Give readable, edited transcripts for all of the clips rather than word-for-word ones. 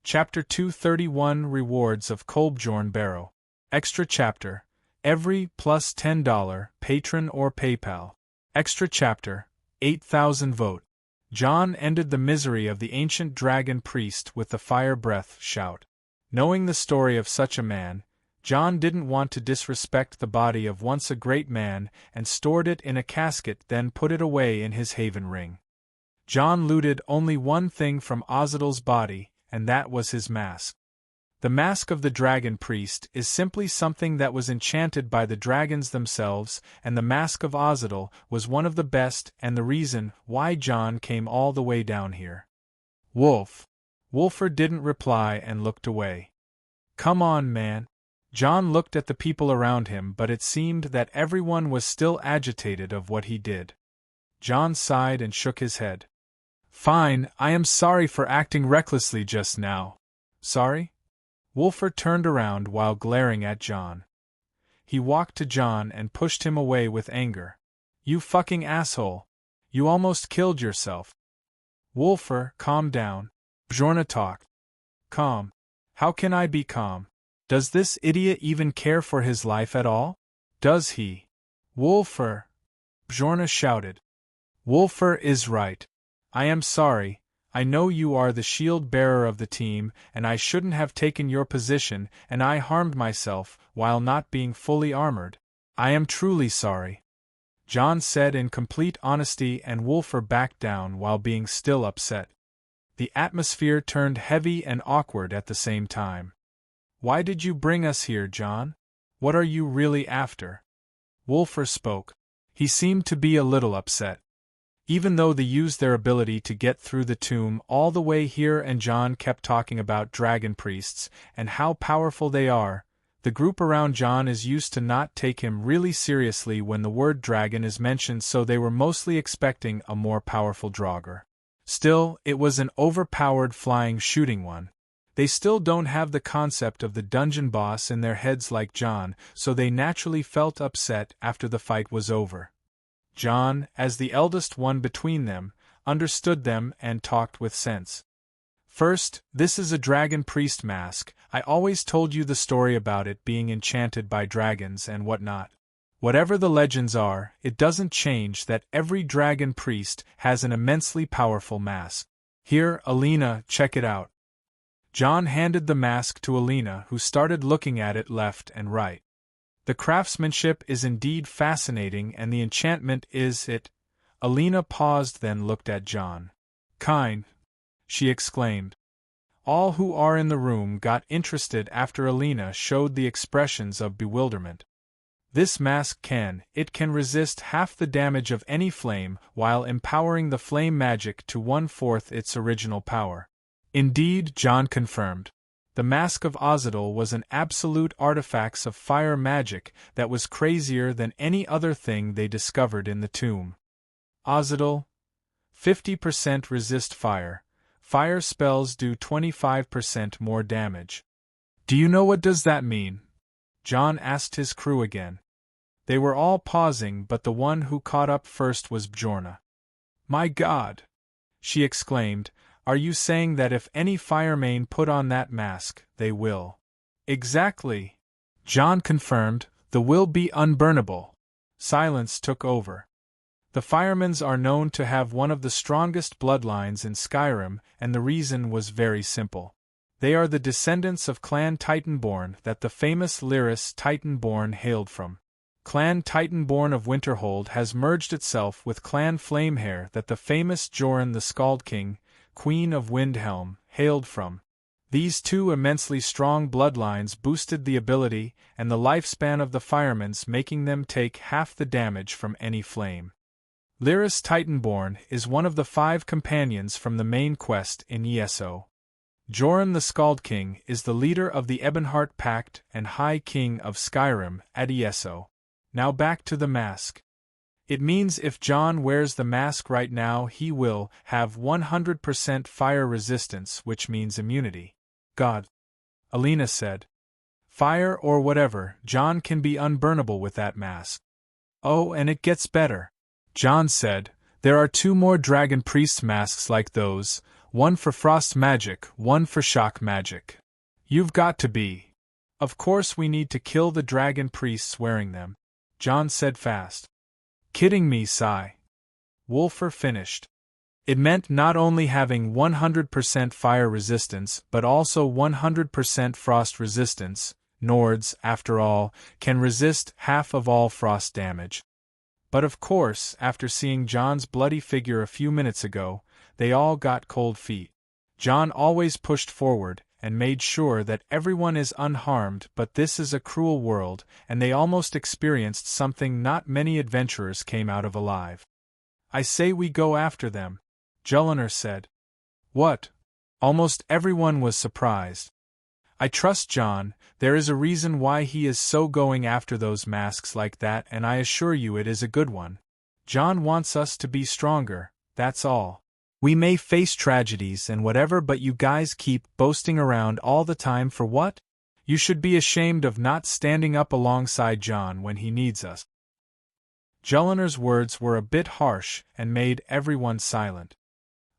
Chapter 231 Rewards of Kolbjorn Barrow. Extra Chapter. Every plus $10 patron or PayPal. Extra Chapter. 8,000 vote. John ended the misery of the ancient dragon priest with the fire breath shout. Knowing the story of such a man, John didn't want to disrespect the body of once a great man and stored it in a casket, then put it away in his haven ring. John looted only one thing from Ozidal's body, and that was his mask. The mask of the dragon priest is simply something that was enchanted by the dragons themselves, and the mask of Ozidal was one of the best and the reason why John came all the way down here. Wolfer didn't reply and looked away. Come on, man. John looked at the people around him, but it seemed that everyone was still agitated of what he did. John sighed and shook his head. Fine, I am sorry for acting recklessly just now. Sorry? Wolfer turned around while glaring at John. He walked to John and pushed him away with anger. You fucking asshole. You almost killed yourself. Wolfer, calm down. Bjorna talked. Calm. How can I be calm? Does this idiot even care for his life at all? Does he? Wolfer! Bjorna shouted. Wolfer is right. I am sorry. I know you are the shield bearer of the team, and I shouldn't have taken your position, and I harmed myself while not being fully armored. I am truly sorry. John said in complete honesty, and Wolfer backed down while being still upset. The atmosphere turned heavy and awkward at the same time. Why did you bring us here, John? What are you really after? Wolfer spoke. He seemed to be a little upset. Even though they used their ability to get through the tomb all the way here and John kept talking about dragon priests and how powerful they are, the group around John is used to not take him really seriously when the word dragon is mentioned, so they were mostly expecting a more powerful draugr. Still, it was an overpowered flying shooting one. They still don't have the concept of the dungeon boss in their heads like John, so they naturally felt upset after the fight was over. John, as the eldest one between them, understood them and talked with sense. First, this is a dragon priest mask. I always told you the story about it being enchanted by dragons and whatnot. Whatever the legends are, it doesn't change that every dragon priest has an immensely powerful mask. Here, Alina, check it out. John handed the mask to Alina, who started looking at it left and right. The craftsmanship is indeed fascinating, and the enchantment is it. Alina paused, then looked at John. Kind, she exclaimed. All who are in the room got interested after Alina showed the expressions of bewilderment. This mask can resist half the damage of any flame while empowering the flame magic to 1/4 its original power. Indeed, John confirmed. The mask of Ozidal was an absolute artifact of fire magic that was crazier than any other thing they discovered in the tomb. Ozidal, 50% resist fire. Fire spells do 25% more damage. Do you know what does that mean? John asked his crew again. They were all pausing, but the one who caught up first was Bjorna. My God! She exclaimed. Are you saying that if any firemain put on that mask, they will? Exactly. John confirmed, the will be unburnable. Silence took over. The firemans are known to have one of the strongest bloodlines in Skyrim, and the reason was very simple. They are the descendants of Clan Titanborn that the famous Lyris Titanborn hailed from. Clan Titanborn of Winterhold has merged itself with Clan Flamehair that the famous Joran the Skald King, Queen of Windhelm, hailed from. These two immensely strong bloodlines boosted the ability and the lifespan of the firemans, making them take half the damage from any flame. Lyris Titanborn is one of the 5 companions from the main quest in ESO. Joran the Skald King is the leader of the Ebonheart Pact and High King of Skyrim at ESO. Now back to the mask. It means if John wears the mask right now, he will have 100% fire resistance, which means immunity. God. Alina said. Fire or whatever, John can be unburnable with that mask. Oh, and it gets better. John said, there are 2 more dragon priest masks like those, One for frost magic, one for shock magic. You've got to be. Of course we need to kill the dragon priests wearing them, John said fast. Kidding me, sigh. Wulfr finished. It meant not only having 100% fire resistance but also 100% frost resistance. Nords, after all, can resist half of all frost damage. But of course, after seeing John's bloody figure a few minutes ago, they all got cold feet. John always pushed forward and made sure that everyone is unharmed, but this is a cruel world, and they almost experienced something not many adventurers came out of alive. I say we go after them, Jullinar said. What? Almost everyone was surprised. I trust John, there is a reason why he is so going after those masks like that, and I assure you it is a good one. John wants us to be stronger, that's all. We may face tragedies and whatever, but you guys keep boasting around all the time for what? You should be ashamed of not standing up alongside John when he needs us. Jullinar's words were a bit harsh and made everyone silent.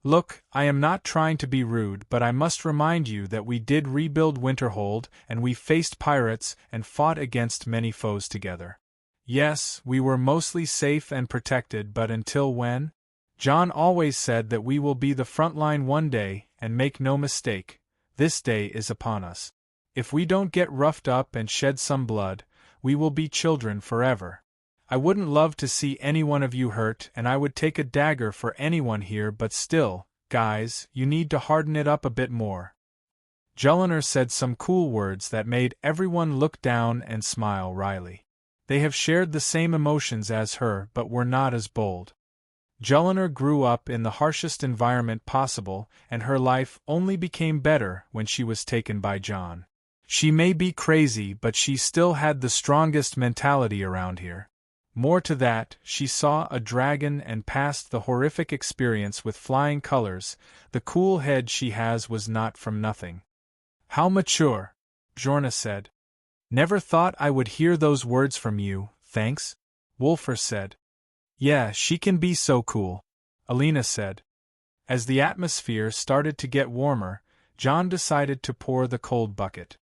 Look, I am not trying to be rude, but I must remind you that we did rebuild Winterhold, and we faced pirates and fought against many foes together. Yes, we were mostly safe and protected, but until when? John always said that we will be the front line one day, and make no mistake, this day is upon us. If we don't get roughed up and shed some blood, we will be children forever. I wouldn't love to see any one of you hurt, and I would take a dagger for anyone here, but still, guys, you need to harden it up a bit more. Jullinar said some cool words that made everyone look down and smile wryly. They have shared the same emotions as her, but were not as bold. Jullinar grew up in the harshest environment possible, and her life only became better when she was taken by John. She may be crazy, but she still had the strongest mentality around here. More to that, she saw a dragon and passed the horrific experience with flying colors. The cool head she has was not from nothing. How mature, Bjorna said. Never thought I would hear those words from you, thanks, Wulfr said. Yeah, she can be so cool, Alina said. As the atmosphere started to get warmer, John decided to pour the cold bucket.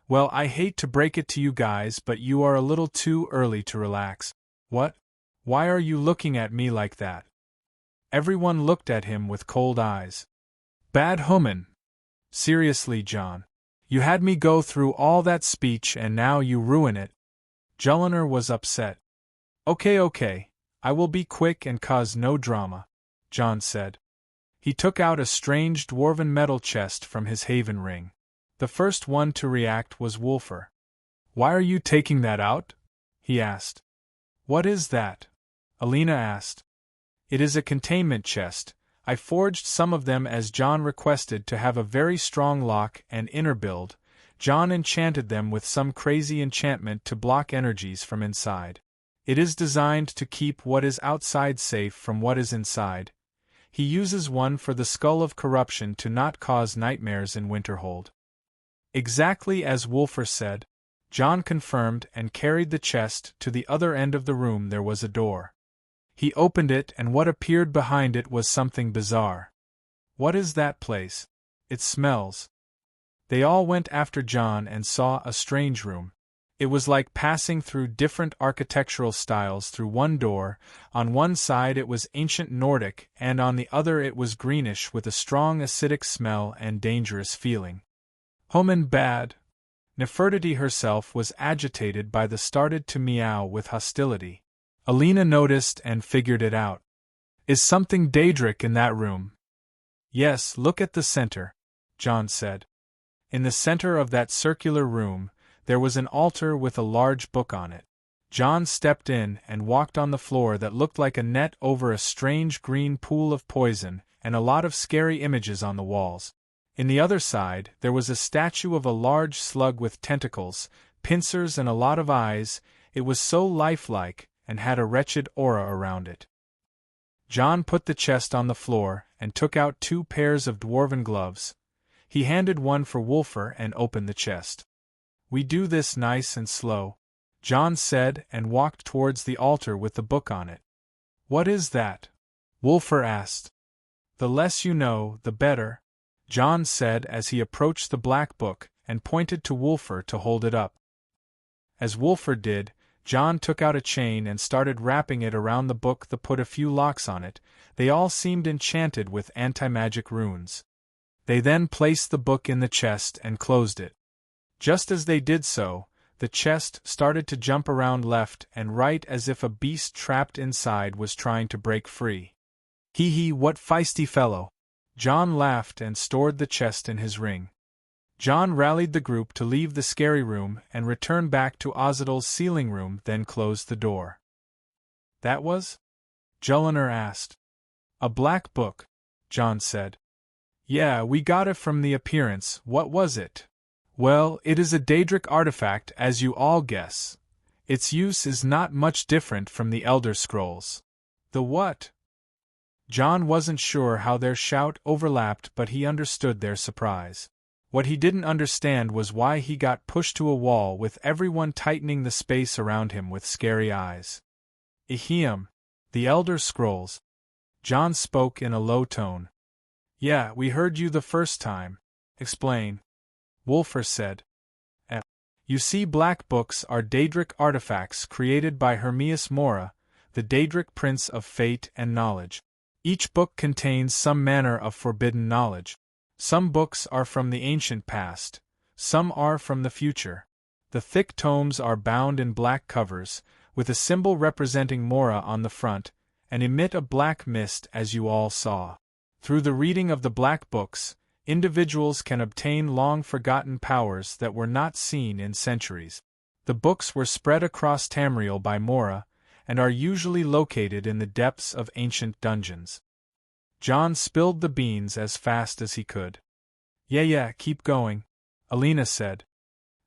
Well, I hate to break it to you guys, but you are a little too early to relax. What? Why are you looking at me like that? Everyone looked at him with cold eyes. Bad human. Seriously, John. You had me go through all that speech and now you ruin it. Jullinar was upset. Okay, I will be quick and cause no drama, John said. He took out a strange dwarven metal chest from his haven ring. The first one to react was Wulfr. Why are you taking that out? He asked. What is that? Alina asked. It is a containment chest. I forged some of them as John requested to have a very strong lock and inner build. John enchanted them with some crazy enchantment to block energies from inside. It is designed to keep what is outside safe from what is inside. He uses one for the Skull of Corruption to not cause nightmares in Winterhold. Exactly as Wulfr said. John confirmed and carried the chest to the other end of the room. There was a door. He opened it, and what appeared behind it was something bizarre. What is that place? It smells. They all went after John and saw a strange room. It was like passing through different architectural styles through one door. On one side it was ancient Nordic, and on the other it was greenish with a strong acidic smell and dangerous feeling. Human bad. Nefertiti herself was agitated by the started to meow with hostility. Alina noticed and figured it out. Is something Daedric in that room? Yes, look at the center, John said. In the center of that circular room, there was an altar with a large book on it. John stepped in and walked on the floor that looked like a net over a strange green pool of poison, and a lot of scary images on the walls. In the other side, there was a statue of a large slug with tentacles, pincers and a lot of eyes. It was so lifelike, and had a wretched aura around it. John put the chest on the floor, and took out 2 pairs of dwarven gloves. He handed one for Wulfr and opened the chest. We do this nice and slow, John said, and walked towards the altar with the book on it. What is that? Wulfr asked. The less you know, the better, John said as he approached the black book and pointed to Wulfur to hold it up. As Wulfur did, John took out a chain and started wrapping it around the book. Put a few locks on it. They all seemed enchanted with anti-magic runes. They then placed the book in the chest and closed it. Just as they did so, the chest started to jump around left and right as if a beast trapped inside was trying to break free. Hee, what feisty fellow! John laughed and stored the chest in his ring. John rallied the group to leave the scary room and return back to Ozidal's sealing room, then closed the door. That was? Jullinar asked. A black book, John said. Yeah, we got it from the appearance. What was it? Well, it is a Daedric artifact, as you all guess. Its use is not much different from the Elder Scrolls. The what? John wasn't sure how their shout overlapped, but he understood their surprise. What he didn't understand was why he got pushed to a wall with everyone tightening the space around him with scary eyes. Ehem, the Elder Scrolls. John spoke in a low tone. Yeah, we heard you the first time. Explain. Wulfur said. You see, black books are Daedric artifacts created by Hermias Mora, the Daedric Prince of Fate and Knowledge. Each book contains some manner of forbidden knowledge. Some books are from the ancient past, some are from the future. The thick tomes are bound in black covers, with a symbol representing Mora on the front, and emit a black mist, as you all saw. Through the reading of the black books, individuals can obtain long-forgotten powers that were not seen in centuries. The books were spread across Tamriel by Mora, and are usually located in the depths of ancient dungeons. John spilled the beans as fast as he could. Yeah, keep going, Alina said.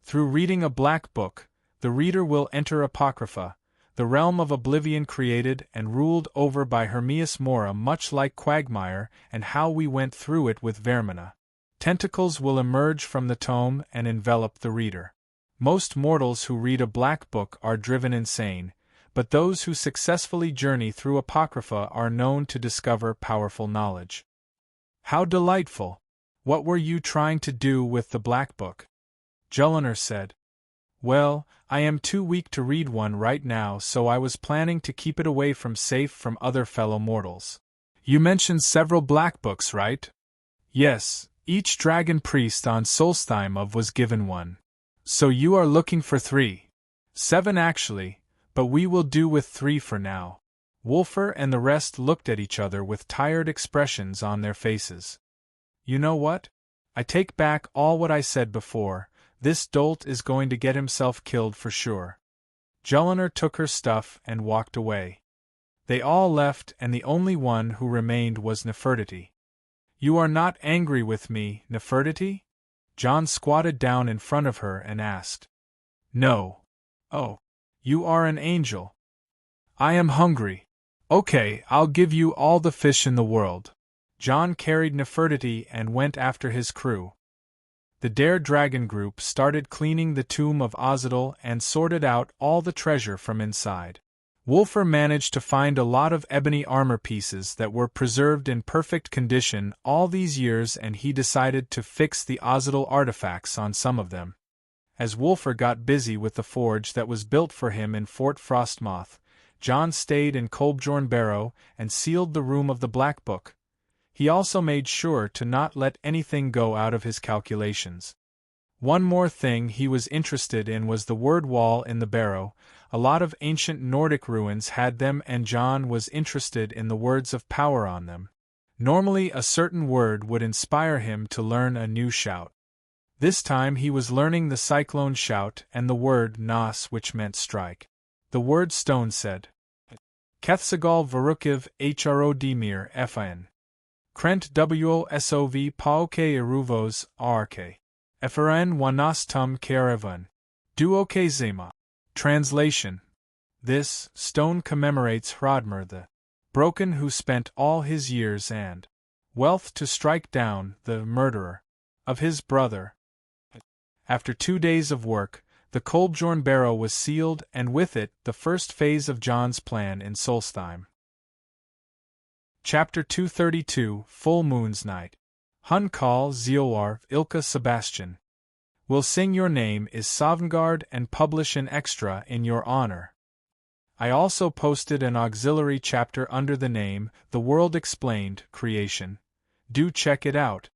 Through reading a black book, the reader will enter Apocrypha, the realm of oblivion created and ruled over by Hermias Mora, much like Quagmire and how we went through it with Vermina. Tentacles will emerge from the tome and envelop the reader. Most mortals who read a black book are driven insane, but those who successfully journey through Apocrypha are known to discover powerful knowledge. How delightful! What were you trying to do with the black book? Jullinar said. Well, I am too weak to read one right now, so I was planning to keep it away from other fellow mortals. You mentioned several black books, right? Yes, each dragon priest on Solstheim was given one. So you are looking for 3. 7 actually, but we will do with 3 for now. Wulfur and the rest looked at each other with tired expressions on their faces. You know what? I take back all what I said before. This dolt is going to get himself killed for sure. Jullinar took her stuff and walked away. They all left, and the only one who remained was Nefertiti. You are not angry with me, Nefertiti? John squatted down in front of her and asked. No. Oh, you are an angel. I am hungry. Okay, I'll give you all the fish in the world. John carried Nefertiti and went after his crew. The Dare Dragon group started cleaning the tomb of Ozidal and sorted out all the treasure from inside. Wulfur managed to find a lot of ebony armor pieces that were preserved in perfect condition all these years, and he decided to fix the Ozidal artifacts on some of them. As Wulfur got busy with the forge that was built for him in Fort Frostmoth, John stayed in Kolbjorn Barrow and sealed the room of the Black Book. He also made sure to not let anything go out of his calculations. One more thing he was interested in was the word wall in the Barrow. A lot of ancient Nordic ruins had them, and John was interested in the words of power on them. Normally a certain word would inspire him to learn a new shout. This time he was learning the Cyclone shout and the word Nas, which meant strike. The word stone said, Kethsagal Varukiv Hrodmir Fin. Krent Wosov Pauke Iruvos Rk. Eferen Wanas Tum Kerevan. Duoke Zema. Translation. This stone commemorates Hrodmir the broken, who spent all his years and wealth to strike down the murderer of his brother. After 2 days of work, the Kolbjorn Barrow was sealed, and with it the first phase of John's plan in Solstheim. Chapter 232, Full Moon's Night. Hun Call Zioar Ilka Sebastian. Will sing your name is Sovngarde and publish an extra in your honor. I also posted an auxiliary chapter under the name The World Explained Creation. Do check it out.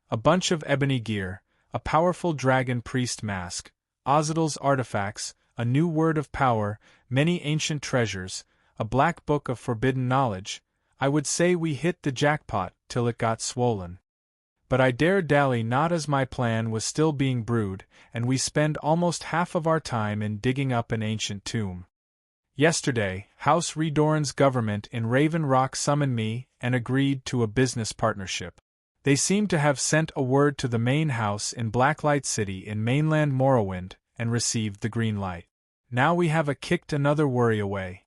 A bunch of ebony gear, a powerful dragon priest mask, Ozidal's artifacts, a new word of power, many ancient treasures, a black book of forbidden knowledge. I would say we hit the jackpot till it got swollen. But I dare dally not, as my plan was still being brewed, and we spend almost half of our time in digging up an ancient tomb. Yesterday, House Redoran's government in Raven Rock summoned me and agreed to a business partnership. They seem to have sent a word to the main house in Blacklight City in mainland Morrowind and received the green light. Now we have kicked another worry away.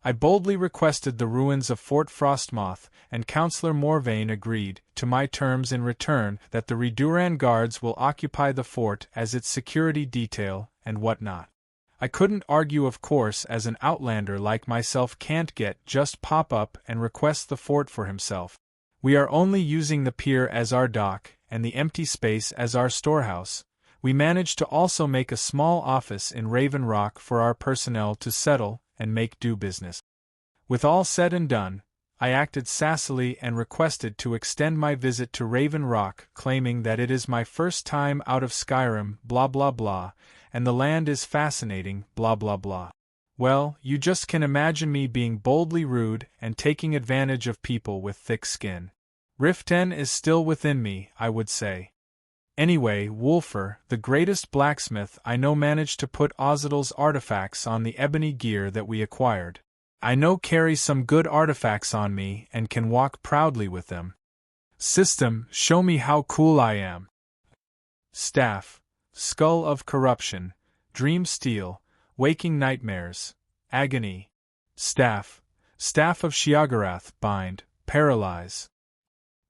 I boldly requested the ruins of Fort Frostmoth, and Councillor Morvain agreed to my terms in return that the Redoran guards will occupy the fort as its security detail and whatnot. I couldn't argue, of course, as an outlander like myself can't just pop up and request the fort for himself. We are only using the pier as our dock and the empty space as our storehouse. We managed to also make a small office in Raven Rock for our personnel to settle and make do business. With all said and done, I acted sassily and requested to extend my visit to Raven Rock, claiming that it is my first time out of Skyrim, blah blah blah, and the land is fascinating, blah blah blah. Well, you just can imagine me being boldly rude and taking advantage of people with thick skin. Riften is still within me, I would say. Anyway, Wulfur, the greatest blacksmith I know, managed to put Ozidal's artifacts on the ebony gear that we acquired. I know carry some good artifacts on me and can walk proudly with them. System, show me how cool I am. Staff, Skull of Corruption, Dream Steel, Waking Nightmares, Agony. Staff, Staff of Sheogorath, Bind, Paralyze.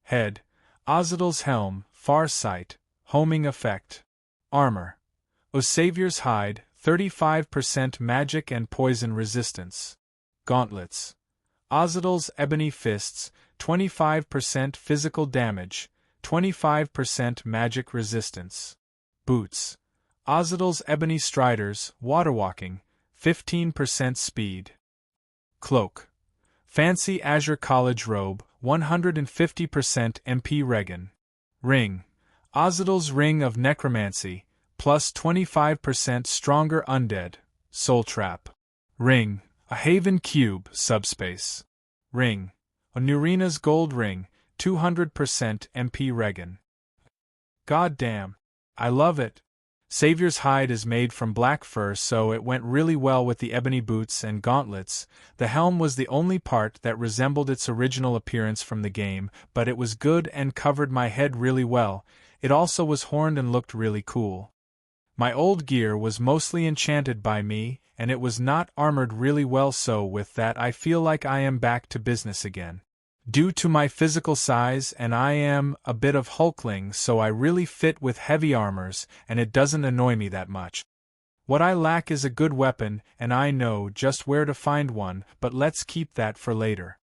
Head, Ozidal's Helm, Far Sight, Homing Effect. Armor, O Savior's Hide, 35% magic and poison resistance. Gauntlets, Ozidal's Ebony Fists, 25% physical damage, 25% magic resistance. Boots, Ozidal's Ebony Striders, Waterwalking, 15% speed. Cloak, Fancy Azure College Robe, 150% MP Regen. Ring, Ozidal's Ring of Necromancy, plus 25% stronger undead, Soul Trap. Ring, a Haven Cube, Subspace. Ring, a Nurina's Gold Ring, 200% MP Regen. God damn, I love it. Savior's Hide is made from black fur, so it went really well with the ebony boots and gauntlets. The helm was the only part that resembled its original appearance from the game, but it was good and covered my head really well. It also was horned and looked really cool. My old gear was mostly enchanted by me, and it was not armored really well, so with that I feel like I am back to business again. Due to my physical size, and I am a bit of hulkling, so I really fit with heavy armors, and it doesn't annoy me that much. What I lack is a good weapon, and I know just where to find one, but let's keep that for later.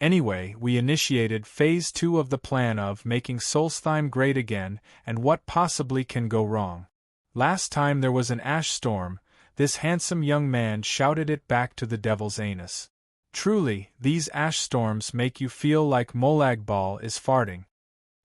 Anyway, we initiated Phase 2 of the plan of making Solstheim great again, and what possibly can go wrong. Last time there was an ash storm, this handsome young man shouted it back to the devil's anus. Truly, these ash storms make you feel like Molag Bal is farting.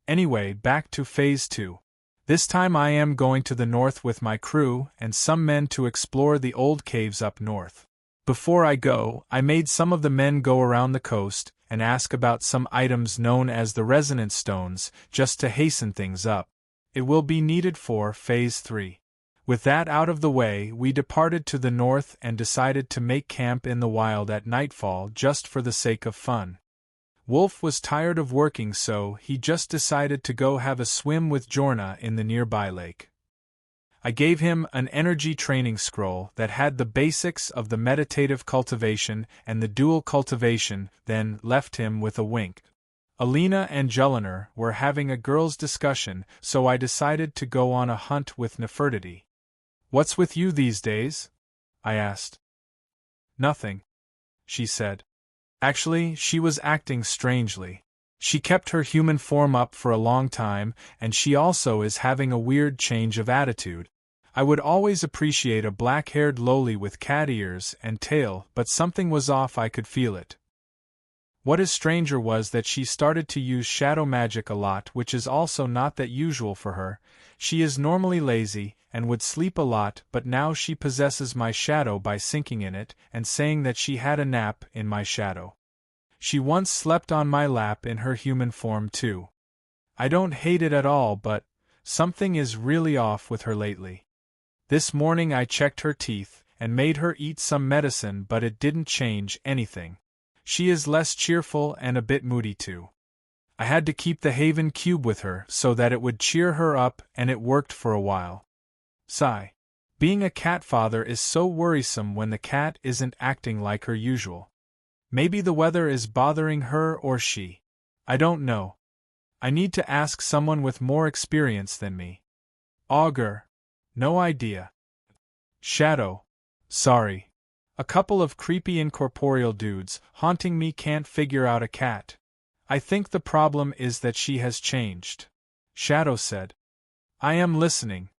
Anyway, back to Phase 2. This time I am going to the north with my crew and some men to explore the old caves up north. Before I go, I made some of the men go around the coast and ask about some items known as the Resonance Stones, just to hasten things up. It will be needed for Phase 3. With that out of the way, we departed to the north and decided to make camp in the wild at nightfall just for the sake of fun. Wolf was tired of working, so he just decided to go have a swim with Jorna in the nearby lake. I gave him an energy training scroll that had the basics of the meditative cultivation and the dual cultivation, then left him with a wink. Alina and Julinar were having a girls' discussion, so I decided to go on a hunt with Nefertiti. "What's with you these days?" I asked. "Nothing," she said. Actually, she was acting strangely. She kept her human form up for a long time, and she also is having a weird change of attitude. I would always appreciate a black-haired lowly with cat ears and tail, but something was off, I could feel it. What is stranger was that she started to use shadow magic a lot, which is also not that usual for her. She is normally lazy, and would sleep a lot, but now she possesses my shadow by sinking in it, and saying that she had a nap in my shadow. She once slept on my lap in her human form too. I don't hate it at all, but something is really off with her lately. This morning I checked her teeth, and made her eat some medicine, but it didn't change anything. She is less cheerful and a bit moody too. I had to keep the Haven cube with her so that it would cheer her up, and it worked for a while. Sigh. Being a cat father is so worrisome when the cat isn't acting like her usual. Maybe the weather is bothering her or she. I don't know. I need to ask someone with more experience than me. Augur. No idea. Shadow. Sorry. A couple of creepy incorporeal dudes haunting me can't figure out a cat. I think the problem is that she has changed. Shadow said. I am listening.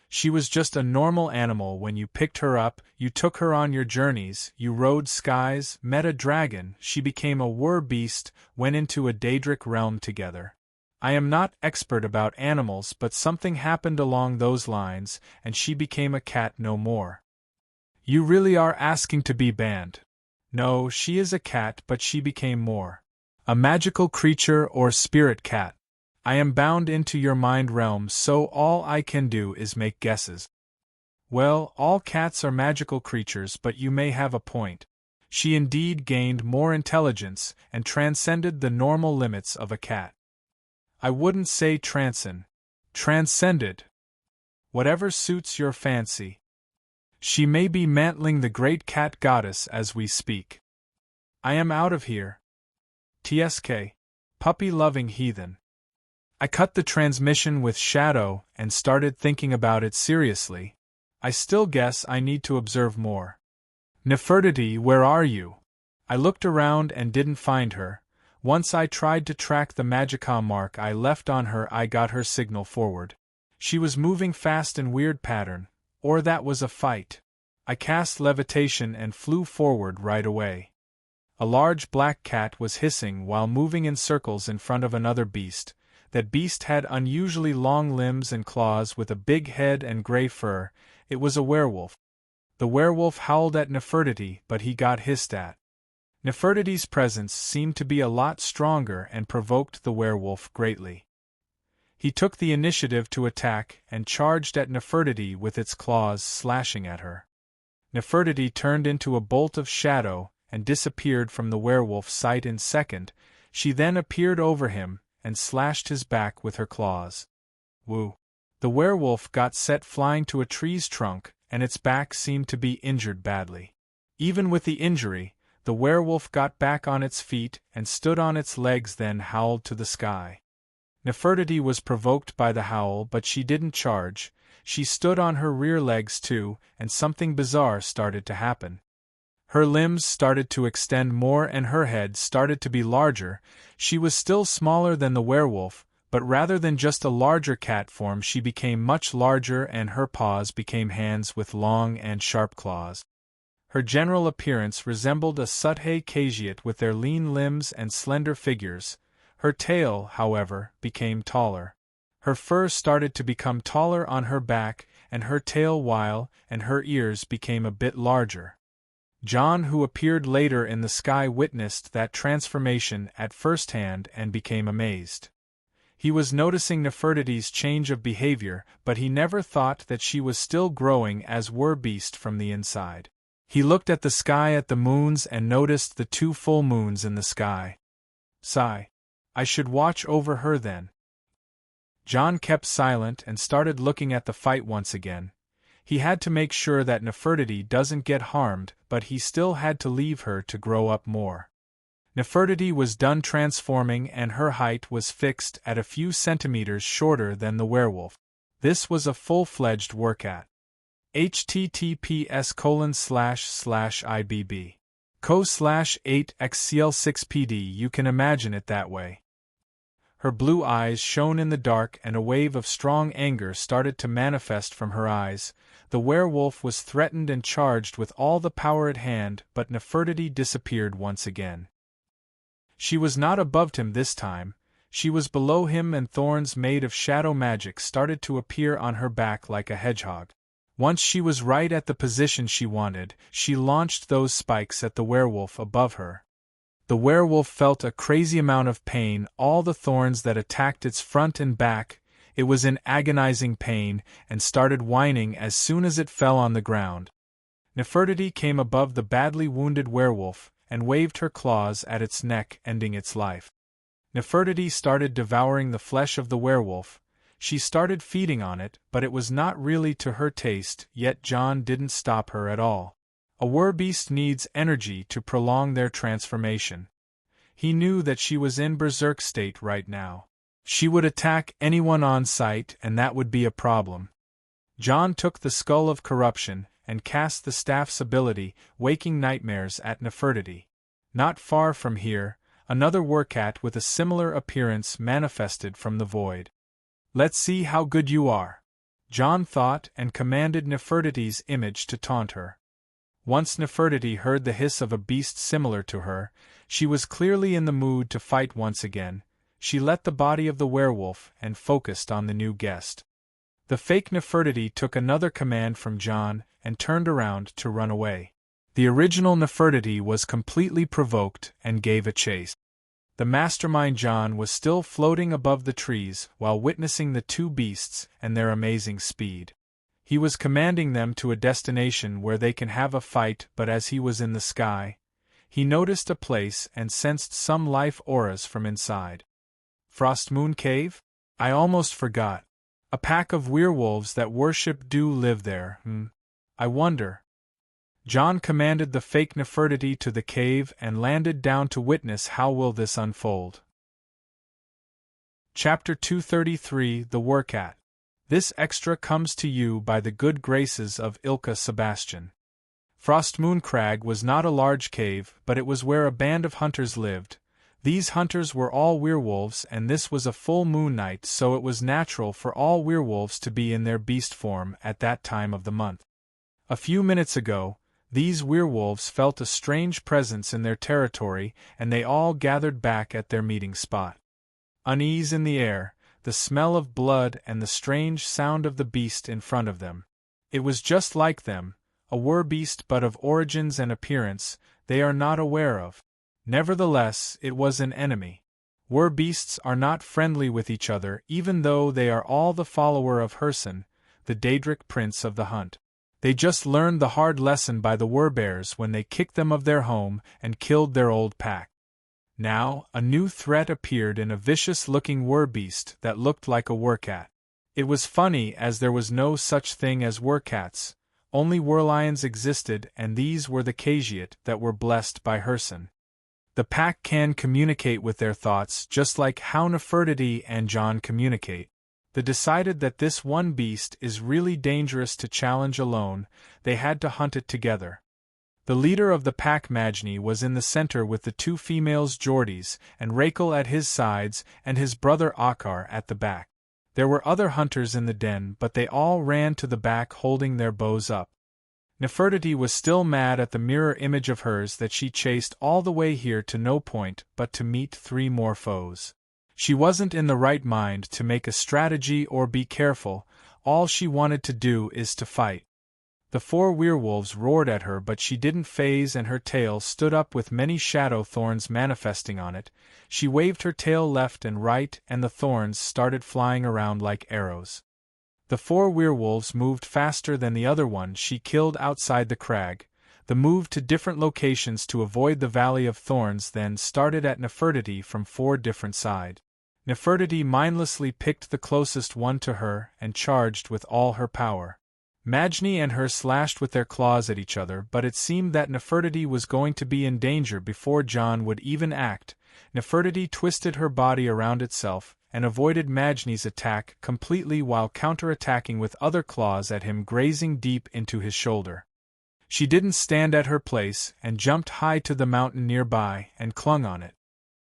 She was just a normal animal when you picked her up, you took her on your journeys, you rode skies, met a dragon, she became a were-beast, went into a Daedric realm together. I am not expert about animals, but something happened along those lines, and she became a cat no more. You really are asking to be banned. No, she is a cat, but she became more. A magical creature or spirit cat. I am bound into your mind realm, so all I can do is make guesses. Well, all cats are magical creatures, but you may have a point. She indeed gained more intelligence, and transcended the normal limits of a cat. I wouldn't say transcended. Whatever suits your fancy. She may be mantling the great cat goddess as we speak. I am out of here. TSK. Puppy-loving heathen. I cut the transmission with Shadow and started thinking about it seriously. I still guess I need to observe more. Nefertiti, where are you? I looked around and didn't find her. Once I tried to track the magicka mark I left on her. I got her signal forward. She was moving fast in weird pattern, or that was a fight. I cast levitation and flew forward right away. A large black cat was hissing while moving in circles in front of another beast. That beast had unusually long limbs and claws with a big head and gray fur. It was a werewolf. The werewolf howled at Nefertiti, but he got hissed at. Nefertiti's presence seemed to be a lot stronger and provoked the werewolf greatly. He took the initiative to attack and charged at Nefertiti with its claws, slashing at her. Nefertiti turned into a bolt of shadow and disappeared from the werewolf's sight in a second. She then appeared over him and slashed his back with her claws. Woo! The werewolf got set flying to a tree's trunk, and its back seemed to be injured badly. Even with the injury, the werewolf got back on its feet and stood on its legs, then howled to the sky. Nefertiti was provoked by the howl, but she didn't charge. She stood on her rear legs too, and something bizarre started to happen. Her limbs started to extend more and her head started to be larger. She was still smaller than the werewolf, but rather than just a larger cat form, she became much larger, and her paws became hands with long and sharp claws. Her general appearance resembled a Suthe Kajiat with their lean limbs and slender figures. Her tail, however, became taller. Her fur started to become taller on her back and her tail, while and her ears became a bit larger. John, who appeared later in the sky, witnessed that transformation at first hand and became amazed. He was noticing Nefertiti's change of behavior, but he never thought that she was still growing as were-beast from the inside. He looked at the sky, at the moons, and noticed the 2 full moons in the sky. Sigh. I should watch over her then. John kept silent and started looking at the fight once again. He had to make sure that Nefertiti doesn't get harmed, but he still had to leave her to grow up more. Nefertiti was done transforming, and her height was fixed at a few centimeters shorter than the werewolf. This was a full-fledged Werecat. https://ibb Co/8XCL6PD. You can imagine it that way. Her blue eyes shone in the dark and a wave of strong anger started to manifest from her eyes. The werewolf was threatened and charged with all the power at hand, but Nefertiti disappeared once again. She was not above him this time, she was below him, and thorns made of shadow magic started to appear on her back like a hedgehog. Once she was right at the position she wanted, she launched those spikes at the werewolf above her. The werewolf felt a crazy amount of pain, all the thorns that attacked its front and back. It was in agonizing pain, and started whining as soon as it fell on the ground. Nefertiti came above the badly wounded werewolf, and waved her claws at its neck, ending its life. Nefertiti started devouring the flesh of the werewolf. She started feeding on it, but it was not really to her taste, yet John didn't stop her at all. A werbeast needs energy to prolong their transformation. He knew that she was in berserk state right now. She would attack anyone on sight, and that would be a problem. John took the Skull of Corruption, and cast the staff's ability, waking nightmares at Nefertiti. Not far from here, another Werecat with a similar appearance manifested from the void. "Let's see how good you are," John thought, and commanded Nefertiti's image to taunt her. Once Nefertiti heard the hiss of a beast similar to her, she was clearly in the mood to fight once again. She let the body of the werewolf and focused on the new guest. The fake Nefertiti took another command from John and turned around to run away. The original Nefertiti was completely provoked and gave a chase. The mastermind John was still floating above the trees while witnessing the two beasts and their amazing speed. He was commanding them to a destination where they can have a fight, but as he was in the sky, he noticed a place and sensed some life auras from inside. Frostmoon Cave? I almost forgot. A pack of werewolves that worship do live there, I wonder. John commanded the fake Nefertiti to the cave and landed down to witness how will this unfold. Chapter 233 The Werecat. This extra comes to you by the good graces of Ilka Sebastian. Frostmoon Crag was not a large cave, but it was where a band of hunters lived. These hunters were all werewolves, and this was a full moon night, so it was natural for all werewolves to be in their beast form at that time of the month. A few minutes ago, these werewolves felt a strange presence in their territory, and they all gathered back at their meeting spot. Unease in the air, the smell of blood and the strange sound of the beast in front of them. It was just like them, a werbeast but of origins and appearance they are not aware of. Nevertheless, it was an enemy. Werbeasts are not friendly with each other, even though they are all the follower of Herson, the Daedric prince of the hunt. They just learned the hard lesson by the werbears when they kicked them of their home and killed their old pack. Now, a new threat appeared in a vicious-looking werbeast that looked like a werecat. It was funny as there was no such thing as werecats, only werelions existed, and these were the Kagiat that were blessed by Herson. The pack can communicate with their thoughts just like how Nefertiti and John communicate. They decided that this one beast is really dangerous to challenge alone, they had to hunt it together. The leader of the pack, Majni, was in the center with the two females Geordies, and Rakel at his sides, and his brother Akar at the back. There were other hunters in the den, but they all ran to the back holding their bows up. Nefertiti was still mad at the mirror image of hers that she chased all the way here to no point but to meet 3 more foes. She wasn't in the right mind to make a strategy or be careful, all she wanted to do is to fight. The 4 werewolves roared at her, but she didn't phase, and her tail stood up with many shadow thorns manifesting on it. She waved her tail left and right, and the thorns started flying around like arrows. The 4 werewolves moved faster than the other one she killed outside the crag. The move to different locations to avoid the Valley of Thorns then started at Nefertiti from 4 different sides. Nefertiti mindlessly picked the closest one to her and charged with all her power. Majni and her slashed with their claws at each other, but it seemed that Nefertiti was going to be in danger before John would even act. Nefertiti twisted her body around itself and avoided Majni's attack completely while counterattacking with other claws at him, grazing deep into his shoulder. She didn't stand at her place and jumped high to the mountain nearby and clung on it.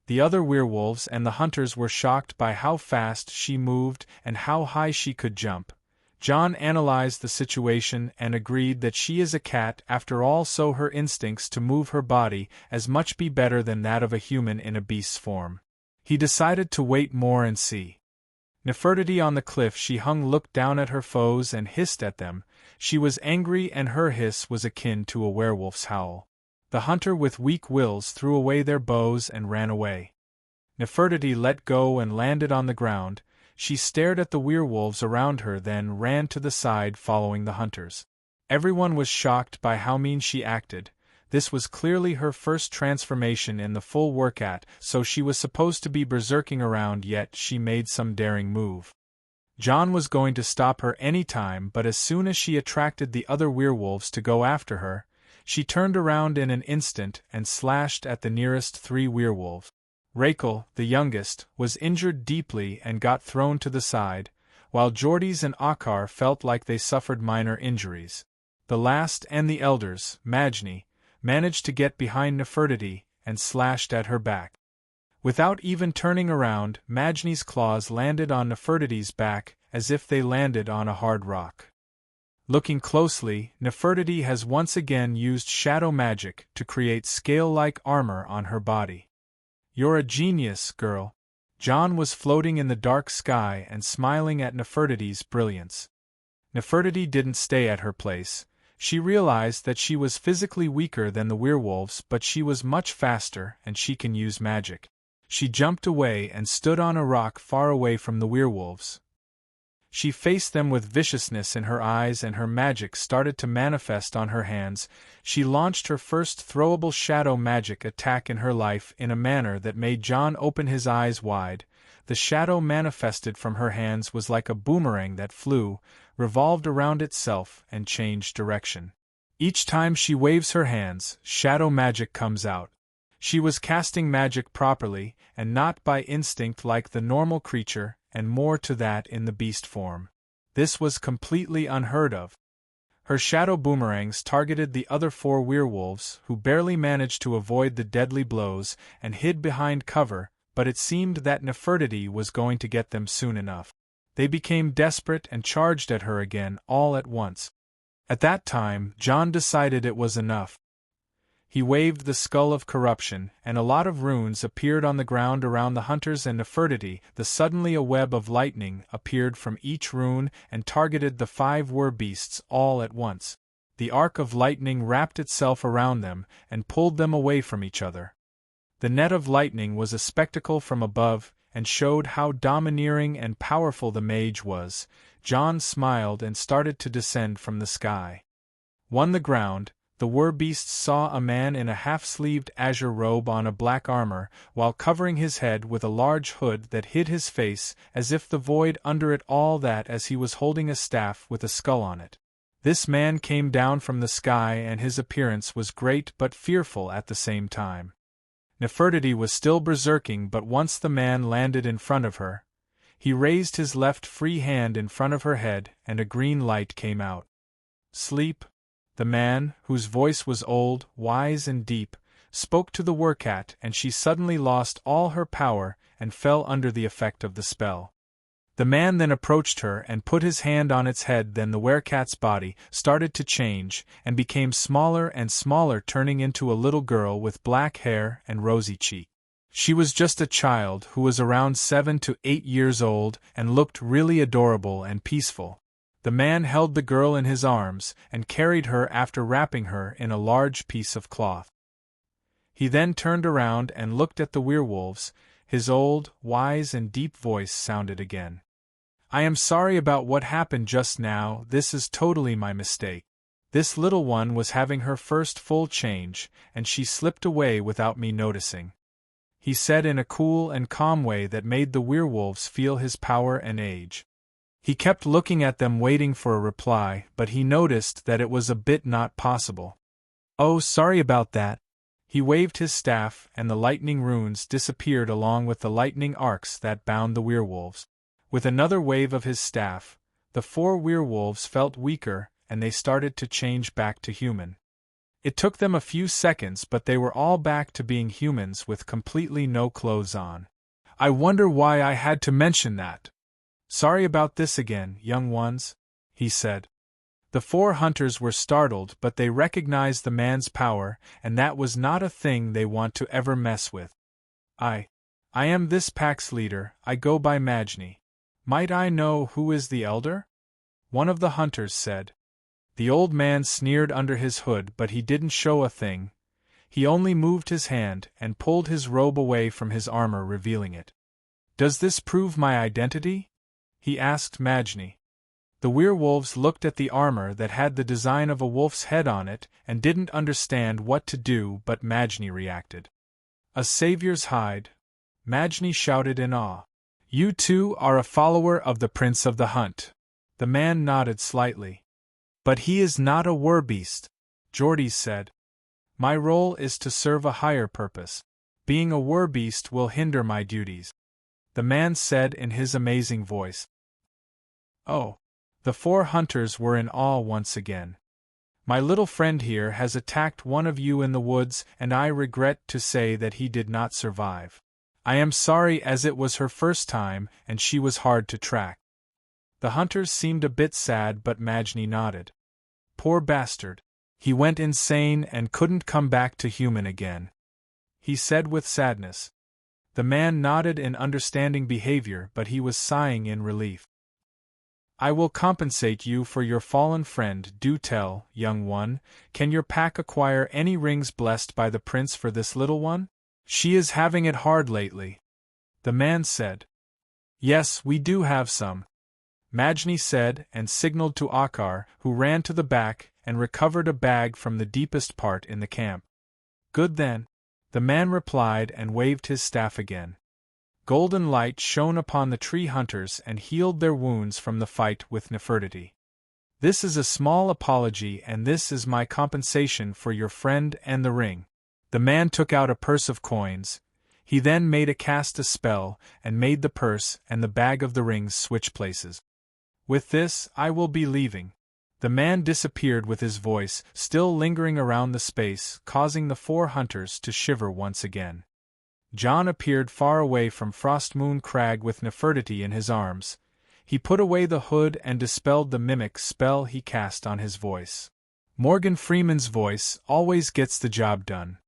The other werewolves and the hunters were shocked by how fast she moved and how high she could jump. John analyzed the situation and agreed that she is a cat after all, so her instincts to move her body as much be better than that of a human in a beast's form. He decided to wait more and see. Nefertiti on the cliff, she hung, looked down at her foes and hissed at them. She was angry and her hiss was akin to a werewolf's howl. The hunter with weak wills threw away their bows and ran away. Nefertiti let go and landed on the ground. She stared at the werewolves around her, then ran to the side following the hunters. Everyone was shocked by how mean she acted. This was clearly her first transformation in the full Werecat, so she was supposed to be berserking around, yet she made some daring move. John was going to stop her any time, but as soon as she attracted the other werewolves to go after her, she turned around in an instant and slashed at the nearest 3 werewolves. Rakel, the youngest, was injured deeply and got thrown to the side, while Jordies and Akar felt like they suffered minor injuries. The last and the elders, Majni, managed to get behind Nefertiti and slashed at her back. Without even turning around, Majni's claws landed on Nefertiti's back as if they landed on a hard rock. Looking closely, Nefertiti has once again used shadow magic to create scale-like armor on her body. "You're a genius, girl." John was floating in the dark sky and smiling at Nefertiti's brilliance. Nefertiti didn't stay at her place. She realized that she was physically weaker than the werewolves, but she was much faster and she can use magic. She jumped away and stood on a rock far away from the werewolves. She faced them with viciousness in her eyes and her magic started to manifest on her hands. She launched her first throwable shadow magic attack in her life in a manner that made John open his eyes wide. The shadow manifested from her hands was like a boomerang that flew, revolved around itself, and changed direction. Each time she waves her hands, shadow magic comes out. She was casting magic properly, and not by instinct like the normal creature, and more to that in the beast form. This was completely unheard of. Her shadow boomerangs targeted the other 4 werewolves, who barely managed to avoid the deadly blows and hid behind cover, but it seemed that Nefertiti was going to get them soon enough. They became desperate and charged at her again all at once. At that time, John decided it was enough. He waved the skull of corruption, and a lot of runes appeared on the ground around the hunters and Nefertiti. Suddenly a web of lightning appeared from each rune and targeted the 5 were-beasts all at once. The arc of lightning wrapped itself around them and pulled them away from each other. The net of lightning was a spectacle from above, and showed how domineering and powerful the mage was. John smiled and started to descend from the sky. On the ground, the were-beasts saw a man in a half-sleeved azure robe on a black armor, while covering his head with a large hood that hid his face, as if the void under it all that, as he was holding a staff with a skull on it. This man came down from the sky and his appearance was great but fearful at the same time. Nefertiti was still berserking, but once the man landed in front of her, he raised his left free hand in front of her head and a green light came out. "Sleep." The man, whose voice was old, wise and deep, spoke to the Werecat and she suddenly lost all her power and fell under the effect of the spell. The man then approached her and put his hand on its head. Then the Werecat's body started to change and became smaller and smaller, turning into a little girl with black hair and rosy cheek. She was just a child who was around 7 to 8 years old and looked really adorable and peaceful. The man held the girl in his arms and carried her after wrapping her in a large piece of cloth. He then turned around and looked at the werewolves. His old, wise and deep voice sounded again. "I am sorry about what happened just now. This is totally my mistake. This little one was having her first full change, and she slipped away without me noticing," he said in a cool and calm way that made the werewolves feel his power and age. He kept looking at them waiting for a reply, but he noticed that it was a bit not possible. "Oh, sorry about that." He waved his staff and the lightning runes disappeared along with the lightning arcs that bound the werewolves. With another wave of his staff, the 4 werewolves felt weaker and they started to change back to human. It took them a few seconds, but they were all back to being humans with completely no clothes on. I wonder why I had to mention that. Sorry about this again, young ones, he said. The 4 hunters were startled, but they recognized the man's power, and that was not a thing they want to ever mess with. I am this pack's leader. I go by Majni. Might I know who is the elder? One of the hunters said. The old man sneered under his hood, but he didn't show a thing. He only moved his hand and pulled his robe away from his armor, revealing it. Does this prove my identity? He asked Majni. The werewolves looked at the armor that had the design of a wolf's head on it and didn't understand what to do, but Majni reacted. A savior's hide? Majni shouted in awe. You too are a follower of the Prince of the Hunt. The man nodded slightly. But he is not a werbeast, Geordie said. My role is to serve a higher purpose. Being a werbeast will hinder my duties. The man said in his amazing voice. Oh. The 4 hunters were in awe once again. My little friend here has attacked one of you in the woods, and I regret to say that he did not survive. I am sorry, as it was her first time, and she was hard to track. The hunters seemed a bit sad, but Majni nodded. Poor bastard. He went insane and couldn't come back to human again, he said with sadness. The man nodded in understanding behavior, but he was sighing in relief. I will compensate you for your fallen friend. Do tell, young one, can your pack acquire any rings blessed by the prince for this little one? She is having it hard lately. The man said. Yes, we do have some, Majni said, and signaled to Akkar, who ran to the back and recovered a bag from the deepest part in the camp. Good then, the man replied and waved his staff again. Golden light shone upon the tree hunters and healed their wounds from the fight with Nefertiti. This is a small apology, and this is my compensation for your friend and the ring. The man took out a purse of coins. He then made a spell, and made the purse and the bag of the rings switch places. With this, I will be leaving. The man disappeared with his voice still lingering around the space, causing the 4 hunters to shiver once again. John appeared far away from Frostmoon Crag with Nefertiti in his arms. He put away the hood and dispelled the mimic spell he cast on his voice. Morgan Freeman's voice always gets the job done.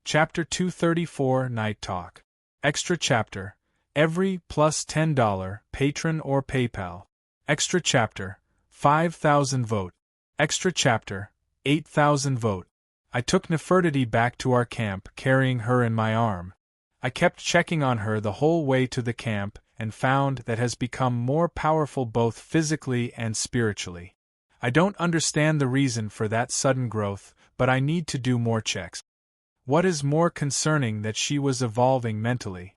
Chapter 234 Night Talk. Extra Chapter. Every plus $10 patron or PayPal. Extra Chapter. 5,000 vote. Extra Chapter. 8,000 vote. I took Nefertiti back to our camp, carrying her in my arm. I kept checking on her the whole way to the camp, and found that has become more powerful both physically and spiritually. I don't understand the reason for that sudden growth, but I need to do more checks. What is more concerning that she was evolving mentally.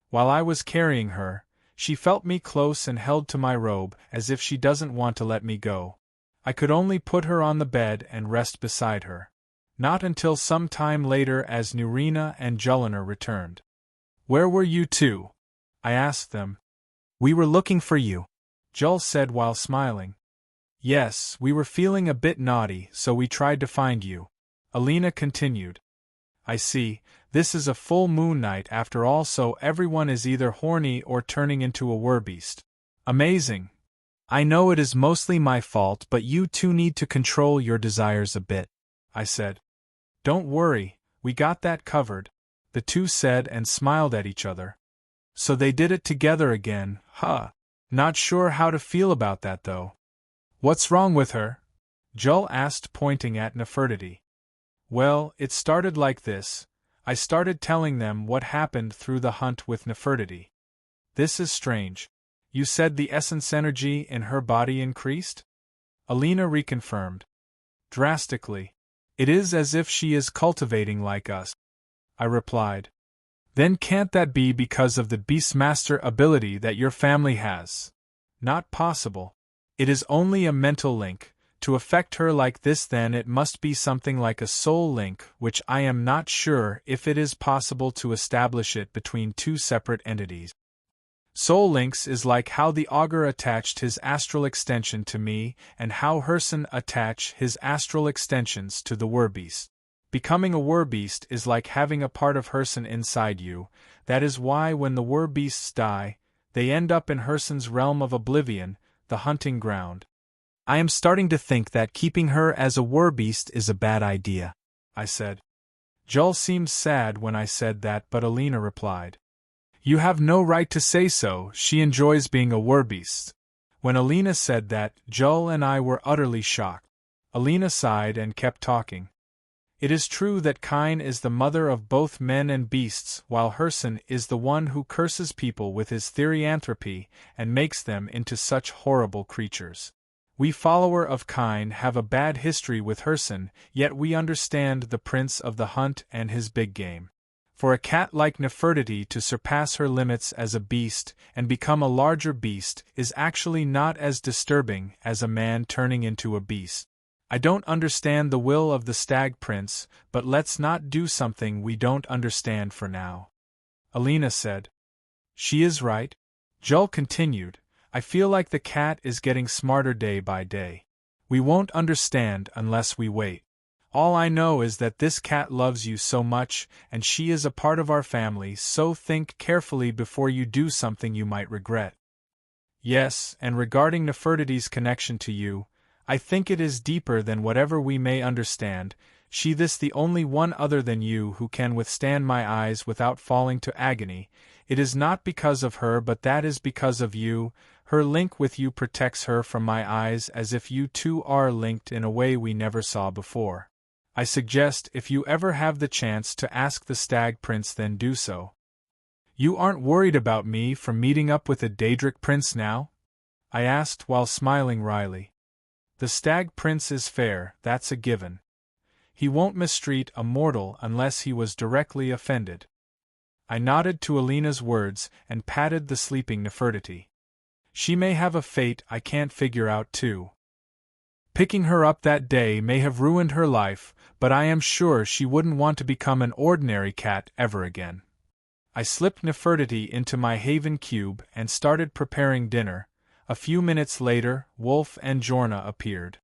While I was carrying her, she felt me close and held to my robe as if she doesn't want to let me go. I could only put her on the bed and rest beside her. Not until some time later as Nurina and Julinar returned. Where were you two? I asked them. We were looking for you, Jul said while smiling. Yes, we were feeling a bit naughty, so we tried to find you, Alina continued. I see, this is a full moon night after all, so everyone is either horny or turning into a werbeast. Amazing. I know it is mostly my fault, but you two need to control your desires a bit, I said. Don't worry, we got that covered, the two said and smiled at each other. So they did it together again, huh? Not sure how to feel about that though. What's wrong with her? Jul asked, pointing at Nefertiti. Well, it started like this. I started telling them what happened through the hunt with Nefertiti. This is strange. You said the essence energy in her body increased? Alina reconfirmed. Drastically. It is as if she is cultivating like us, I replied. Then can't that be because of the Beastmaster ability that your family has? Not possible. It is only a mental link. To affect her like this, then it must be something like a soul link, which I am not sure if it is possible to establish it between two separate entities. Soul links is like how the augur attached his astral extension to me and how Herson attach his astral extensions to the werbeast. Becoming a werbeast is like having a part of Herson inside you. That is why when the werbeasts die, they end up in Herson's realm of oblivion, the hunting ground. I am starting to think that keeping her as a werbeast is a bad idea, I said. Jull seemed sad when I said that, but Alina replied, "You have no right to say so, she enjoys being a werbeast." When Alina said that, Jull and I were utterly shocked. Alina sighed and kept talking. It is true that Kine is the mother of both men and beasts, while Herson is the one who curses people with his therianthropy and makes them into such horrible creatures. We follower of Kine have a bad history with Herson, yet we understand the prince of the hunt and his big game. For a cat like Nefertiti to surpass her limits as a beast and become a larger beast is actually not as disturbing as a man turning into a beast. I don't understand the will of the stag prince, but let's not do something we don't understand for now. Alina said. She is right. Jull continued, I feel like the cat is getting smarter day by day. We won't understand unless we wait. All I know is that this cat loves you so much, and she is a part of our family, so think carefully before you do something you might regret. Yes, and regarding Nefertiti's connection to you, I think it is deeper than whatever we may understand. She this the only one other than you who can withstand my eyes without falling to agony. It is not because of her, but that is because of you. Her link with you protects her from my eyes, as if you two are linked in a way we never saw before. I suggest if you ever have the chance to ask the stag prince, then do so. You aren't worried about me from meeting up with the Daedric prince now? I asked while smiling wryly. The stag prince is fair, that's a given. He won't mistreat a mortal unless he was directly offended. I nodded to Alina's words and patted the sleeping Nefertiti. She may have a fate I can't figure out too. Picking her up that day may have ruined her life, but I am sure she wouldn't want to become an ordinary cat ever again. I slipped Nefertiti into my haven cube and started preparing dinner. A few minutes later, Wolf and Jorna appeared.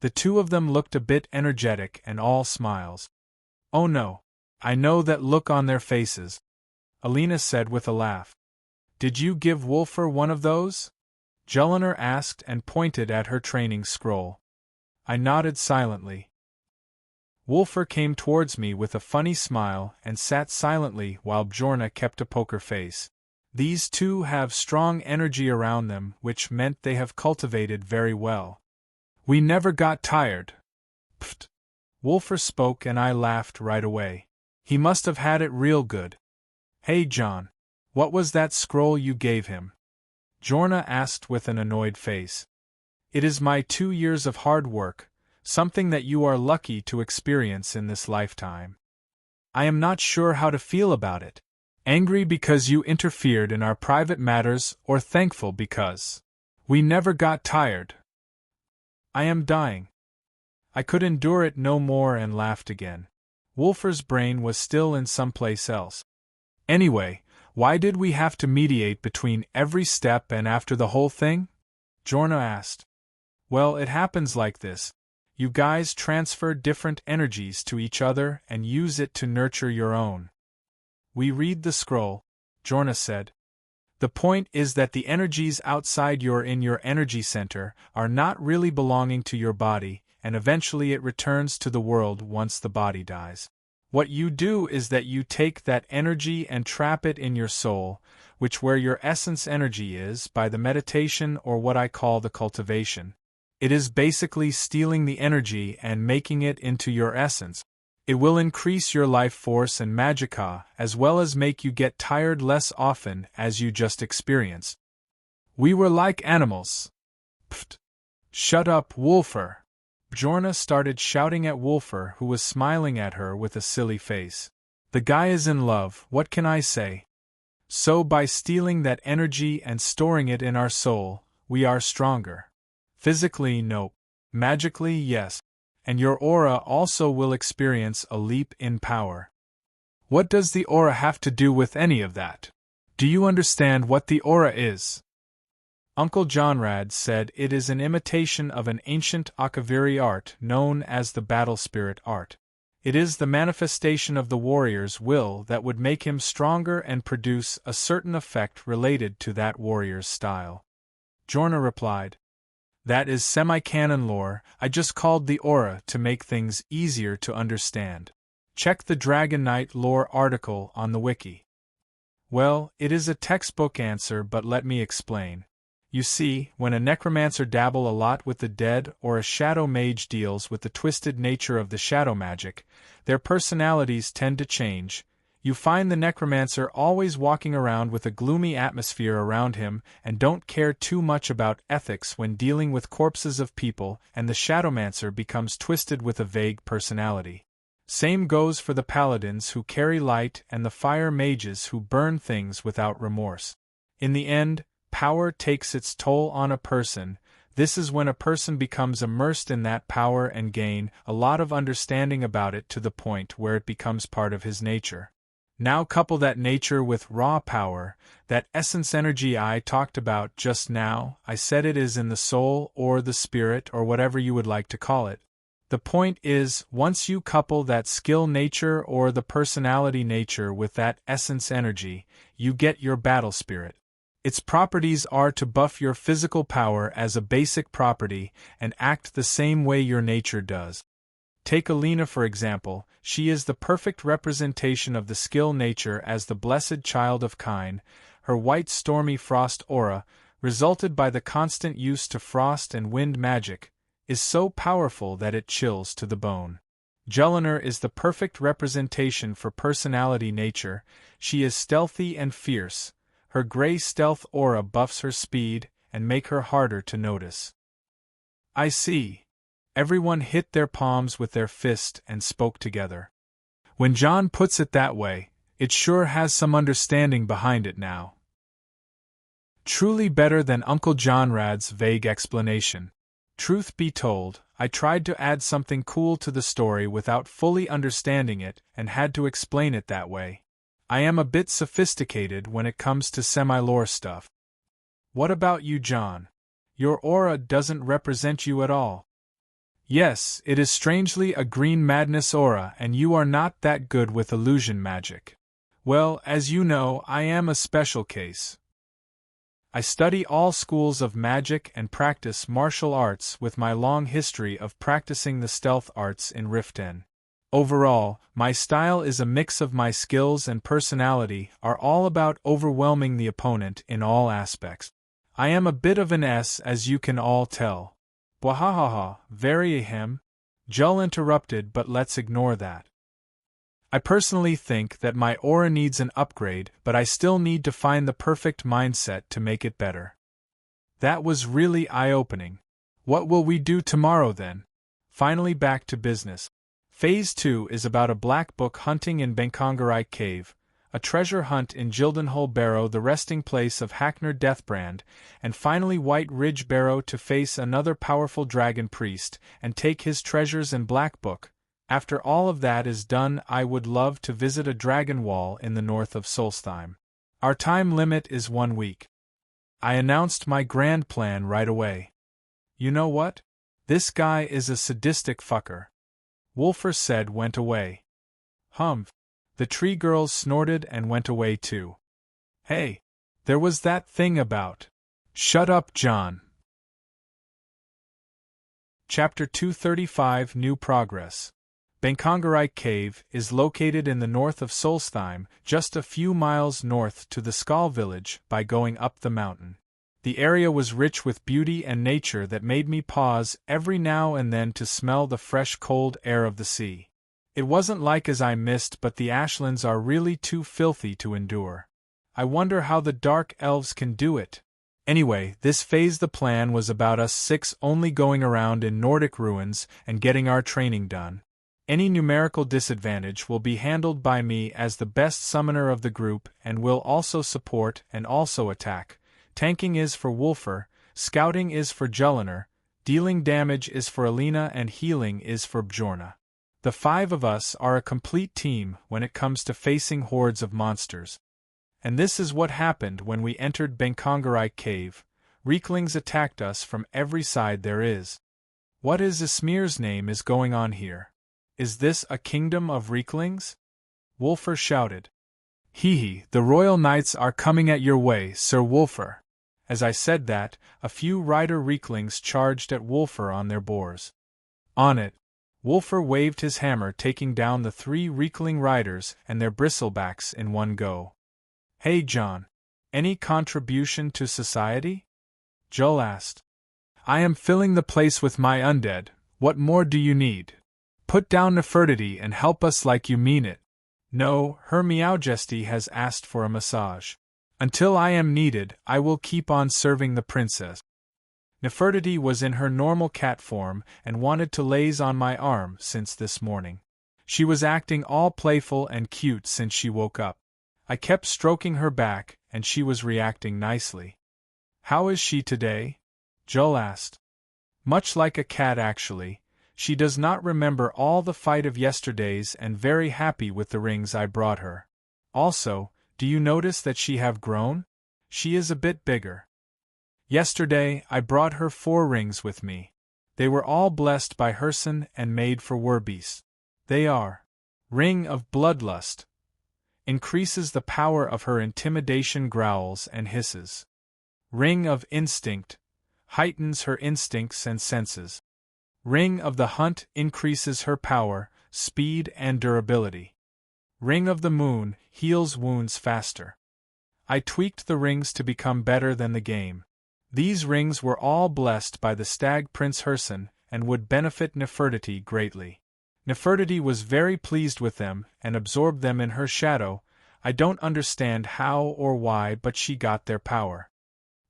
The two of them looked a bit energetic and all smiles. Oh no, I know that look on their faces, Alina said with a laugh. Did you give Wolfer one of those? Jelinar asked and pointed at her training scroll. I nodded silently. Wolfer came towards me with a funny smile and sat silently while Jorna kept a poker face. These two have strong energy around them, which meant they have cultivated very well. We never got tired. Pfft. Wolfer spoke and I laughed right away. He must have had it real good. Hey John, what was that scroll you gave him? Jorna asked with an annoyed face. It is my 2 years of hard work, something that you are lucky to experience in this lifetime. I am not sure how to feel about it. Angry because you interfered in our private matters, or thankful because we never got tired. I am dying. I could endure it no more and laughed again. Wolfer's brain was still in someplace else. Anyway, why did we have to mediate between every step and after the whole thing? Jorna asked. Well, it happens like this. You guys transfer different energies to each other and use it to nurture your own. We read the scroll, Jorna said. The point is that the energies outside your energy center are not really belonging to your body, and eventually it returns to the world once the body dies. What you do is that you take that energy and trap it in your soul, which where your essence energy is, by the meditation or what I call the cultivation. It is basically stealing the energy and making it into your essence. It will increase your life force and magicka, as well as make you get tired less often, as you just experienced. We were like animals. Pfft. Shut up, Wolfer. Jorna started shouting at Wolfer, who was smiling at her with a silly face. The guy is in love, what can I say? So by stealing that energy and storing it in our soul, we are stronger. Physically, nope. Magically, yes. And your aura also will experience a leap in power. What does the aura have to do with any of that? Do you understand what the aura is? Uncle Johnrad said it is an imitation of an ancient Akaviri art known as the battle spirit art. It is the manifestation of the warrior's will that would make him stronger and produce a certain effect related to that warrior's style. Jorna replied, That is semi-canon lore. I just called the aura to make things easier to understand. Check the Dragon Knight lore article on the wiki. Well, it is a textbook answer, but let me explain. You see, when a necromancer dabble a lot with the dead or a shadow mage deals with the twisted nature of the shadow magic, their personalities tend to change. You find the necromancer always walking around with a gloomy atmosphere around him and don't care too much about ethics when dealing with corpses of people, and the shadowmancer becomes twisted with a vague personality. Same goes for the paladins who carry light and the fire mages who burn things without remorse. In the end, power takes its toll on a person. This is when a person becomes immersed in that power and gain a lot of understanding about it to the point where it becomes part of his nature. Now couple that nature with raw power, that essence energy I talked about just now. I said it is in the soul or the spirit or whatever you would like to call it. The point is, once you couple that skill nature or the personality nature with that essence energy, you get your battle spirit. Its properties are to buff your physical power as a basic property and act the same way your nature does. Take Alina for example. She is the perfect representation of the skill nature as the blessed child of Kine. Her white stormy frost aura, resulted by the constant use to frost and wind magic, is so powerful that it chills to the bone. Jellinar is the perfect representation for personality nature. She is stealthy and fierce. Her gray stealth aura buffs her speed and make her harder to notice. I see. Everyone hit their palms with their fist and spoke together. When John puts it that way, it sure has some understanding behind it now. Truly better than Uncle Johnrad's vague explanation. Truth be told, I tried to add something cool to the story without fully understanding it and had to explain it that way. I am a bit sophisticated when it comes to semi-lore stuff. What about you, John? Your aura doesn't represent you at all. Yes, it is strangely a green madness aura, and you are not that good with illusion magic. Well, as you know, I am a special case. I study all schools of magic and practice martial arts with my long history of practicing the stealth arts in Riften. Overall, my style is a mix of my skills and personality are all about overwhelming the opponent in all aspects. I am a bit of an S, as you can all tell. Bwahahaha, very ahem. Jull interrupted, but let's ignore that. I personally think that my aura needs an upgrade, but I still need to find the perfect mindset to make it better. That was really eye-opening. What will we do tomorrow then? Finally back to business. Phase 2 is about a black book hunting in Benkongarai Cave, a treasure hunt in Gildenhole Barrow, the resting place of Haknir Deathbrand, and finally White Ridge Barrow to face another powerful dragon priest and take his treasures in Black Book. After all of that is done, I would love to visit a dragon wall in the north of Solstheim. Our time limit is 1 week. I announced my grand plan right away. You know what? This guy is a sadistic fucker. Wolfer said went away. Humph. The tree girls snorted and went away too. Hey, there was that thing about. Shut up, John. Chapter 235 New Progress. Benkongarai Cave is located in the north of Solstheim, just a few miles north to the Skal village by going up the mountain. The area was rich with beauty and nature that made me pause every now and then to smell the fresh cold air of the sea. It wasn't like as I missed, but the ashlands are really too filthy to endure. I wonder how the dark elves can do it. Anyway, this phase the plan was about us 6 only going around in Nordic ruins and getting our training done. Any numerical disadvantage will be handled by me as the best summoner of the group and will also support and also attack. Tanking is for Wolfer, scouting is for Jellinar, dealing damage is for Alina, and healing is for Bjorna. The 5 of us are a complete team when it comes to facing hordes of monsters. And this is what happened when we entered Benkongarite Cave. Reeklings attacked us from every side there is. What is Ismir's name is going on here? Is this a kingdom of Reeklings? Wulfur shouted. Hee, the royal knights are coming at your way, Sir Wulfur. As I said that, a few rider Reeklings charged at Wulfur on their boars. On it, Wulfur waved his hammer, taking down the 3 Reekling riders and their bristlebacks in one go. Hey John, any contribution to society? Jull asked. I am filling the place with my undead, what more do you need? Put down Nefertiti and help us like you mean it. No, Her Meowjesty has asked for a massage. Until I am needed, I will keep on serving the princess. Nefertiti was in her normal cat form and wanted to laze on my arm since this morning. She was acting all playful and cute since she woke up. I kept stroking her back, and she was reacting nicely. How is she today? Jull asked. Much like a cat actually. She does not remember all the fight of yesterdays and very happy with the rings I brought her. Also, do you notice that she have grown? She is a bit bigger. Yesterday, I brought her 4 rings with me. They were all blessed by Herson and made for Werbeast. They are: Ring of Bloodlust. Increases the power of her intimidation growls and hisses. Ring of Instinct. Heightens her instincts and senses. Ring of the Hunt increases her power, speed and durability. Ring of the Moon heals wounds faster. I tweaked the rings to become better than the game. These rings were all blessed by the stag Prince Herson and would benefit Nefertiti greatly. Nefertiti was very pleased with them and absorbed them in her shadow. I don't understand how or why, but she got their power.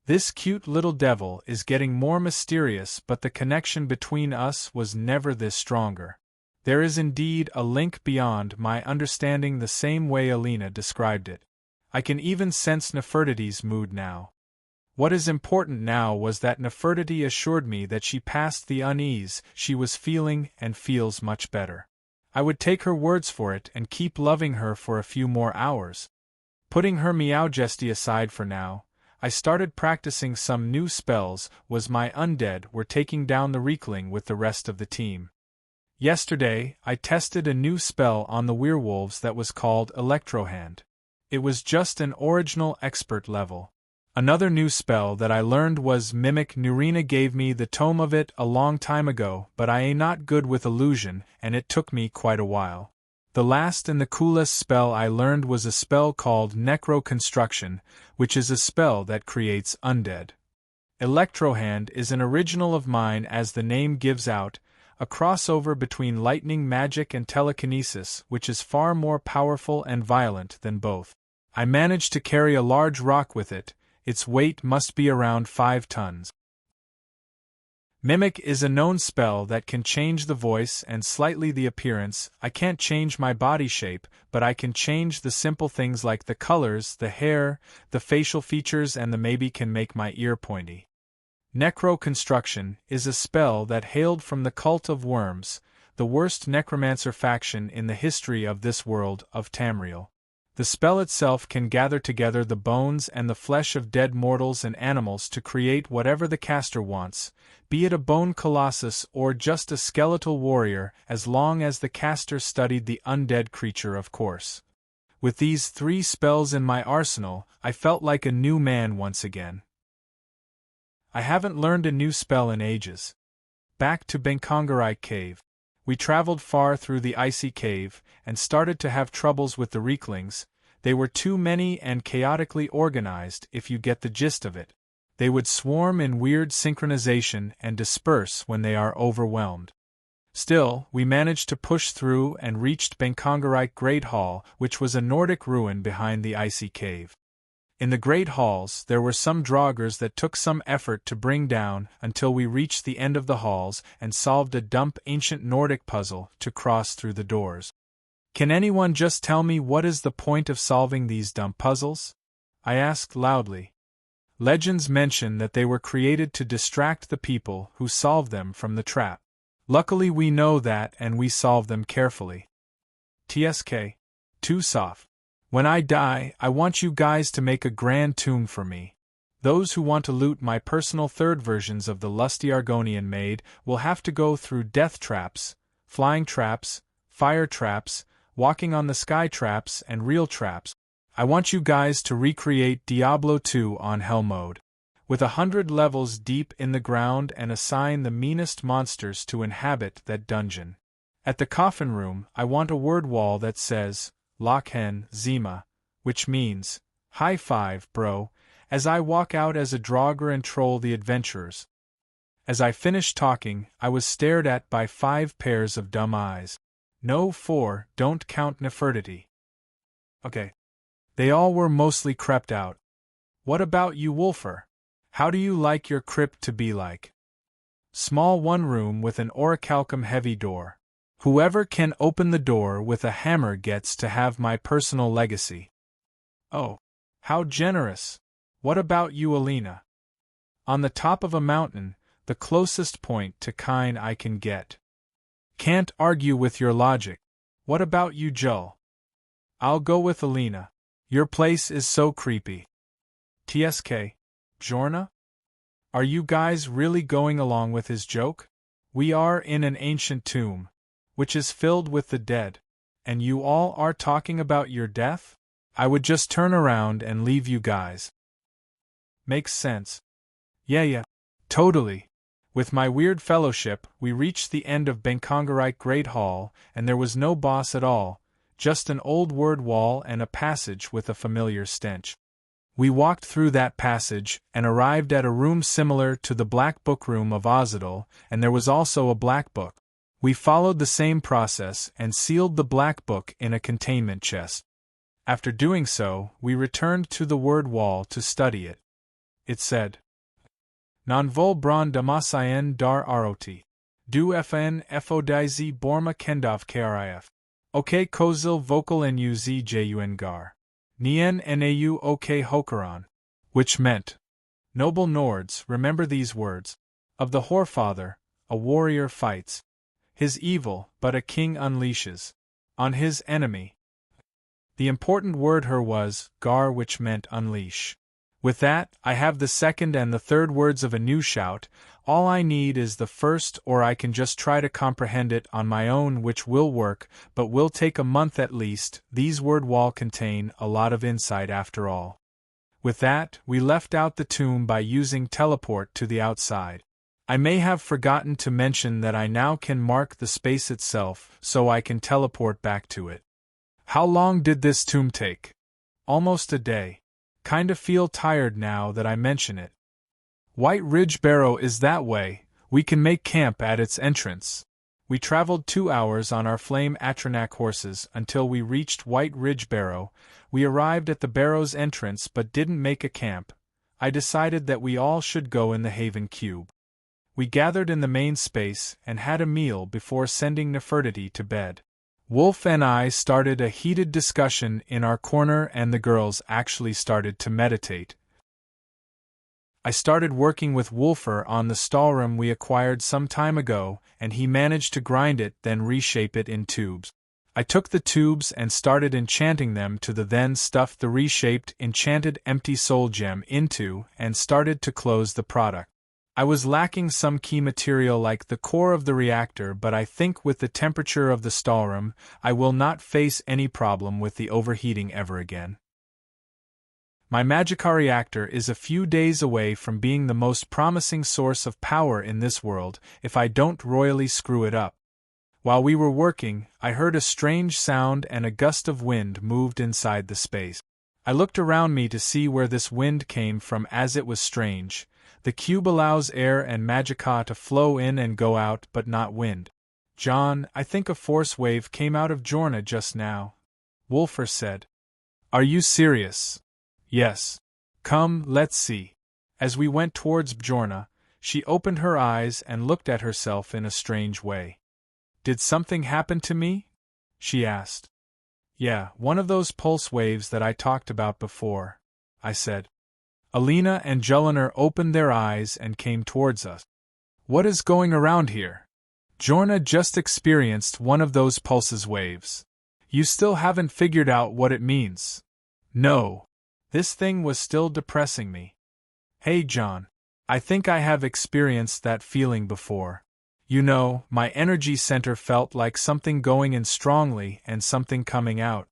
This cute little devil is getting more mysterious, but the connection between us was never this stronger. There is indeed a link beyond my understanding, the same way Alina described it. I can even sense Nefertiti's mood now. What is important now was that Nefertiti assured me that she passed the unease she was feeling and feels much better. I would take her words for it and keep loving her for a few more hours. Putting Her Meowjesty aside for now, I started practicing some new spells. Was my undead were taking down the Reekling with the rest of the team. Yesterday, I tested a new spell on the werewolves that was called Electrohand. It was just an original expert level. Another new spell that I learned was Mimic. Nurina gave me the tome of it a long time ago, but I ain't not good with illusion, and it took me quite a while. The last and the coolest spell I learned was a spell called Necroconstruction, which is a spell that creates undead. Electrohand is an original of mine, as the name gives out, a crossover between lightning magic and telekinesis, which is far more powerful and violent than both. I managed to carry a large rock with it. Its weight must be around 5 tons. Mimic is a known spell that can change the voice and slightly the appearance. I can't change my body shape, but I can change the simple things like the colors, the hair, the facial features, and the maybe can make my ear pointy. Necroconstruction is a spell that hailed from the cult of worms, the worst necromancer faction in the history of this world of Tamriel. The spell itself can gather together the bones and the flesh of dead mortals and animals to create whatever the caster wants, be it a bone colossus or just a skeletal warrior, as long as the caster studied the undead creature, of course. With these 3 spells in my arsenal, I felt like a new man once again. I haven't learned a new spell in ages. Back to Benkongarite Cave. We traveled far through the icy cave, and started to have troubles with the Reeklings. They were too many and chaotically organized, if you get the gist of it. They would swarm in weird synchronization and disperse when they are overwhelmed. Still, we managed to push through and reached Benkongarite Great Hall, which was a Nordic ruin behind the icy cave. In the Great Halls, there were some draugrs that took some effort to bring down, until we reached the end of the halls and solved a dumb ancient Nordic puzzle to cross through the doors. Can anyone just tell me what is the point of solving these dumb puzzles? I asked loudly. Legends mention that they were created to distract the people who solve them from the trap. Luckily we know that, and we solve them carefully. TSK. Too soft. When I die, I want you guys to make a grand tomb for me. Those who want to loot my personal third versions of the lusty Argonian maid will have to go through death traps, flying traps, fire traps, walking on the sky traps, and real traps. I want you guys to recreate Diablo 2 on hell mode, with 100 levels deep in the ground, and assign the meanest monsters to inhabit that dungeon. At the coffin room, I want a word wall that says, Lochen Zima, which means, high five, bro, as I walk out as a Draugr and troll the adventurers. As I finished talking, I was stared at by 5 pairs of dumb eyes. No, 4, don't count Nefertiti. Okay. They all were mostly crept out. What about you, Wolfer? How do you like your crypt to be like? Small one room with an orichalcum heavy door. Whoever can open the door with a hammer gets to have my personal legacy. Oh, how generous. What about you, Alina? On the top of a mountain, the closest point to Kine I can get. Can't argue with your logic. What about you, Jull? I'll go with Alina. Your place is so creepy. TSK. Bjorna? Are you guys really going along with his joke? We are in an ancient tomb, which is filled with the dead, and you all are talking about your death? I would just turn around and leave you guys. Makes sense. Yeah, totally. With my weird fellowship, we reached the end of Benkongarite Great Hall, and there was no boss at all, just an old word wall and a passage with a familiar stench. We walked through that passage, and arrived at a room similar to the Black Book Room of Ozidal, and there was also a Black Book. We followed the same process and sealed the Black Book in a containment chest. After doing so, we returned to the word wall to study it. It said, Non-vol bron damasayen dar aroti. Du fn fodiz borma kendov krif. Ok kozil vocal nuz jun gar. Nien nau ok hokaran. Which meant, Noble Nords, remember these words. Of the Whorefather, a warrior fights. His evil, but a king unleashes. On his enemy. The important word here was, gar, which meant unleash. With that, I have the second and the third words of a new shout. All I need is the first, or I can just try to comprehend it on my own, which will work, but will take a month at least. These word wall contain a lot of insight after all. With that, we left out the tomb by using teleport to the outside. I may have forgotten to mention that I now can mark the space itself, so I can teleport back to it. How long did this tomb take? Almost a day. Kinda feel tired now that I mention it. White Ridge Barrow is that way, we can make camp at its entrance. We traveled 2 hours on our flame Atronak horses until we reached White Ridge Barrow. We arrived at the Barrow's entrance but didn't make a camp. I decided that we all should go in the Haven Cube. We gathered in the main space and had a meal before sending Nefertiti to bed. Wolf and I started a heated discussion in our corner, and the girls actually started to meditate. I started working with Wolfer on the stallroom we acquired some time ago, and he managed to grind it, then reshape it in tubes. I took the tubes and started enchanting them to then stuffed the reshaped, enchanted empty soul gem into, and started to close the product. I was lacking some key material like the core of the reactor, but I think with the temperature of the stallroom, I will not face any problem with the overheating ever again. My Magica reactor is a few days away from being the most promising source of power in this world, if I don't royally screw it up. While we were working, I heard a strange sound and a gust of wind moved inside the space. I looked around me to see where this wind came from, as it was strange. The cube allows air and Magica to flow in and go out, but not wind. John, I think a force wave came out of Bjorna just now. Wolfer said. Are you serious? Yes. Come, let's see. As we went towards Bjorna, she opened her eyes and looked at herself in a strange way. Did something happen to me? She asked. Yeah, one of those pulse waves that I talked about before, I said. Alina and Julliner opened their eyes and came towards us. What is going around here? Bjorna just experienced one of those pulses waves. You still haven't figured out what it means. No. This thing was still depressing me. Hey John. I think I have experienced that feeling before. You know, my energy center felt like something going in strongly and something coming out.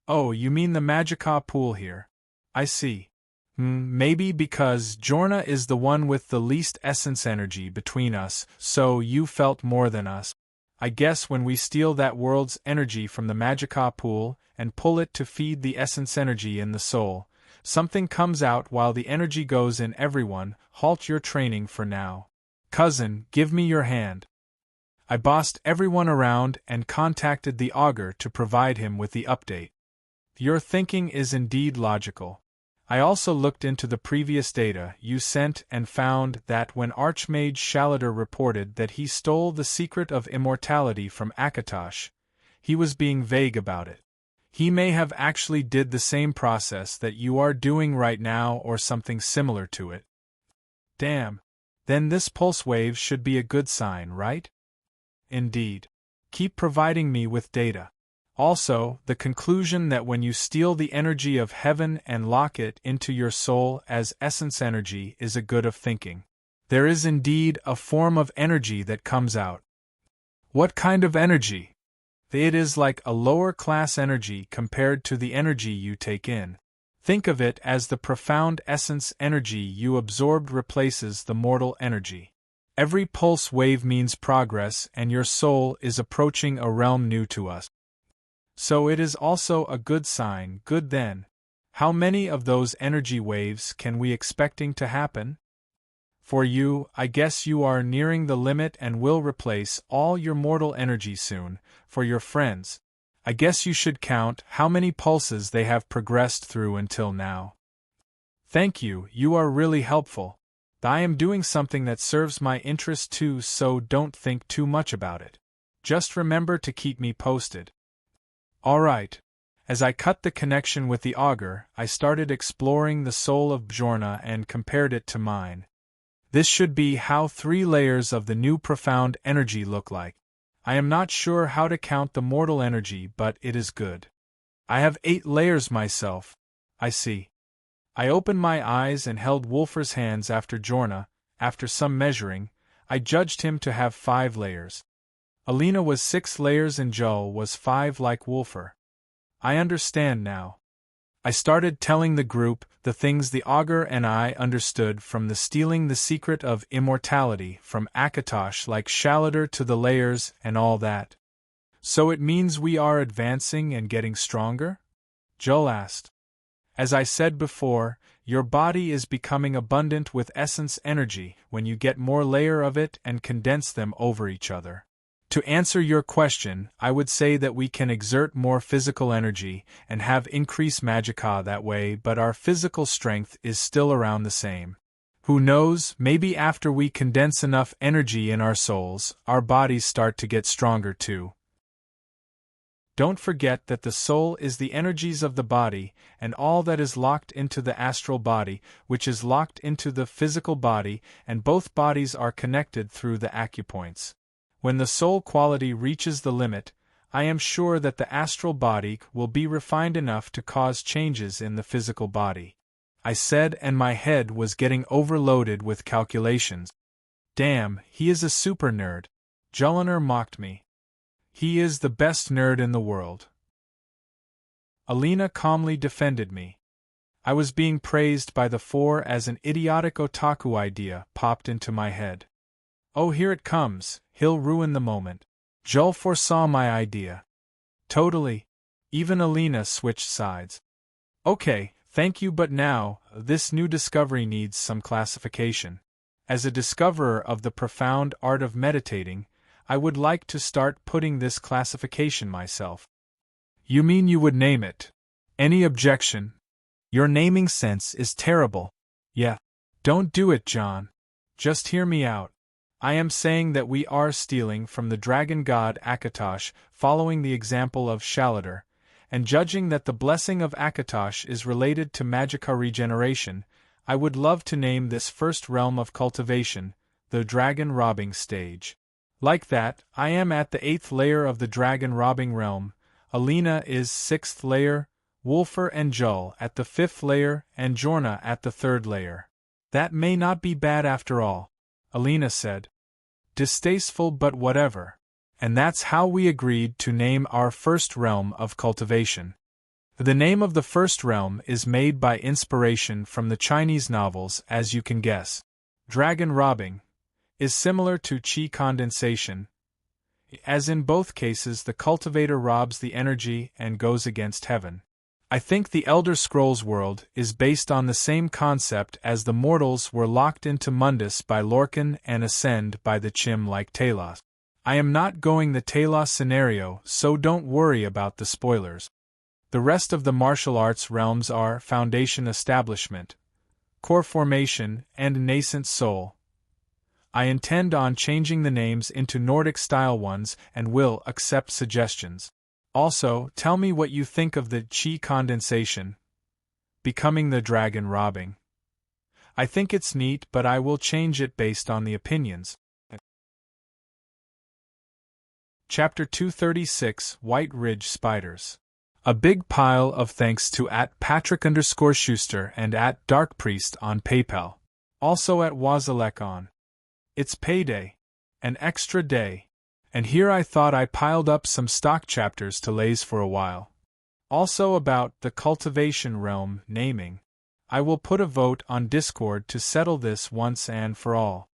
Oh, you mean the Magicka pool here. I see. Maybe because Jorna is the one with the least essence energy between us, so you felt more than us. I guess when we steal that world's energy from the Magicka pool and pull it to feed the essence energy in the soul, something comes out while the energy goes in everyone. Halt your training for now. Cousin, give me your hand. I bossed everyone around and contacted the augur to provide him with the update. Your thinking is indeed logical. I also looked into the previous data you sent and found that when Archmage Shalader reported that he stole the secret of immortality from Akatosh, he was being vague about it. He may have actually did the same process that you are doing right now or something similar to it. Damn. Then this pulse wave should be a good sign, right? Indeed. Keep providing me with data. Also, the conclusion that when you steal the energy of heaven and lock it into your soul as essence energy is a good of thinking. There is indeed a form of energy that comes out. What kind of energy? It is like a lower class energy compared to the energy you take in. Think of it as the profound essence energy you absorbed replaces the mortal energy. Every pulse wave means progress, and your soul is approaching a realm new to us. So it is also a good sign. Good then. How many of those energy waves can we expecting to happen? For you, I guess you are nearing the limit and will replace all your mortal energy soon. For your friends, I guess you should count how many pulses they have progressed through until now. Thank you, you are really helpful. I am doing something that serves my interest too, so don't think too much about it. Just remember to keep me posted. Alright. As I cut the connection with the augur, I started exploring the soul of Bjorna and compared it to mine. This should be how 3 layers of the new profound energy look like. I am not sure how to count the mortal energy, but it is good. I have 8 layers myself. I see. I opened my eyes and held Wulfr's hands after Jorna. After some measuring, I judged him to have 5 layers. Alina was 6 layers and Jull was 5 like Wulfr. I understand now. I started telling the group the things the augur and I understood from the stealing the secret of immortality from Akatosh like Shalader to the layers and all that. So it means we are advancing and getting stronger? Jull asked. As I said before, your body is becoming abundant with essence energy when you get more layer of it and condense them over each other. To answer your question, I would say that we can exert more physical energy and have increased magicka that way, but our physical strength is still around the same. Who knows, maybe after we condense enough energy in our souls, our bodies start to get stronger too. Don't forget that the soul is the energies of the body, and all that is locked into the astral body, which is locked into the physical body, and both bodies are connected through the acupoints. When the soul quality reaches the limit, I am sure that the astral body will be refined enough to cause changes in the physical body. I said, and my head was getting overloaded with calculations. Damn, he is a super nerd. Julliner mocked me. He is the best nerd in the world. Alina calmly defended me. I was being praised by the 4 as an idiotic otaku idea popped into my head. Oh, here it comes, he'll ruin the moment. Jull foresaw my idea. Totally. Even Alina switched sides. Okay, thank you, but now, this new discovery needs some classification. As a discoverer of the profound art of meditating, I would like to start putting this classification myself. You mean you would name it? Any objection? Your naming sense is terrible. Yeah. Don't do it, John. Just hear me out. I am saying that we are stealing from the dragon god Akatosh, following the example of Shalader, and judging that the blessing of Akatosh is related to magicka regeneration. I would love to name this first realm of cultivation, the dragon robbing stage. Like that, I am at the 8th layer of the dragon robbing realm. Alina is 6th layer, Wulfr and Jull at the 5th layer, and Jorna at the 3rd layer. That may not be bad after all, Alina said. Distasteful, but whatever. And that's how we agreed to name our first realm of cultivation. The name of the first realm is made by inspiration from the Chinese novels, as you can guess. Dragon robbing is similar to qi condensation, as in both cases the cultivator robs the energy and goes against heaven. I think the Elder Scrolls world is based on the same concept, as the mortals were locked into Mundus by Lorcan and ascend by the Chim like Talos. I am not going the Talos scenario, so don't worry about the spoilers. The rest of the martial arts realms are Foundation Establishment, Core Formation, and Nascent Soul. I intend on changing the names into Nordic-style ones and will accept suggestions. Also, tell me what you think of the qi condensation, becoming the dragon robbing. I think it's neat, but I will change it based on the opinions. Chapter 236, White Ridge Spiders. A big pile of thanks to @Patrick_Schuster and @DarkPriest on PayPal. Also @Wazalek on. It's payday. An extra day. And here I thought I piled up some stock chapters to laze for a while. Also about the cultivation realm naming. I will put a vote on Discord to settle this once and for all.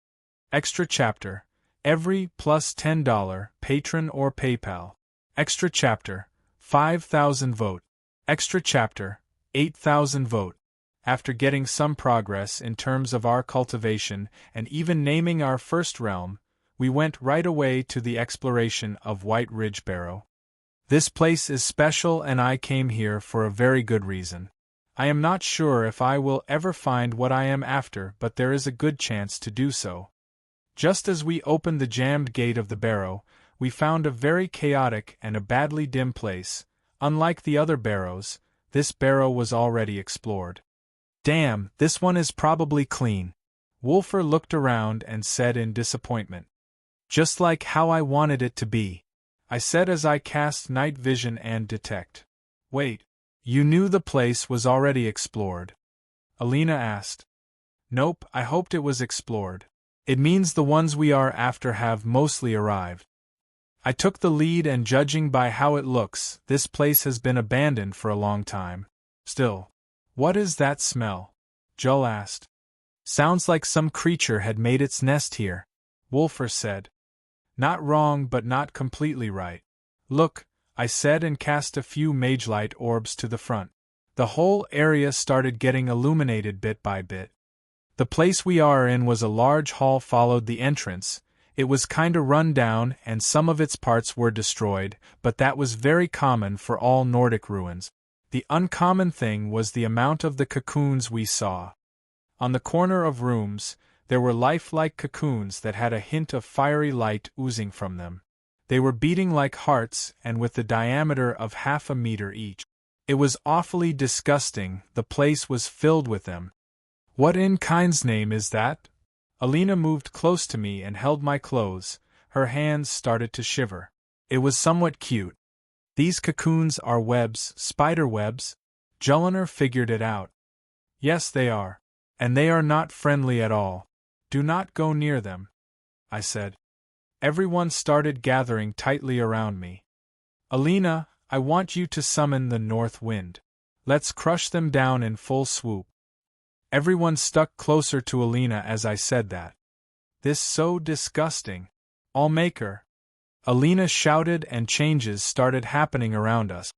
Extra chapter. Every plus $10 patron or PayPal. Extra chapter. 5,000 vote. Extra chapter. 8,000 vote. After getting some progress in terms of our cultivation and even naming our first realm, we went right away to the exploration of White Ridge Barrow. This place is special and I came here for a very good reason. I am not sure if I will ever find what I am after, but there is a good chance to do so. Just as we opened the jammed gate of the barrow, we found a very chaotic and a badly dim place. Unlike the other barrows, this barrow was already explored. Damn, this one is probably clean. Wulfr looked around and said in disappointment. Just like how I wanted it to be, I said as I cast night vision and detect. Wait, you knew the place was already explored? Alina asked. Nope, I hoped it was explored. It means the ones we are after have mostly arrived. I took the lead, and judging by how it looks, this place has been abandoned for a long time. Still, what is that smell? Jull asked. Sounds like some creature had made its nest here, Wulfr said. Not wrong, but not completely right. Look, I said and cast a few magelight orbs to the front. The whole area started getting illuminated bit by bit. The place we are in was a large hall followed the entrance. It was kinda run down and some of its parts were destroyed, but that was very common for all Nordic ruins. The uncommon thing was the amount of the cocoons we saw. On the corner of rooms, there were lifelike cocoons that had a hint of fiery light oozing from them. They were beating like hearts and with the diameter of 1/2 meter each. It was awfully disgusting, the place was filled with them. What in kind's name is that? Alina moved close to me and held my clothes, her hands started to shiver. It was somewhat cute. These cocoons are webs, spider webs? Julliner figured it out. Yes, they are. And they are not friendly at all. Do not go near them, I said. Everyone started gathering tightly around me. Alina, I want you to summon the north wind. Let's crush them down in full swoop. Everyone stuck closer to Alina as I said that. This so disgusting. Allmaker. Alina shouted and changes started happening around us.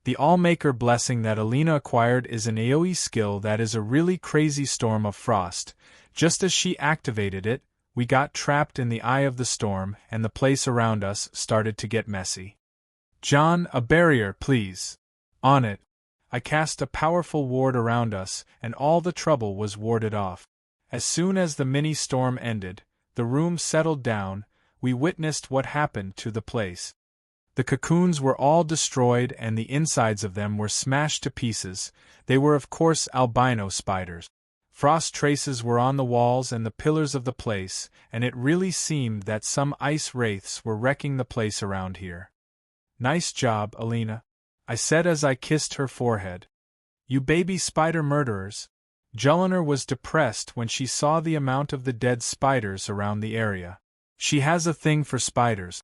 The Allmaker blessing that Alina acquired is an AoE skill that is a really crazy storm of frost. Just as she activated it, we got trapped in the eye of the storm and the place around us started to get messy. John, a barrier, please. On it. I cast a powerful ward around us and all the trouble was warded off. As soon as the mini-storm ended, the room settled down, we witnessed what happened to the place. The cocoons were all destroyed and the insides of them were smashed to pieces. They were of course albino spiders. Frost traces were on the walls and the pillars of the place, and it really seemed that some ice wraiths were wrecking the place around here. Nice job, Alina, I said as I kissed her forehead. You baby spider murderers. Jelena was depressed when she saw the amount of the dead spiders around the area. She has a thing for spiders.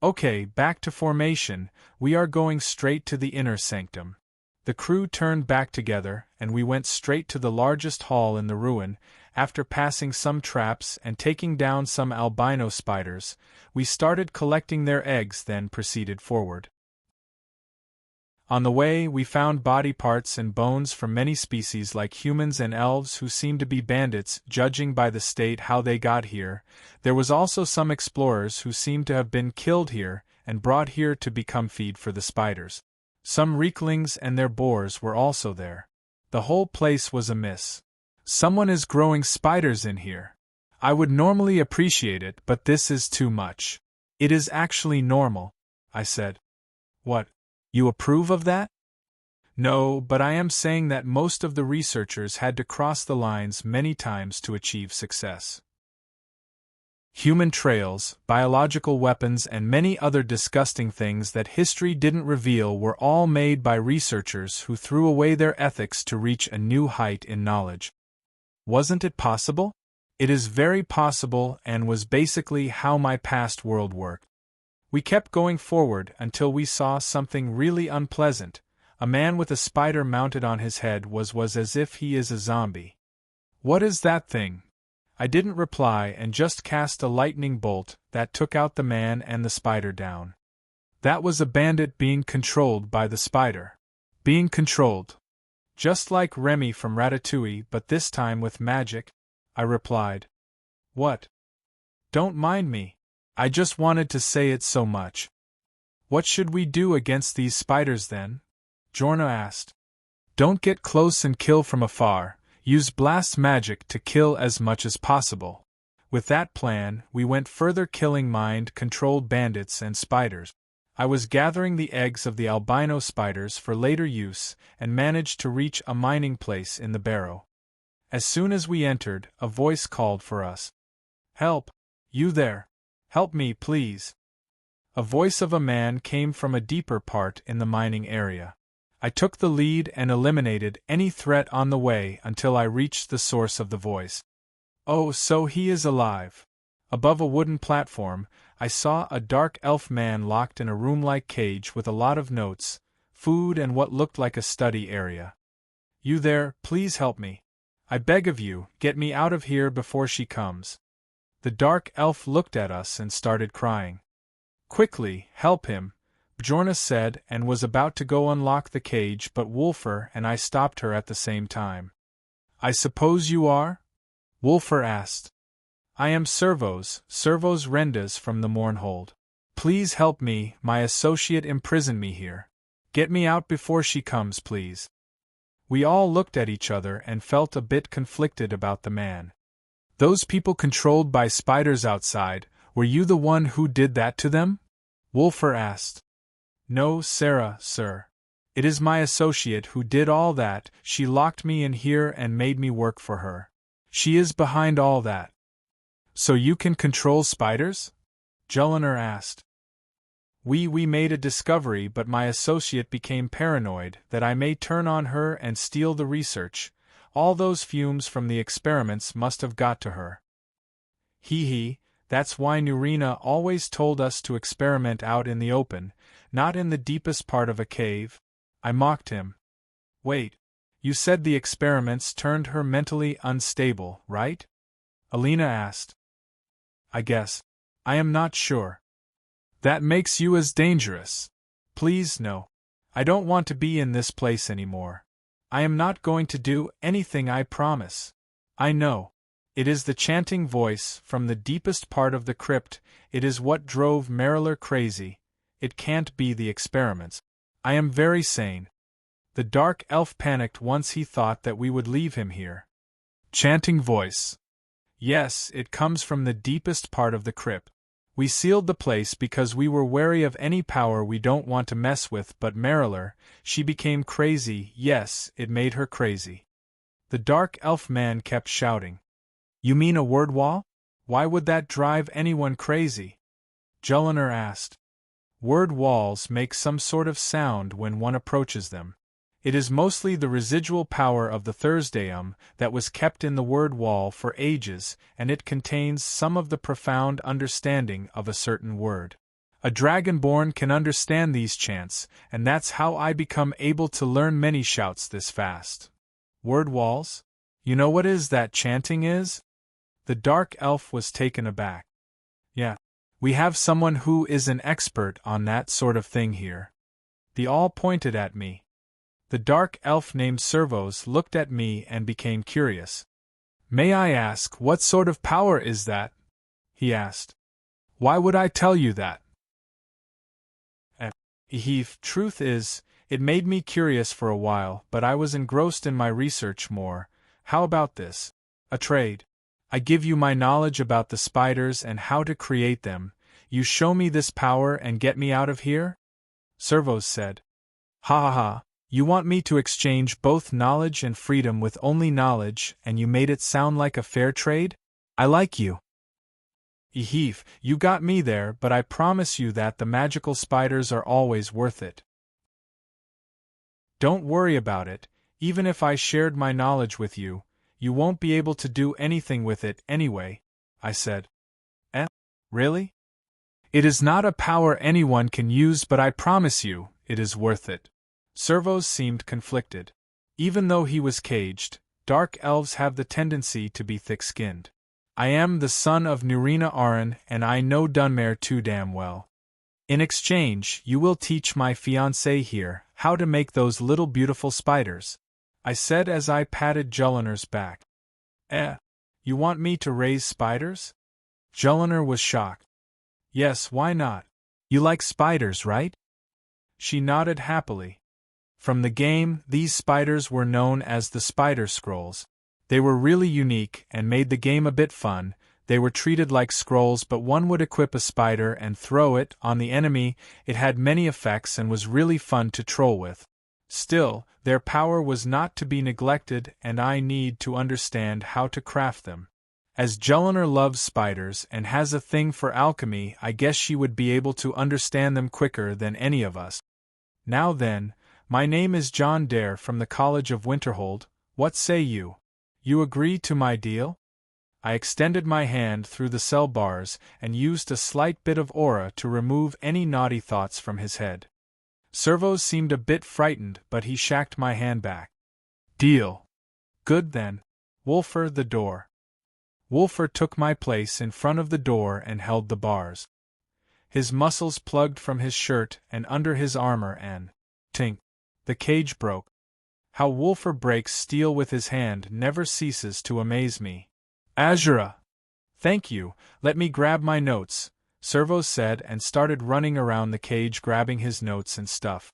Okay, back to formation, we are going straight to the inner sanctum. The crew turned back together, and we went straight to the largest hall in the ruin. After passing some traps and taking down some albino spiders, we started collecting their eggs, then proceeded forward. On the way, we found body parts and bones from many species like humans and elves who seemed to be bandits, judging by the state how they got here. There was also some explorers who seemed to have been killed here and brought here to become feed for the spiders. Some reeklings and their boars were also there. The whole place was amiss. Someone is growing spiders in here. I would normally appreciate it, but this is too much. It is actually normal, I said. What? You approve of that? No, but I am saying that most of the researchers had to cross the lines many times to achieve success. Human trails, biological weapons, and many other disgusting things that history didn't reveal were all made by researchers who threw away their ethics to reach a new height in knowledge. Wasn't it possible? It is very possible and was basically how my past world worked. We kept going forward until we saw something really unpleasant. A man with a spider mounted on his head was as if he is a zombie. What is that thing? I didn't reply and just cast a lightning bolt that took out the man and the spider down. That was a bandit being controlled by the spider. Being controlled. Just like Remy from Ratatouille, but this time with magic, I replied. What? Don't mind me. I just wanted to say it so much. What should we do against these spiders then? Jorna asked. Don't get close and kill from afar. Use blast magic to kill as much as possible. With that plan, we went further killing mind-controlled bandits and spiders. I was gathering the eggs of the albino spiders for later use and managed to reach a mining place in the Barrow. As soon as we entered, a voice called for us. Help! You there! Help me, please! A voice of a man came from a deeper part in the mining area. I took the lead and eliminated any threat on the way until I reached the source of the voice. Oh, so he is alive. Above a wooden platform, I saw a dark elf man locked in a room-like cage with a lot of notes, food and what looked like a study area. You there, please help me. I beg of you, get me out of here before she comes. The dark elf looked at us and started crying. Quickly, help him, Bjorna said, and was about to go unlock the cage, but Wolfer and I stopped her at the same time. I suppose you are? Wolfer asked. I am Servos Rendas from the Mournhold. Please help me, my associate imprisoned me here. Get me out before she comes, please. We all looked at each other and felt a bit conflicted about the man. Those people controlled by spiders outside, were you the one who did that to them? Wolfer asked. No, Sarah, sir. It is my associate who did all that. She locked me in here and made me work for her. She is behind all that. So you can control spiders? Jelena asked. We made a discovery, but my associate became paranoid that I may turn on her and steal the research. All those fumes from the experiments must have got to her. That's why Nurina always told us to experiment out in the open, not in the deepest part of a cave. I mocked him. Wait, you said the experiments turned her mentally unstable, right? Alina asked. I guess. I am not sure. That makes you as dangerous. Please no. I don't want to be in this place anymore. I am not going to do anything, I promise. I know. It is the chanting voice from the deepest part of the crypt. It is what drove Mariller crazy. It can't be the experiments. I am very sane. The dark elf panicked once he thought that we would leave him here. Chanting voice. Yes, it comes from the deepest part of the crypt. We sealed the place because we were wary of any power we don't want to mess with, but Mariller, she became crazy. Yes, it made her crazy. The dark elf man kept shouting. You mean a word wall? Why would that drive anyone crazy? Jelena asked. Word walls make some sort of sound when one approaches them. It is mostly the residual power of the Thursdayum that was kept in the word wall for ages, and it contains some of the profound understanding of a certain word. A Dragonborn can understand these chants, and that's how I become able to learn many shouts this fast. Word walls? You know what is that chanting is? The dark elf was taken aback. Yeah. We have someone who is an expert on that sort of thing here. They all pointed at me. The dark elf named Servos looked at me and became curious. May I ask, what sort of power is that? He asked. Why would I tell you that? Truth is, it made me curious for a while, but I was engrossed in my research more. How about this? A trade. I give you my knowledge about the spiders and how to create them. You show me this power and get me out of here? Servos said. Ha ha ha. You want me to exchange both knowledge and freedom with only knowledge, and you made it sound like a fair trade? I like you. You got me there, but I promise you that the magical spiders are always worth it. Don't worry about it. Even if I shared my knowledge with you, you won't be able to do anything with it anyway, I said. Really? It is not a power anyone can use, but I promise you, it is worth it. Servos seemed conflicted. Even though he was caged, dark elves have the tendency to be thick-skinned. I am the son of Nurina Aran, and I know Dunmare too damn well. In exchange, you will teach my fiancé here how to make those little beautiful spiders, I said as I patted Jullinar's back. You want me to raise spiders? Jullinar was shocked. Yes, why not? You like spiders, right? She nodded happily. From the game, these spiders were known as the Spider Scrolls. They were really unique and made the game a bit fun. They were treated like scrolls, but one would equip a spider and throw it on the enemy. It had many effects and was really fun to troll with. Still, their power was not to be neglected, and I need to understand how to craft them. As Jullinar loves spiders and has a thing for alchemy, I guess she would be able to understand them quicker than any of us. Now then, my name is John Dare from the College of Winterhold. What say you? You agree to my deal? I extended my hand through the cell bars and used a slight bit of aura to remove any naughty thoughts from his head. Servos seemed a bit frightened, but he shacked my hand back. Deal. Good then. Wolfer, the door. Wolfer took my place in front of the door and held the bars. His muscles plugged from his shirt and under his armor and tink. The cage broke. How Wolfer breaks steel with his hand never ceases to amaze me. Azura! Thank you, let me grab my notes, Servos said and started running around the cage grabbing his notes and stuff.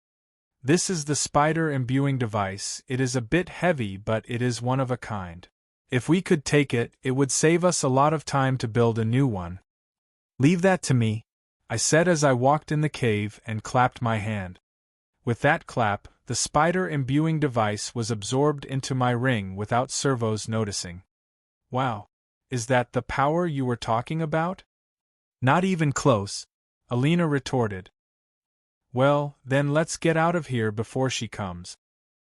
This is the spider imbuing device. It is a bit heavy, but it is one of a kind. If we could take it, it would save us a lot of time to build a new one. Leave that to me, I said as I walked in the cave and clapped my hand. With that clap, the spider imbuing device was absorbed into my ring without Servos noticing. Wow. Is that the power you were talking about? Not even close, Alina retorted. Well, then let's get out of here before she comes,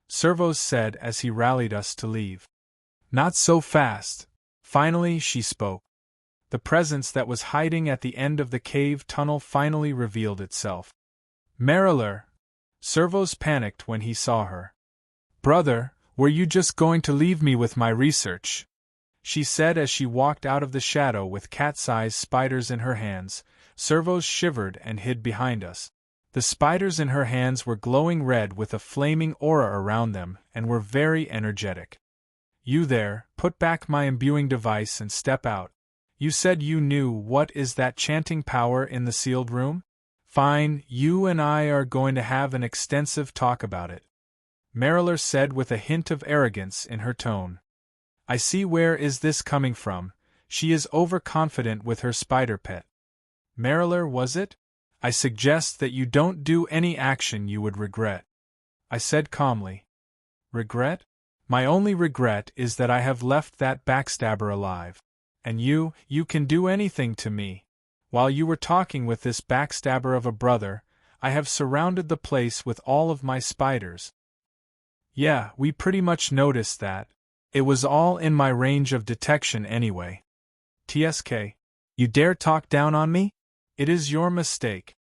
Servos said as he rallied us to leave. Not so fast. Finally she spoke. The presence that was hiding at the end of the cave tunnel finally revealed itself. Mariler! Servos panicked when he saw her. Brother, were you just going to leave me with my research? She said as she walked out of the shadow with cat-sized spiders in her hands. Servos shivered and hid behind us. The spiders in her hands were glowing red with a flaming aura around them and were very energetic. You there, put back my imbuing device and step out. You said you knew what is that chanting power in the sealed room? Fine, you and I are going to have an extensive talk about it, Mariler said with a hint of arrogance in her tone. I see where is this coming from. She is overconfident with her spider pet. Mariler, was it? I suggest that you don't do any action you would regret, I said calmly. Regret? My only regret is that I have left that backstabber alive. And you can do anything to me. While you were talking with this backstabber of a brother, I have surrounded the place with all of my spiders. Yeah, we pretty much noticed that. It was all in my range of detection anyway. TSK. You dare talk down on me? It is your mistake.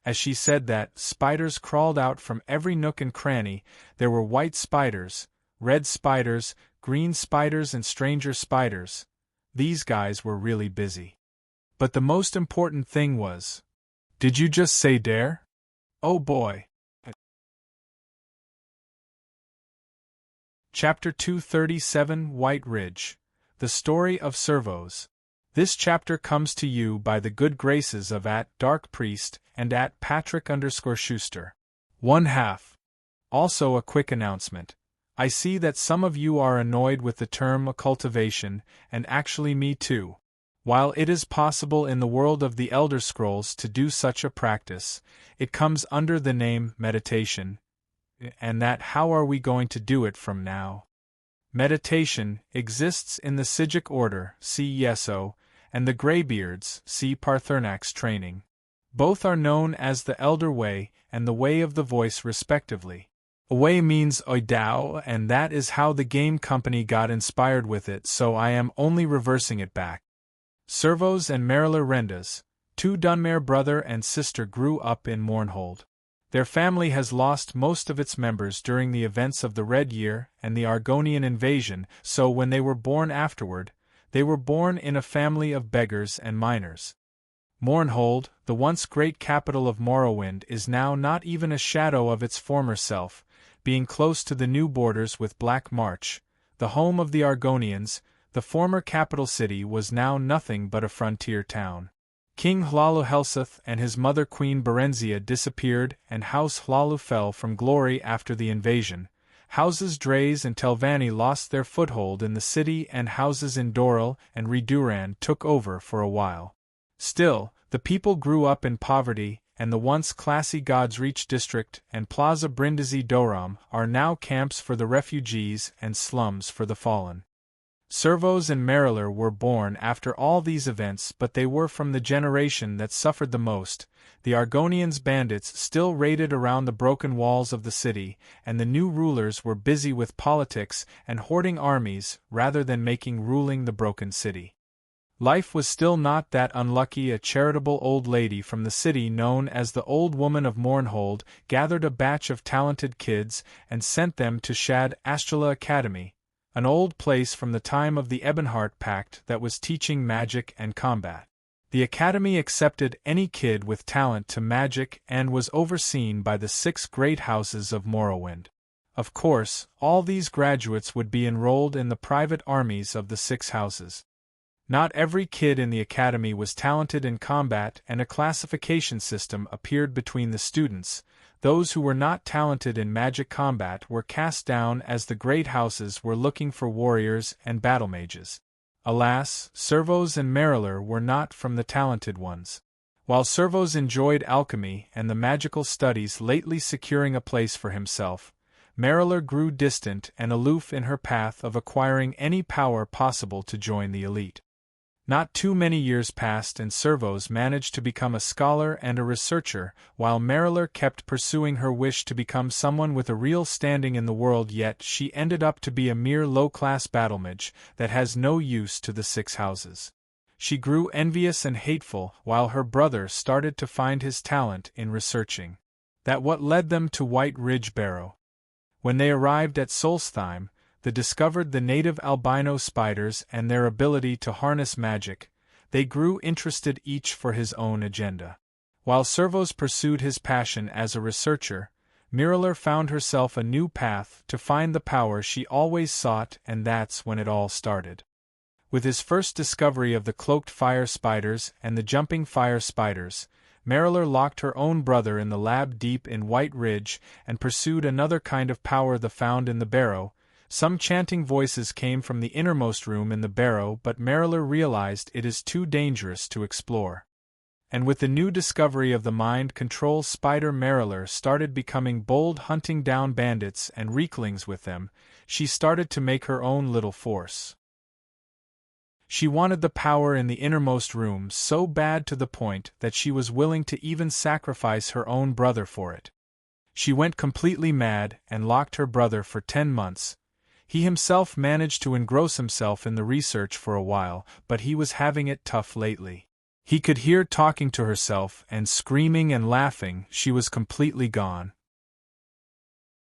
As she said that, spiders crawled out from every nook and cranny. There were white spiders, red spiders, green spiders and stranger spiders. These guys were really busy. But the most important thing was... Did you just say dare? Oh boy. Chapter 237 White Ridge. The Story of Servos. This chapter comes to you by the good graces of @DarkPriest and @Patrick_Schuster. 1/2. Also a quick announcement. I see that some of you are annoyed with the term cultivation, and actually me too. While it is possible in the world of the Elder Scrolls to do such a practice, it comes under the name meditation, and that how are we going to do it from now? Meditation exists in the Sijic order, see Yeso, and the Greybeards, see Parthernak's training. Both are known as the Elder Way and the Way of the Voice respectively. A way means oidao, and that is how the game company got inspired with it, so I am only reversing it back. Servos and Mariler Rendas, two Dunmare brother and sister, grew up in Mournhold. Their family has lost most of its members during the events of the Red Year and the Argonian invasion, so when they were born afterward, they were born in a family of beggars and miners. Mournhold, the once great capital of Morrowind, is now not even a shadow of its former self, being close to the new borders with Black March, the home of the Argonians. The former capital city was now nothing but a frontier town. King Hlaalu and his mother Queen Berenzia disappeared, and House Hlaalu fell from glory after the invasion. Houses Draze and Telvanni lost their foothold in the city, and houses in Doral and Reduran took over for a while. Still, the people grew up in poverty, and the once classy Godsreach district and Plaza Brindisi Doram are now camps for the refugees and slums for the fallen. Servos and Mariler were born after all these events, but they were from the generation that suffered the most. The Argonians' bandits still raided around the broken walls of the city, and the new rulers were busy with politics and hoarding armies rather than making ruling the broken city. Life was still not that unlucky. A charitable old lady from the city known as the Old Woman of Mournhold gathered a batch of talented kids and sent them to Shad Astrala Academy, an old place from the time of the Ebonheart Pact that was teaching magic and combat. The academy accepted any kid with talent to magic and was overseen by the 6 great houses of Morrowind. Of course, all these graduates would be enrolled in the private armies of the 6 houses. Not every kid in the academy was talented in combat, and a classification system appeared between the students. Those who were not talented in magic combat were cast down, as the great houses were looking for warriors and battle mages. Alas, Servos and Mariler were not from the talented ones. While Servos enjoyed alchemy and the magical studies, lately securing a place for himself, Mariler grew distant and aloof in her path of acquiring any power possible to join the elite. Not too many years passed and Servos managed to become a scholar and a researcher, while Mariler kept pursuing her wish to become someone with a real standing in the world, yet she ended up to be a mere low-class battlemage that has no use to the 6 houses. She grew envious and hateful, while her brother started to find his talent in researching. That what led them to White Ridge Barrow. When they arrived at Solstheim, they discovered the native albino spiders and their ability to harness magic. They grew interested, each for his own agenda. While Servos pursued his passion as a researcher, Mariler found herself a new path to find the power she always sought, and that's when it all started. With his first discovery of the cloaked fire spiders and the jumping fire spiders, Mariler locked her own brother in the lab deep in White Ridge and pursued another kind of power they found in the Barrow. Some chanting voices came from the innermost room in the Barrow, but Mariler realized it is too dangerous to explore. And with the new discovery of the mind control spider, Mariler started becoming bold, hunting down bandits and reeklings with them. She started to make her own little force. She wanted the power in the innermost room so bad to the point that she was willing to even sacrifice her own brother for it. She went completely mad and locked her brother for 10 months. He himself managed to engross himself in the research for a while, but he was having it tough lately. He could hear talking to herself and screaming and laughing. She was completely gone.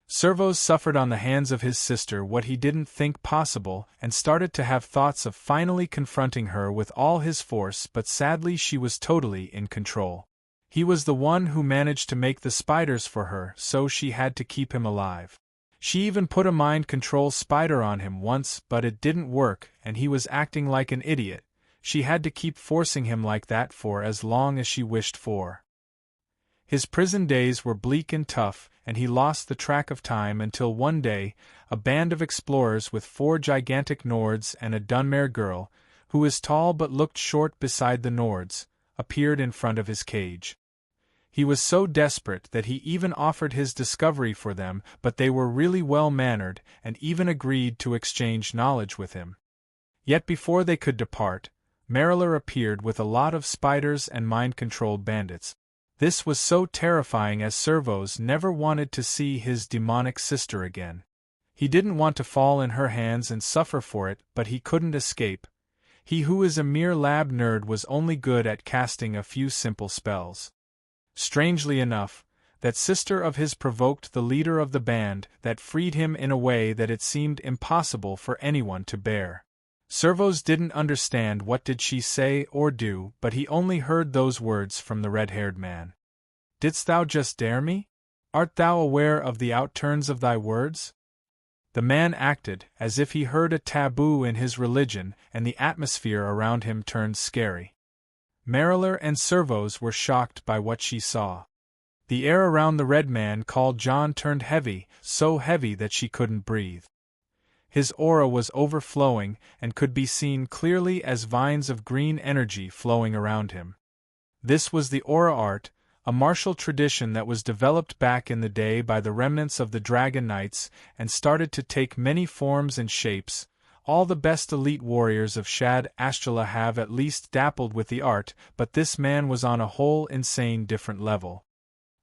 Servos suffered on the hands of his sister what he didn't think possible and started to have thoughts of finally confronting her with all his force, but sadly she was totally in control. He was the one who managed to make the spiders for her, so she had to keep him alive. She even put a mind control spider on him once, but it didn't work and he was acting like an idiot. She had to keep forcing him like that for as long as she wished for. His prison days were bleak and tough, and he lost the track of time until one day, a band of explorers with 4 gigantic Nords and a Dunmare girl, who was tall but looked short beside the Nords, appeared in front of his cage. He was so desperate that he even offered his discovery for them, but they were really well-mannered and even agreed to exchange knowledge with him. Yet before they could depart, Mariller appeared with a lot of spiders and mind-controlled bandits. This was so terrifying as Servos never wanted to see his demonic sister again. He didn't want to fall in her hands and suffer for it, but he couldn't escape. He who is a mere lab nerd was only good at casting a few simple spells. Strangely enough, that sister of his provoked the leader of the band that freed him in a way that it seemed impossible for anyone to bear. Servos didn't understand what did she say or do, but he only heard those words from the red-haired man. "Didst thou just dare me? Art thou aware of the outturns of thy words?" The man acted as if he heard a taboo in his religion, and the atmosphere around him turned scary. Mariller and Servos were shocked by what she saw. The air around the red man called John turned heavy, so heavy that she couldn't breathe. His aura was overflowing and could be seen clearly as vines of green energy flowing around him. This was the aura art, a martial tradition that was developed back in the day by the remnants of the Dragon Knights and started to take many forms and shapes. All the best elite warriors of Shad Ashtala have at least dappled with the art, but this man was on a whole insane different level.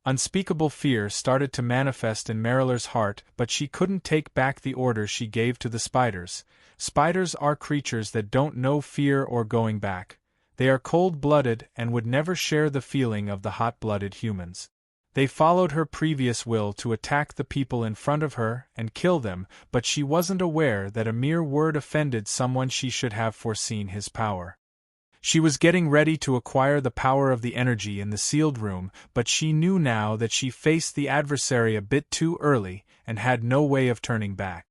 Unspeakable fear started to manifest in Mariller's heart, but she couldn't take back the order she gave to the spiders. Spiders are creatures that don't know fear or going back. They are cold-blooded and would never share the feeling of the hot-blooded humans. They followed her previous will to attack the people in front of her and kill them, but she wasn't aware that a mere word offended someone she should have foreseen his power. She was getting ready to acquire the power of the energy in the sealed room, but she knew now that she faced the adversary a bit too early and had no way of turning back.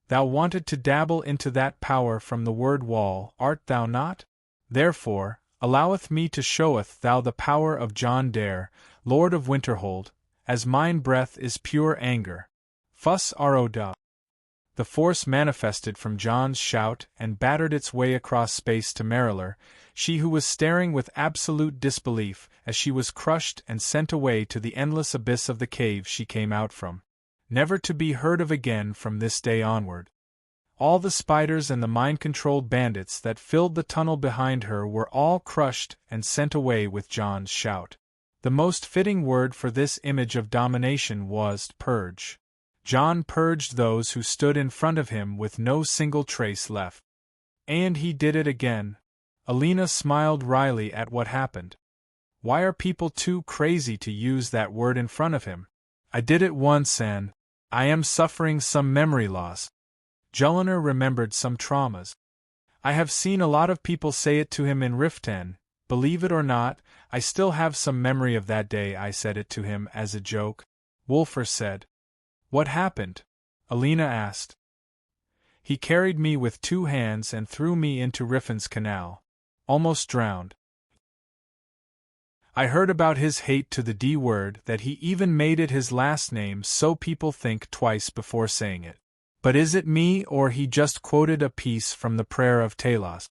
Thou wanted to dabble into that power from the word wall, art thou not? Therefore, alloweth me to showeth thou the power of John Dare, Lord of Winterhold, as mine breath is pure anger. Fuss Aroda. The force manifested from John's shout and battered its way across space to Mariller, she who was staring with absolute disbelief as she was crushed and sent away to the endless abyss of the cave she came out from, never to be heard of again from this day onward. All the spiders and the mind-controlled bandits that filled the tunnel behind her were all crushed and sent away with John's shout. The most fitting word for this image of domination was purge. John purged those who stood in front of him with no single trace left. And he did it again. Alina smiled wryly at what happened. Why are people too crazy to use that word in front of him? I did it once and I am suffering some memory loss. Julliner remembered some traumas. I have seen a lot of people say it to him in Riften. Believe it or not, I still have some memory of that day I said it to him as a joke. Wolfer said. What happened? Alina asked. He carried me with 2 hands and threw me into Riffin's canal. Almost drowned. I heard about his hate to the D word, that he even made it his last name so people think twice before saying it. But is it me or he just quoted a piece from the Prayer of Talos?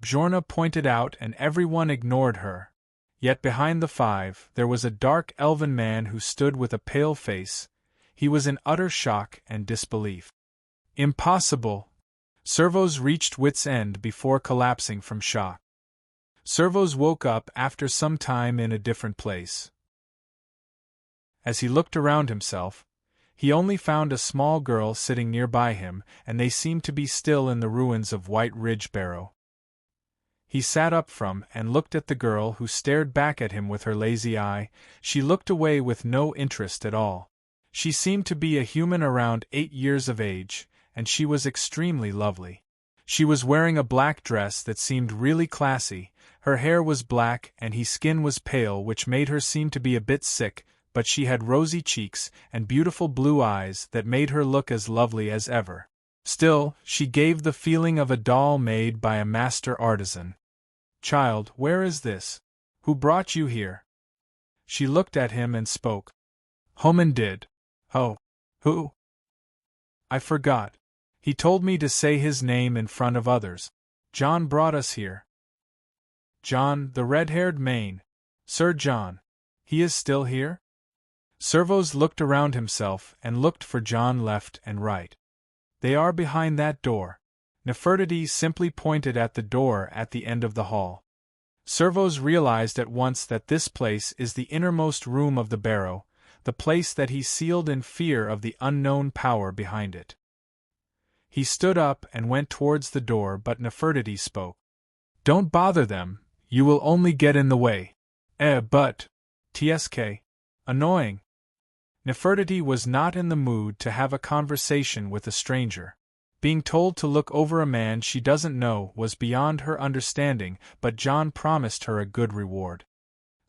Bjorna pointed out and everyone ignored her. Yet behind the 5 there was a dark elven man who stood with a pale face. He was in utter shock and disbelief. Impossible! Servos reached wit's end before collapsing from shock. Servos woke up after some time in a different place. As he looked around himself, he only found a small girl sitting nearby him, and they seemed to be still in the ruins of White Ridge Barrow. He sat up from and looked at the girl, who stared back at him with her lazy eye. She looked away with no interest at all. She seemed to be a human around 8 years of age, and she was extremely lovely. She was wearing a black dress that seemed really classy. Her hair was black and her skin was pale, which made her seem to be a bit sick, but she had rosy cheeks and beautiful blue eyes that made her look as lovely as ever. Still, she gave the feeling of a doll made by a master artisan. "Child, where is this? Who brought you here?" She looked at him and spoke. "Homan did." "Oh. Who?" "I forgot. He told me to say his name in front of others. John brought us here." "John, the red-haired mane. Sir John. He is still here?" Servos looked around himself and looked for John left and right. "They are behind that door." Nefertiti simply pointed at the door at the end of the hall. Servos realized at once that this place is the innermost room of the Barrow, the place that he sealed in fear of the unknown power behind it. He stood up and went towards the door, but Nefertiti spoke. "Don't bother them, you will only get in the way." But... Tsk. Annoying. Nefertiti was not in the mood to have a conversation with a stranger. Being told to look over a man she doesn't know was beyond her understanding, but John promised her a good reward.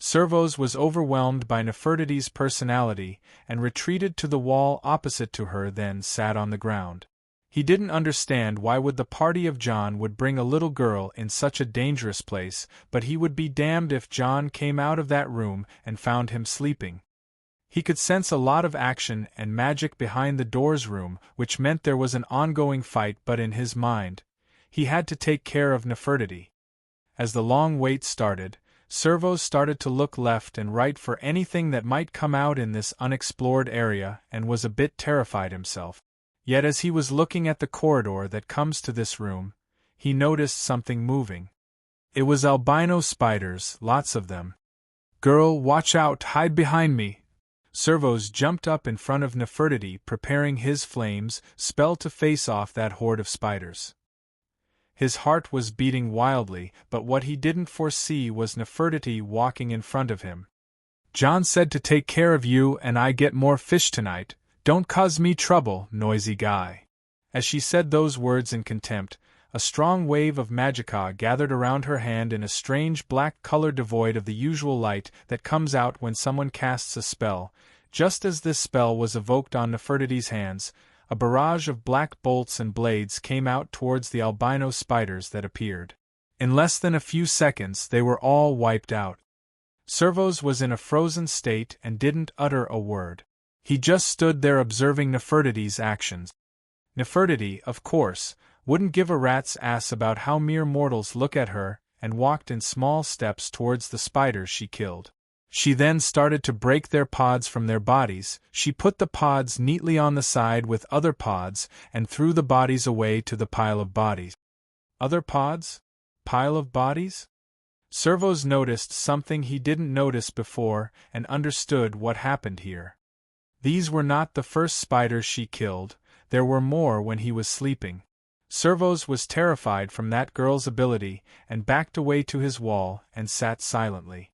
Servos was overwhelmed by Nefertiti's personality and retreated to the wall opposite to her, then sat on the ground. He didn't understand why would the party of John would bring a little girl in such a dangerous place, but he would be damned if John came out of that room and found him sleeping. He could sense a lot of action and magic behind the door's room, which meant there was an ongoing fight, but in his mind, he had to take care of Nefertiti. As the long wait started, Servos started to look left and right for anything that might come out in this unexplored area and was a bit terrified himself. Yet as he was looking at the corridor that comes to this room, he noticed something moving. It was albino spiders, lots of them. "Girl, watch out, hide behind me!" Servos jumped up in front of Nefertiti, preparing his flames spell to face off that horde of spiders. His heart was beating wildly, but what he didn't foresee was Nefertiti walking in front of him. "John said to take care of you and I get more fish tonight. Don't cause me trouble, noisy guy." As she said those words in contempt, a strong wave of magicka gathered around her hand in a strange black color devoid of the usual light that comes out when someone casts a spell. Just as this spell was evoked on Nefertiti's hands, a barrage of black bolts and blades came out towards the albino spiders that appeared. In less than a few seconds they were all wiped out. Servos was in a frozen state and didn't utter a word. He just stood there observing Nefertiti's actions. Nefertiti, of course, wouldn't give a rat's ass about how mere mortals look at her, and walked in small steps towards the spiders she killed. She then started to break their pods from their bodies. She put the pods neatly on the side with other pods, and threw the bodies away to the pile of bodies. Other pods? Pile of bodies? Servos noticed something he didn't notice before, and understood what happened here. These were not the first spiders she killed, there were more when he was sleeping. Servos was terrified from that girl's ability, and backed away to his wall, and sat silently.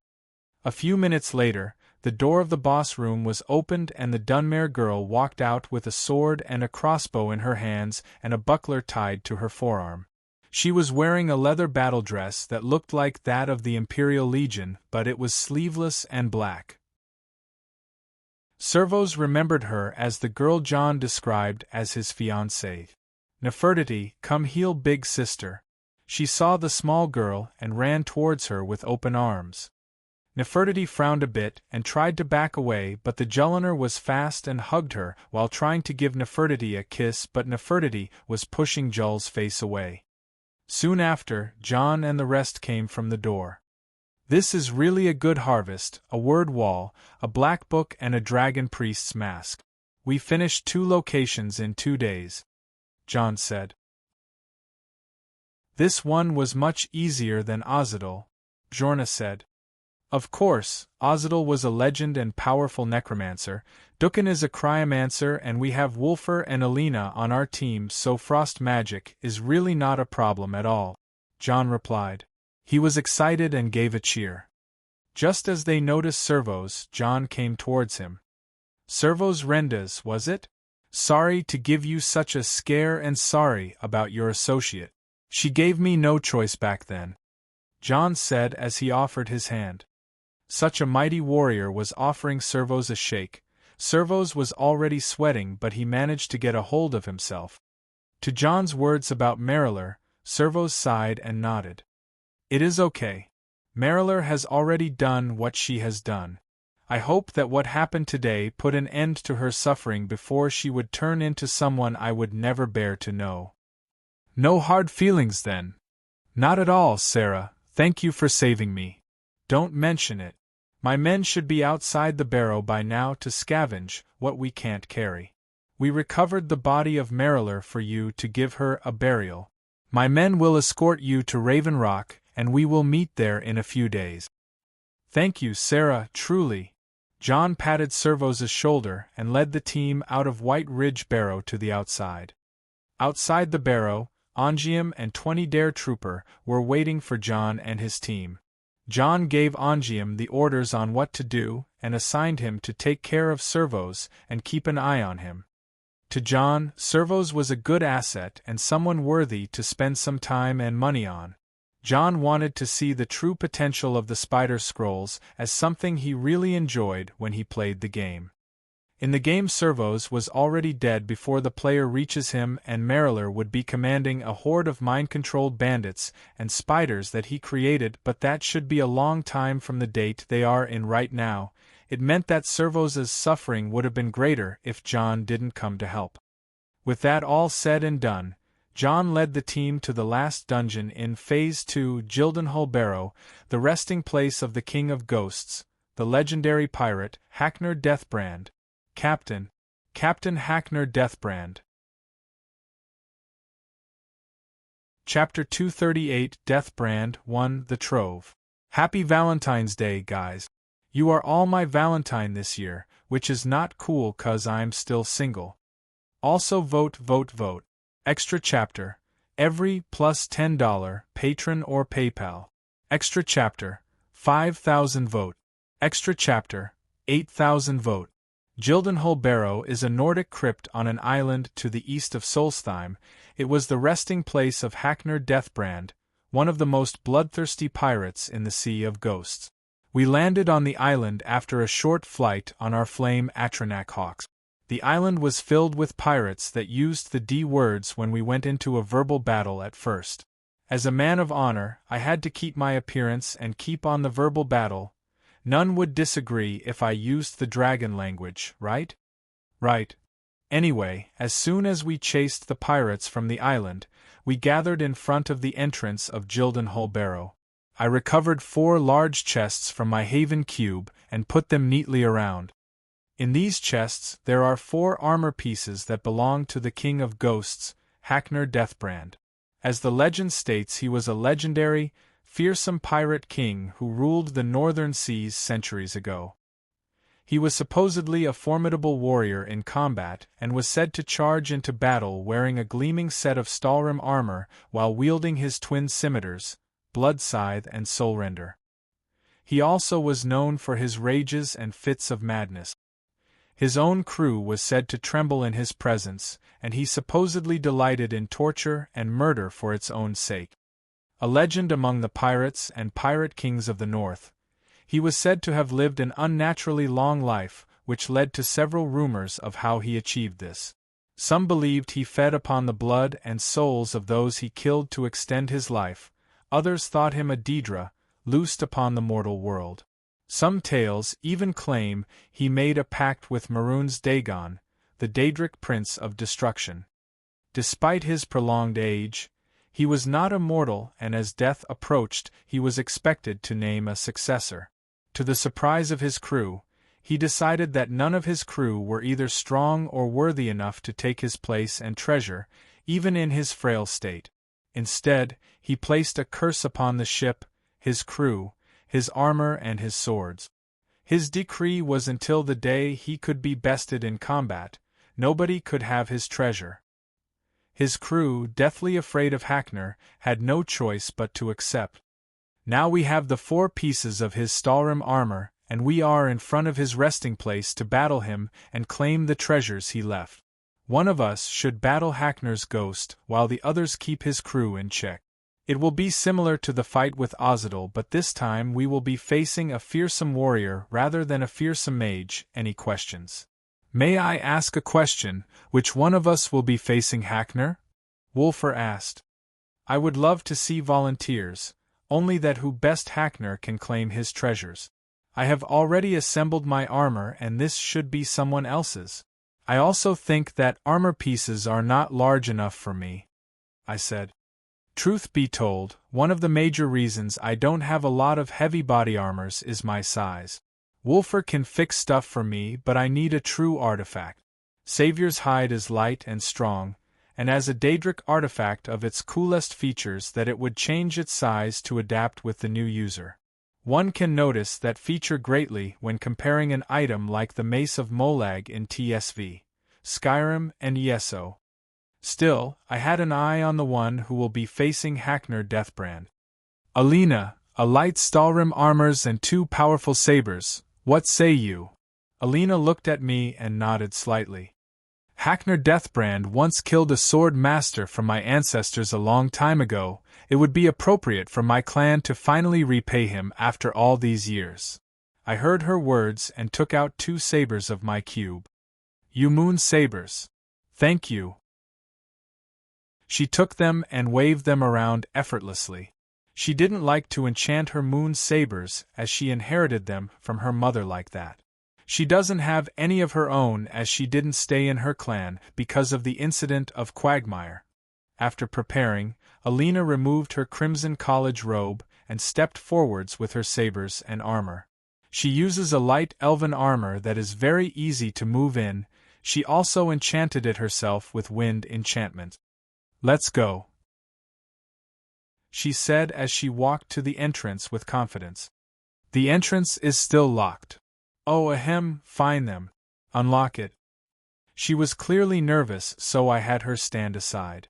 A few minutes later, the door of the boss room was opened and the Dunmare girl walked out with a sword and a crossbow in her hands and a buckler tied to her forearm. She was wearing a leather battle dress that looked like that of the Imperial Legion, but it was sleeveless and black. Servos remembered her as the girl John described as his fiancée. "Nefertiti, come heal big sister." She saw the small girl and ran towards her with open arms. Nefertiti frowned a bit and tried to back away, but the Jelliner was fast and hugged her while trying to give Nefertiti a kiss, but Nefertiti was pushing Jull's face away. Soon after, John and the rest came from the door. "This is really a good harvest, a word wall, a black book and a dragon priest's mask. We finished 2 locations in 2 days," John said. This one was much easier than Ozidal, Bjorna said. Of course, Ozidal was a legend and powerful necromancer, Dukan is a cryomancer, and we have Wulfur and Alina on our team, so frost magic is really not a problem at all, John replied. He was excited and gave a cheer. Just as they noticed Servos, John came towards him. Servos Rendas, was it? Sorry to give you such a scare and sorry about your associate. She gave me no choice back then, John said as he offered his hand. Such a mighty warrior was offering Servos a shake. Servos was already sweating, but he managed to get a hold of himself. To John's words about Mariler, Servos sighed and nodded. It is okay. Mariler has already done what she has done. I hope that what happened today put an end to her suffering before she would turn into someone I would never bear to know. No hard feelings then? Not at all, Sarah, thank you for saving me. Don't mention it. My men should be outside the Barrow by now to scavenge what we can't carry. We recovered the body of Mariler for you to give her a burial. My men will escort you to Raven Rock, and we will meet there in a few days. Thank you, Sarah, truly. John patted Servos' shoulder and led the team out of White Ridge Barrow to the outside. Outside the Barrow, Ongium and 20 Dare Trooper were waiting for John and his team. John gave Ongium the orders on what to do and assigned him to take care of Servos and keep an eye on him. To John, Servos was a good asset and someone worthy to spend some time and money on. John wanted to see the true potential of the Spider Scrolls as something he really enjoyed when he played the game. In the game, Servos was already dead before the player reaches him, and Mariler would be commanding a horde of mind-controlled bandits and spiders that he created, but that should be a long time from the date they are in right now. It meant that Servos' suffering would have been greater if John didn't come to help. With that all said and done, John led the team to the last dungeon in Phase 2, Gildenhull Barrow, the resting place of the King of Ghosts, the legendary pirate, Haknir Deathbrand. Captain Haknir Deathbrand. Chapter 238, Deathbrand 1, The Trove. Happy Valentine's Day, guys. You are all my Valentine this year, which is not cool 'cause I'm still single. Also vote. Extra chapter. Every plus $10 patron or PayPal. Extra chapter. 5,000 vote. Extra chapter. 8,000 vote. Gildenhull Barrow is a Nordic crypt on an island to the east of Solstheim. It was the resting place of Haknir Deathbrand, one of the most bloodthirsty pirates in the Sea of Ghosts. We landed on the island after a short flight on our flame Atronak hawks. The island was filled with pirates that used the D words when we went into a verbal battle at first. As a man of honor, I had to keep my appearance and keep on the verbal battle. None would disagree if I used the dragon language, right? Right. Anyway, as soon as we chased the pirates from the island, we gathered in front of the entrance of Gildenhull Barrow. I recovered 4 large chests from my Haven cube and put them neatly around. In these chests there are 4 armor pieces that belong to the King of Ghosts, Haknir Deathbrand. As the legend states, he was a legendary, fearsome pirate king who ruled the northern seas centuries ago. He was supposedly a formidable warrior in combat and was said to charge into battle wearing a gleaming set of Stalrim armor while wielding his twin scimitars, Bloodscythe and Soulrender. He also was known for his rages and fits of madness. His own crew was said to tremble in his presence, and he supposedly delighted in torture and murder for its own sake. A legend among the pirates and pirate kings of the north, he was said to have lived an unnaturally long life, which led to several rumors of how he achieved this. Some believed he fed upon the blood and souls of those he killed to extend his life, others thought him a Daedra, loosed upon the mortal world. Some tales even claim he made a pact with Maroon's Dagon, the Daedric prince of destruction. Despite his prolonged age, he was not immortal, and as death approached, he was expected to name a successor. To the surprise of his crew, he decided that none of his crew were either strong or worthy enough to take his place and treasure, even in his frail state. Instead, he placed a curse upon the ship, his crew, his armor and his swords. His decree was until the day he could be bested in combat, nobody could have his treasure. His crew, deathly afraid of Haknir, had no choice but to accept. Now we have the 4 pieces of his Stalrim armor, and we are in front of his resting place to battle him and claim the treasures he left. One of us should battle Haknir's ghost, while the others keep his crew in check. It will be similar to the fight with Ozidal, but this time we will be facing a fearsome warrior rather than a fearsome mage. Any questions? May I ask a question? Which one of us will be facing Haknir? Wulfr asked. I would love to see volunteers, only that who best Haknir can claim his treasures. I have already assembled my armor and this should be someone else's. I also think that armor pieces are not large enough for me, I said. Truth be told, one of the major reasons I don't have a lot of heavy body armors is my size. Wulfr can fix stuff for me, but I need a true artifact. Savior's hide is light and strong, and as a Daedric artifact of its coolest features that it would change its size to adapt with the new user. One can notice that feature greatly when comparing an item like the Mace of Molag in TSV, Skyrim and ESO. Still, I had an eye on the one who will be facing Haknir Deathbrand. Alina, a light Stalrim armors and 2 powerful sabers, what say you? Alina looked at me and nodded slightly. Haknir Deathbrand once killed a sword master from my ancestors a long time ago. It would be appropriate for my clan to finally repay him after all these years. I heard her words and took out 2 sabers of my cube. You moon sabers. Thank you. She took them and waved them around effortlessly. She didn't like to enchant her moon sabers as she inherited them from her mother like that. She doesn't have any of her own as she didn't stay in her clan because of the incident of Quagmire. After preparing, Alina removed her crimson college robe and stepped forwards with her sabers and armor. She uses a light elven armor that is very easy to move in. She also enchanted it herself with wind enchantment. Let's go, she said as she walked to the entrance with confidence. The entrance is still locked. Oh, ahem, find them. Unlock it. She was clearly nervous, so I had her stand aside.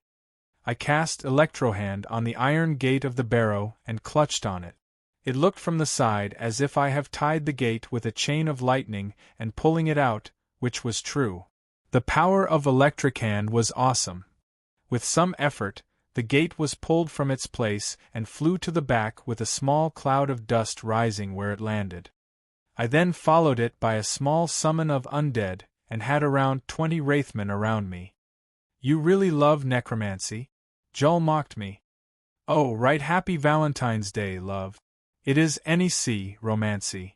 I cast Electrohand on the iron gate of the Barrow and clutched on it. It looked from the side as if I have tied the gate with a chain of lightning and pulling it out, which was true. The power of Electric Hand was awesome. With some effort, the gate was pulled from its place and flew to the back with a small cloud of dust rising where it landed. I then followed it by a small summon of undead and had around 20 wraithmen around me. You really love necromancy? Joel mocked me. Oh, right, happy Valentine's Day, love. It is NEC, romancy.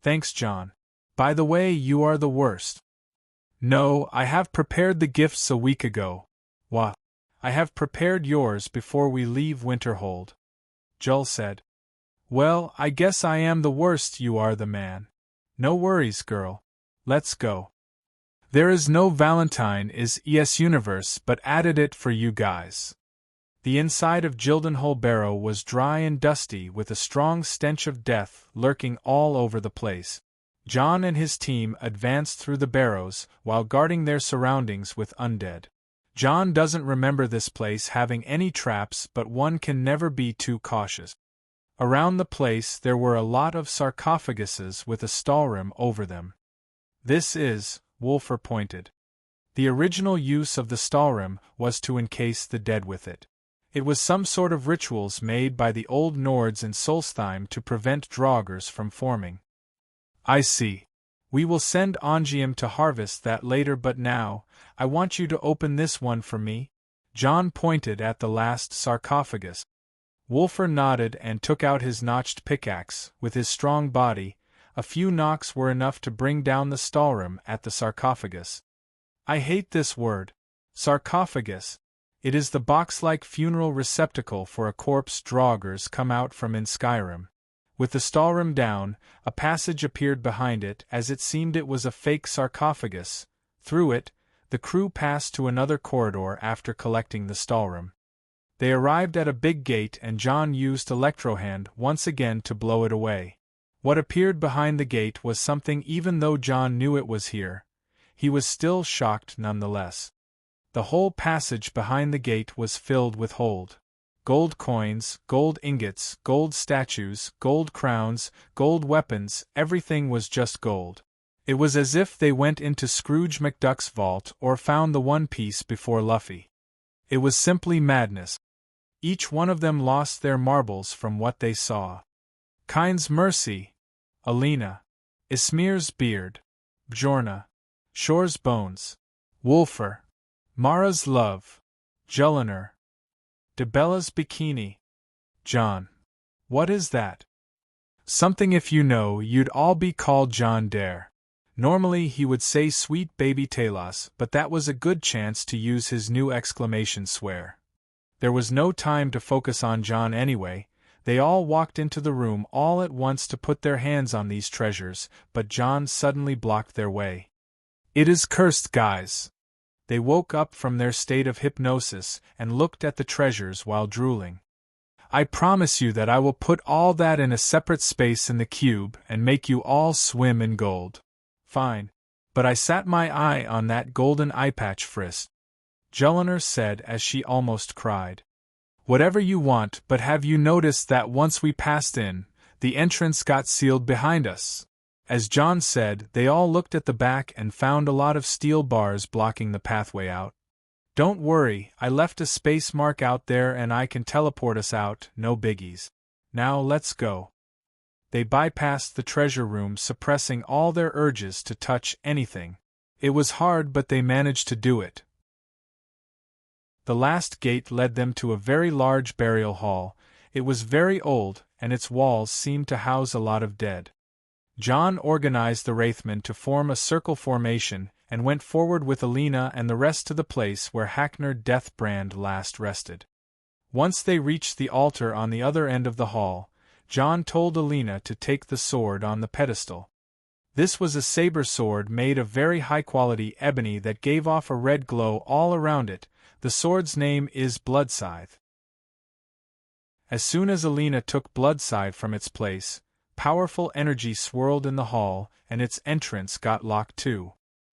Thanks, John. By the way, you are the worst. No, I have prepared the gifts a week ago. What? I have prepared yours before we leave Winterhold. Joel said. Well, I guess I am the worst, you are the man. No worries, girl. Let's go. There is no Valentine is ES Universe but added it for you guys. The inside of Gildenhall Barrow was dry and dusty with a strong stench of death lurking all over the place. John and his team advanced through the barrows while guarding their surroundings with undead. John doesn't remember this place having any traps, but one can never be too cautious. Around the place there were a lot of sarcophaguses with a Stalrim over them. This is, Wulfr pointed. The original use of the Stalrim was to encase the dead with it. It was some sort of rituals made by the old Nords in Solstheim to prevent draugrs from forming. I see. We will send Ongium to harvest that later, but now, I want you to open this one for me. John pointed at the last sarcophagus. Wulfr nodded and took out his notched pickaxe. With his strong body, a few knocks were enough to bring down the Stalrim at the sarcophagus. I hate this word. Sarcophagus. It is the box-like funeral receptacle for a corpse draugrs come out from in Skyrim. With the Stalrim down, a passage appeared behind it as it seemed it was a fake sarcophagus. Through it, the crew passed to another corridor after collecting the Stalrim. They arrived at a big gate and John used Electrohand once again to blow it away. What appeared behind the gate was something. Even though John knew it was here, he was still shocked nonetheless. The whole passage behind the gate was filled with gold coins, gold ingots, gold statues, gold crowns, gold weapons. Everything was just gold. It was as if they went into Scrooge McDuck's vault or found the One Piece before Luffy. It was simply madness. Each one of them lost their marbles from what they saw. Kind's mercy, Alina, Ismir's beard, Bjorna, Shore's bones, Wolfer, Mara's love, Julliner, Debella's bikini. John. What is that? Something if you know, you'd all be called John Dare. Normally he would say sweet baby Talos, but that was a good chance to use his new exclamation swear. There was no time to focus on John anyway. They all walked into the room all at once to put their hands on these treasures, but John suddenly blocked their way. It is cursed, guys. They woke up from their state of hypnosis and looked at the treasures while drooling. I promise you that I will put all that in a separate space in the cube and make you all swim in gold. Fine. But I sat my eye on that golden eye patch, Frisk, Julliner said as she almost cried. Whatever you want, but have you noticed that once we passed in, the entrance got sealed behind us? As John said, they all looked at the back and found a lot of steel bars blocking the pathway out. Don't worry, I left a space mark out there and I can teleport us out, no biggies. Now let's go. They bypassed the treasure room, suppressing all their urges to touch anything. It was hard, but they managed to do it. The last gate led them to a very large burial hall. It was very old, and its walls seemed to house a lot of dead. John organized the Wraithmen to form a circle formation, and went forward with Alina and the rest to the place where Haknir Deathbrand last rested. Once they reached the altar on the other end of the hall, John told Alina to take the sword on the pedestal. This was a saber sword made of very high-quality ebony that gave off a red glow all around it. The sword's name is Bloodscythe. As soon as Alina took Bloodscythe from its place, powerful energy swirled in the hall, and its entrance got locked too.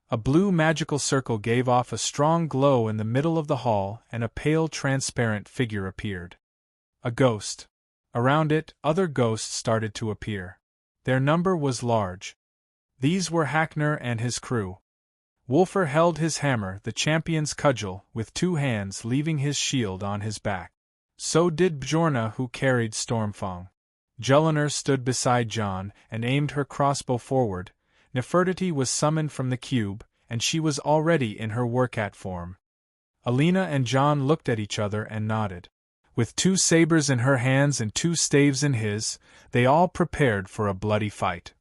A blue magical circle gave off a strong glow in the middle of the hall, and a pale transparent figure appeared. A ghost. Around it, other ghosts started to appear. Their number was large. These were Haknir and his crew. Wolfer held his hammer, the champion's cudgel, with two hands, leaving his shield on his back. So did Bjorna, who carried Stormfang. Julliner stood beside John and aimed her crossbow forward. Nefertiti was summoned from the cube, and she was already in her Werecat form. Alina and John looked at each other and nodded. With two sabers in her hands and two staves in his, they all prepared for a bloody fight.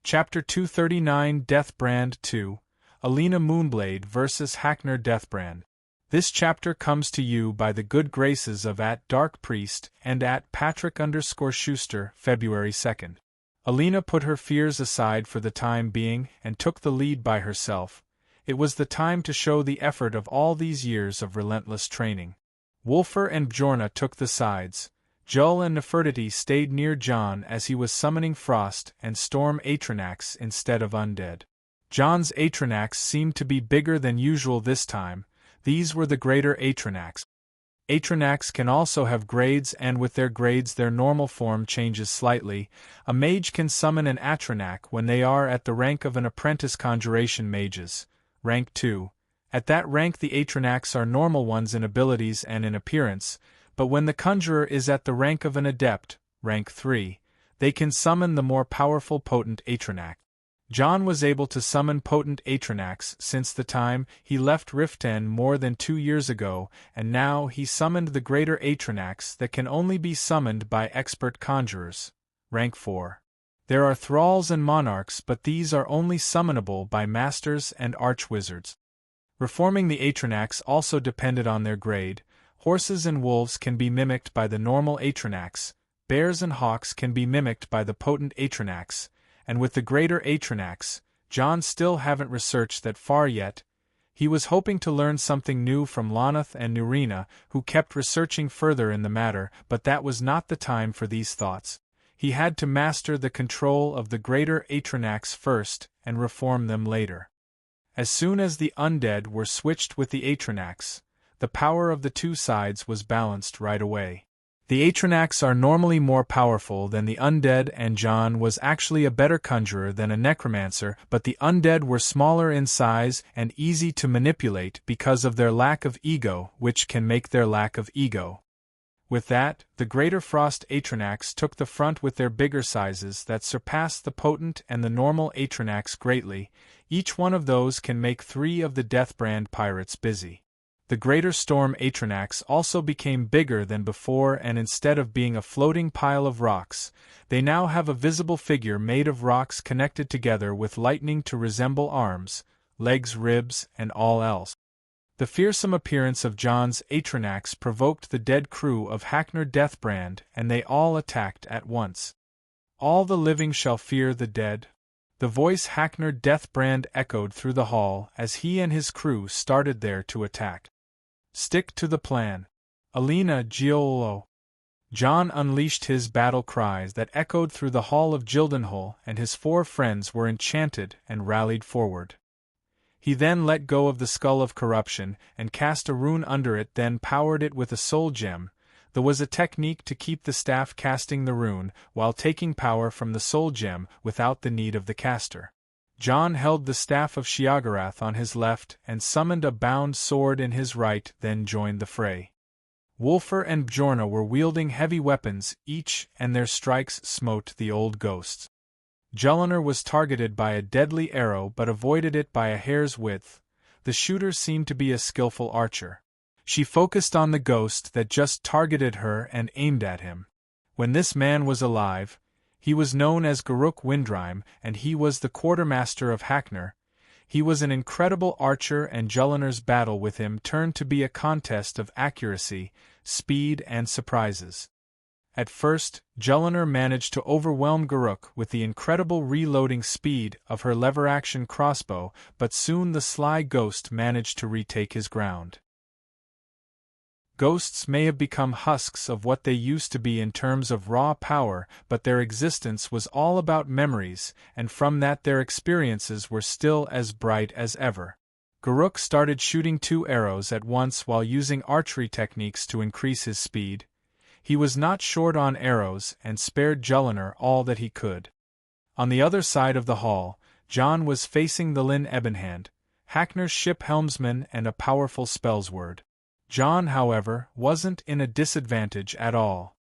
Chapter 239, Deathbrand 2, Alina Moonblade vs. Haknir Deathbrand. This chapter comes to you by the good graces of @DarkPriest and @Patrick_Schuster, February 2nd. Alina put her fears aside for the time being and took the lead by herself. It was the time to show the effort of all these years of relentless training. Wolfer and Bjorna took the sides. Jull and Nefertiti stayed near John as he was summoning Frost and Storm Atranax instead of undead. John's Atranax seemed to be bigger than usual this time. These were the greater Atranax. Atranax can also have grades, and with their grades their normal form changes slightly. A mage can summon an Atranax when they are at the rank of an apprentice conjuration mages, rank 2. At that rank the Atranax are normal ones in abilities and in appearance, but when the conjurer is at the rank of an adept, rank 3, they can summon the more powerful potent Atranax. John was able to summon potent Atranax since the time he left Riften more than 2 years ago, and now he summoned the greater Atranax that can only be summoned by expert conjurers, rank 4. There are thralls and monarchs, but these are only summonable by masters and archwizards. Reforming the Atranax also depended on their grade. Horses and wolves can be mimicked by the normal Atranax, bears and hawks can be mimicked by the potent Atranax, and with the greater Atranax, John still haven't researched that far yet. He was hoping to learn something new from Lonoth and Nurina, who kept researching further in the matter, but that was not the time for these thoughts. He had to master the control of the greater Atranax first, and reform them later. As soon as the undead were switched with the Atranax, the power of the two sides was balanced right away. The Atranax are normally more powerful than the undead, and John was actually a better conjurer than a necromancer, but the undead were smaller in size and easy to manipulate because of their lack of ego, which can make their lack of ego. With that, the Greater Frost Atranax took the front with their bigger sizes that surpassed the potent and the normal Atranax greatly. Each one of those can make 3 of the Deathbrand pirates busy. The Greater Storm Atranax also became bigger than before, and instead of being a floating pile of rocks, they now have a visible figure made of rocks connected together with lightning to resemble arms, legs, ribs, and all else. The fearsome appearance of John's Atranax provoked the dead crew of Haknir Deathbrand, and they all attacked at once. All the living shall fear the dead. The voice Haknir Deathbrand echoed through the hall as he and his crew started there to attack. Stick to the plan. Alina Giolo. John unleashed his battle cries that echoed through the hall of Gildenhall, and his 4 friends were enchanted and rallied forward. He then let go of the Skull of Corruption and cast a rune under it, then powered it with a soul gem. There was a technique to keep the staff casting the rune while taking power from the soul gem without the need of the caster. John held the staff of Sheogorath on his left and summoned a bound sword in his right, then joined the fray. Wulfr and Bjorna were wielding heavy weapons each, and their strikes smote the old ghosts. Jelinar was targeted by a deadly arrow but avoided it by a hair's width. The shooter seemed to be a skillful archer. She focused on the ghost that just targeted her and aimed at him. When this man was alive, he was known as Garuk Windrime, and he was the quartermaster of Haknir. He was an incredible archer, and Jelinar's battle with him turned to be a contest of accuracy, speed, and surprises. At first, Jelinar managed to overwhelm Garuk with the incredible reloading speed of her lever-action crossbow, but soon the sly ghost managed to retake his ground. Ghosts may have become husks of what they used to be in terms of raw power, but their existence was all about memories, and from that their experiences were still as bright as ever. Garuk started shooting 2 arrows at once while using archery techniques to increase his speed. He was not short on arrows and spared Jelinar all that he could. On the other side of the hall, John was facing the Lyn Ebonhand, Haknir's ship helmsman and a powerful spellsword. John, however, wasn't in a disadvantage at all.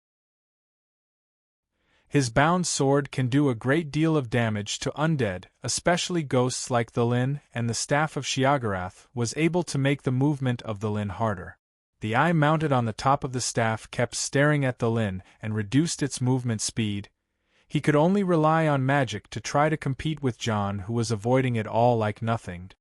His bound sword can do a great deal of damage to undead, especially ghosts like the Lyn, and the staff of Sheogorath was able to make the movement of the Lyn harder. The eye mounted on the top of the staff kept staring at the Lyn and reduced its movement speed. He could only rely on magic to try to compete with John, who was avoiding it all like nothing.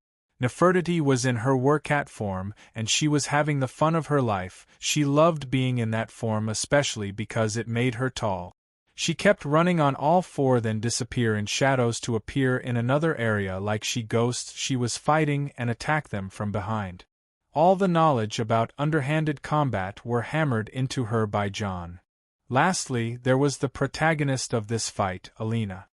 Nefertiti was in her Werecat form, and she was having the fun of her life. She loved being in that form especially because it made her tall. She kept running on all 4, then disappear in shadows to appear in another area like ghosts she was fighting and attack them from behind. All the knowledge about underhanded combat were hammered into her by John. Lastly, there was the protagonist of this fight, Alina.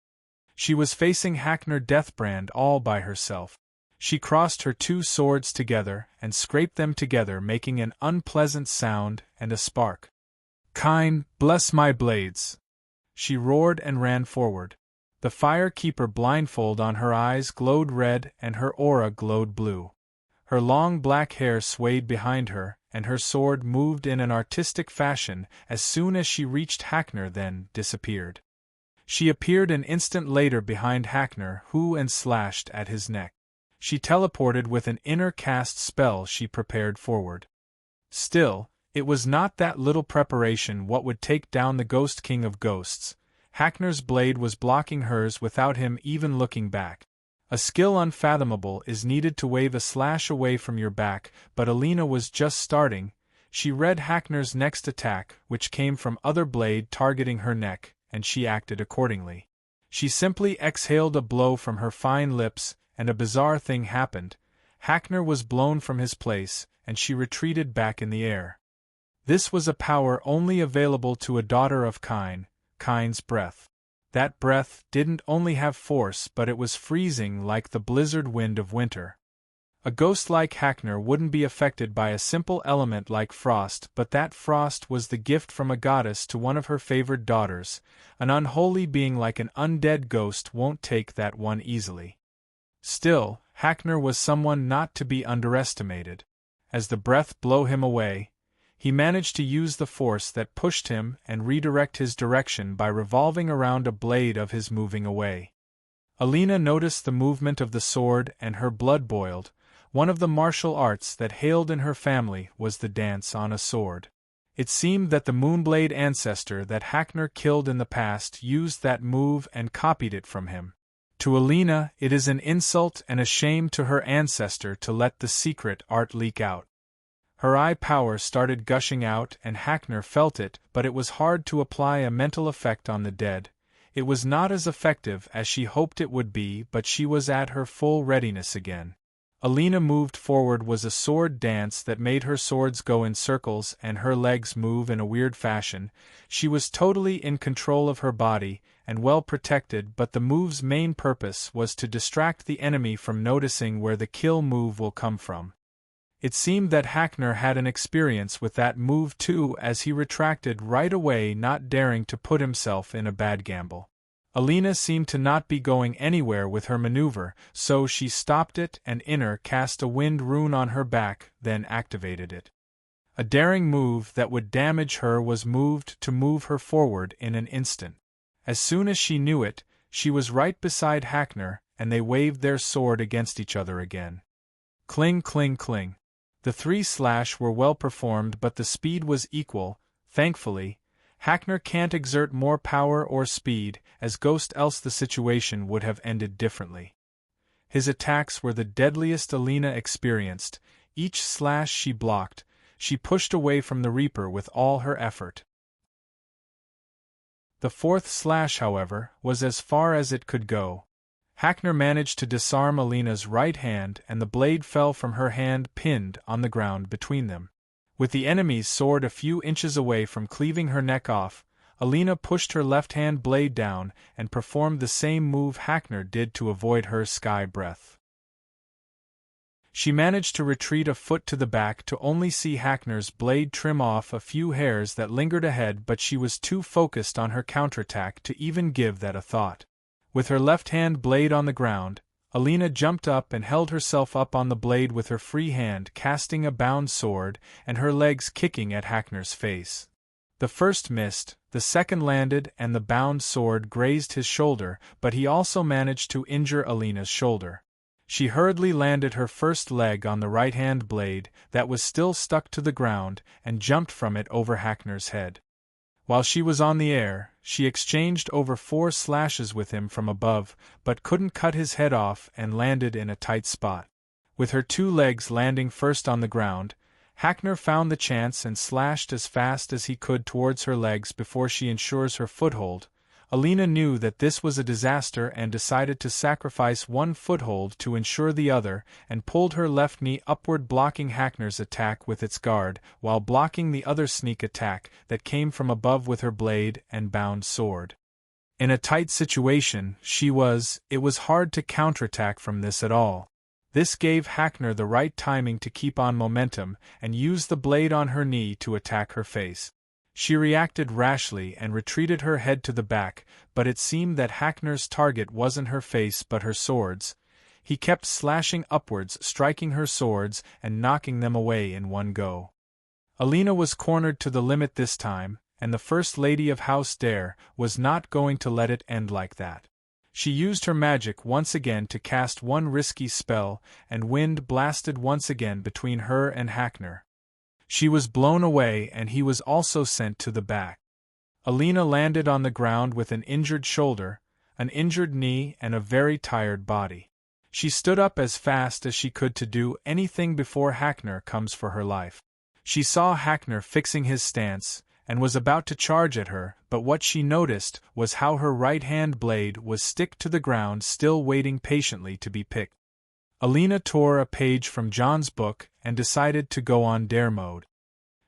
She was facing Haknir Deathbrand all by herself. She crossed her 2 swords together and scraped them together, making an unpleasant sound and a spark. "Kine, bless my blades!" she roared and ran forward. The Firekeeper blindfold on her eyes glowed red and her aura glowed blue. Her long black hair swayed behind her, and her sword moved in an artistic fashion as soon as she reached Haknir, then disappeared. She appeared an instant later behind Haknir, who and slashed at his neck. She teleported with an inner cast spell she prepared forward. Still, it was not that little preparation what would take down the Ghost King of Ghosts. Haknir's blade was blocking hers without him even looking back. A skill unfathomable is needed to wave a slash away from your back, but Alina was just starting. She read Haknir's next attack, which came from other blade targeting her neck, and she acted accordingly. She simply exhaled a blow from her fine lips, and a bizarre thing happened. Haknir was blown from his place, and she retreated back in the air. This was a power only available to a daughter of Kine's breath. That breath didn't only have force, but it was freezing like the blizzard wind of winter. A ghost like Haknir wouldn't be affected by a simple element like frost, but that frost was the gift from a goddess to one of her favored daughters. An unholy being like an undead ghost won't take that one easily. Still, Haknir was someone not to be underestimated. As the breath blew him away, he managed to use the force that pushed him and redirect his direction by revolving around a blade of his moving away. Alina noticed the movement of the sword and her blood boiled. One of the martial arts that hailed in her family was the dance on a sword. It seemed that the Moonblade ancestor that Haknir killed in the past used that move and copied it from him. To Alina, it is an insult and a shame to her ancestor to let the secret art leak out. Her eye power started gushing out and Haknir felt it, but it was hard to apply a mental effect on the dead. It was not as effective as she hoped it would be, but she was at her full readiness again. Alina moved forward was a sword dance that made her swords go in circles and her legs move in a weird fashion. She was totally in control of her body and well protected, but the move's main purpose was to distract the enemy from noticing where the kill move will come from. It seemed that Haknir had an experience with that move too, as he retracted right away, not daring to put himself in a bad gamble. Alina seemed to not be going anywhere with her maneuver, so she stopped it and cast a wind rune on her back, then activated it. A daring move that would damage her was moved to move her forward in an instant. As soon as she knew it, she was right beside Haknir, and they waved their sword against each other again. Cling, cling, cling. The three slash were well performed, but the speed was equal, thankfully. Haknir can't exert more power or speed, as ghost, else the situation would have ended differently. His attacks were the deadliest Alina experienced. Each slash she blocked, she pushed away from the Reaper with all her effort. The fourth slash, however, was as far as it could go. Haknir managed to disarm Alina's right hand, and the blade fell from her hand, pinned on the ground between them. With the enemy's sword a few inches away from cleaving her neck off, Alina pushed her left-hand blade down and performed the same move Haknir did to avoid her sky breath. She managed to retreat a foot to the back to only see Haknir's blade trim off a few hairs that lingered ahead, but she was too focused on her counterattack to even give that a thought. With her left-hand blade on the ground, Alina jumped up and held herself up on the blade with her free hand, casting a bound sword, and her legs kicking at Haknir's face. The first missed, the second landed, and the bound sword grazed his shoulder, but he also managed to injure Alina's shoulder. She hurriedly landed her first leg on the right-hand blade, that was still stuck to the ground, and jumped from it over Haknir's head. While she was on the air, she exchanged over 4 slashes with him from above, but couldn't cut his head off and landed in a tight spot. With her 2 legs landing first on the ground, Haknir found the chance and slashed as fast as he could towards her legs before she ensures her foothold. Alina knew that this was a disaster and decided to sacrifice one foothold to ensure the other, and pulled her left knee upward, blocking Haknir's attack with its guard, while blocking the other sneak attack that came from above with her blade and bound sword. In a tight situation, it was hard to counterattack from this at all. This gave Haknir the right timing to keep on momentum and use the blade on her knee to attack her face. She reacted rashly and retreated her head to the back, but it seemed that Haknir's target wasn't her face but her swords. He kept slashing upwards, striking her swords and knocking them away in one go. Alina was cornered to the limit this time, and the First Lady of House Dare was not going to let it end like that. She used her magic once again to cast one risky spell, and wind blasted once again between her and Haknir. She was blown away and he was also sent to the back. Alina landed on the ground with an injured shoulder, an injured knee and a very tired body. She stood up as fast as she could to do anything before Haknir comes for her life. She saw Haknir fixing his stance, and was about to charge at her, but what she noticed was how her right-hand blade was stick to the ground, still waiting patiently to be picked. Alina tore a page from John's book and decided to go on dare mode.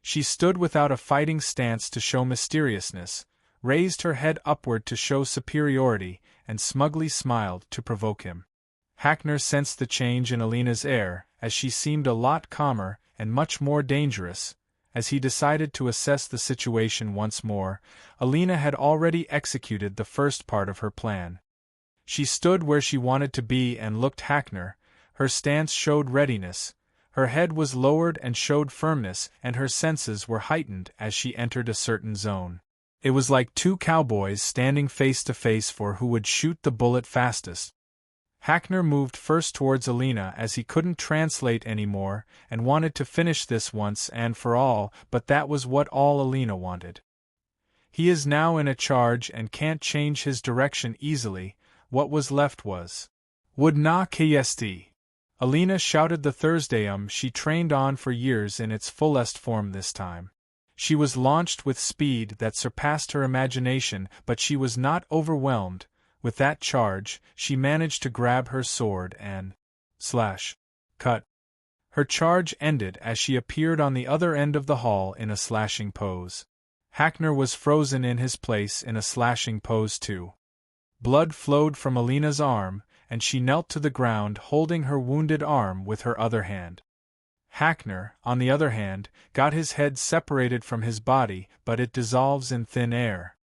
She stood without a fighting stance to show mysteriousness, raised her head upward to show superiority, and smugly smiled to provoke him. Haknir sensed the change in Alina's air, as she seemed a lot calmer and much more dangerous. As he decided to assess the situation once more, Alina had already executed the first part of her plan. She stood where she wanted to be and looked Haknir. Her stance showed readiness, her head was lowered and showed firmness, and her senses were heightened as she entered a certain zone. It was like two cowboys standing face to face for who would shoot the bullet fastest. Haknir moved first towards Alina as he couldn't translate anymore and wanted to finish this once and for all, but that was what all Alina wanted. He is now in a charge and can't change his direction easily. What was left was would na kst. Alina shouted the Thursdayum she trained on for years in its fullest form this time. She was launched with speed that surpassed her imagination, but she was not overwhelmed. With that charge, she managed to grab her sword and cut. Her charge ended as she appeared on the other end of the hall in a slashing pose. Haknir was frozen in his place in a slashing pose too. Blood flowed from Alina's arm, and she knelt to the ground holding her wounded arm with her other hand. Haknir, on the other hand, got his head separated from his body, but it dissolves in thin air.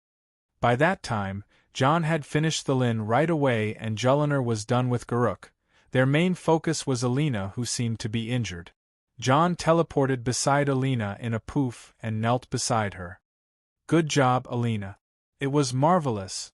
By that time, John had finished the Lin right away and Jolinar was done with Garuk. Their main focus was Alina, who seemed to be injured. John teleported beside Alina in a poof and knelt beside her. Good job, Alina. It was marvelous.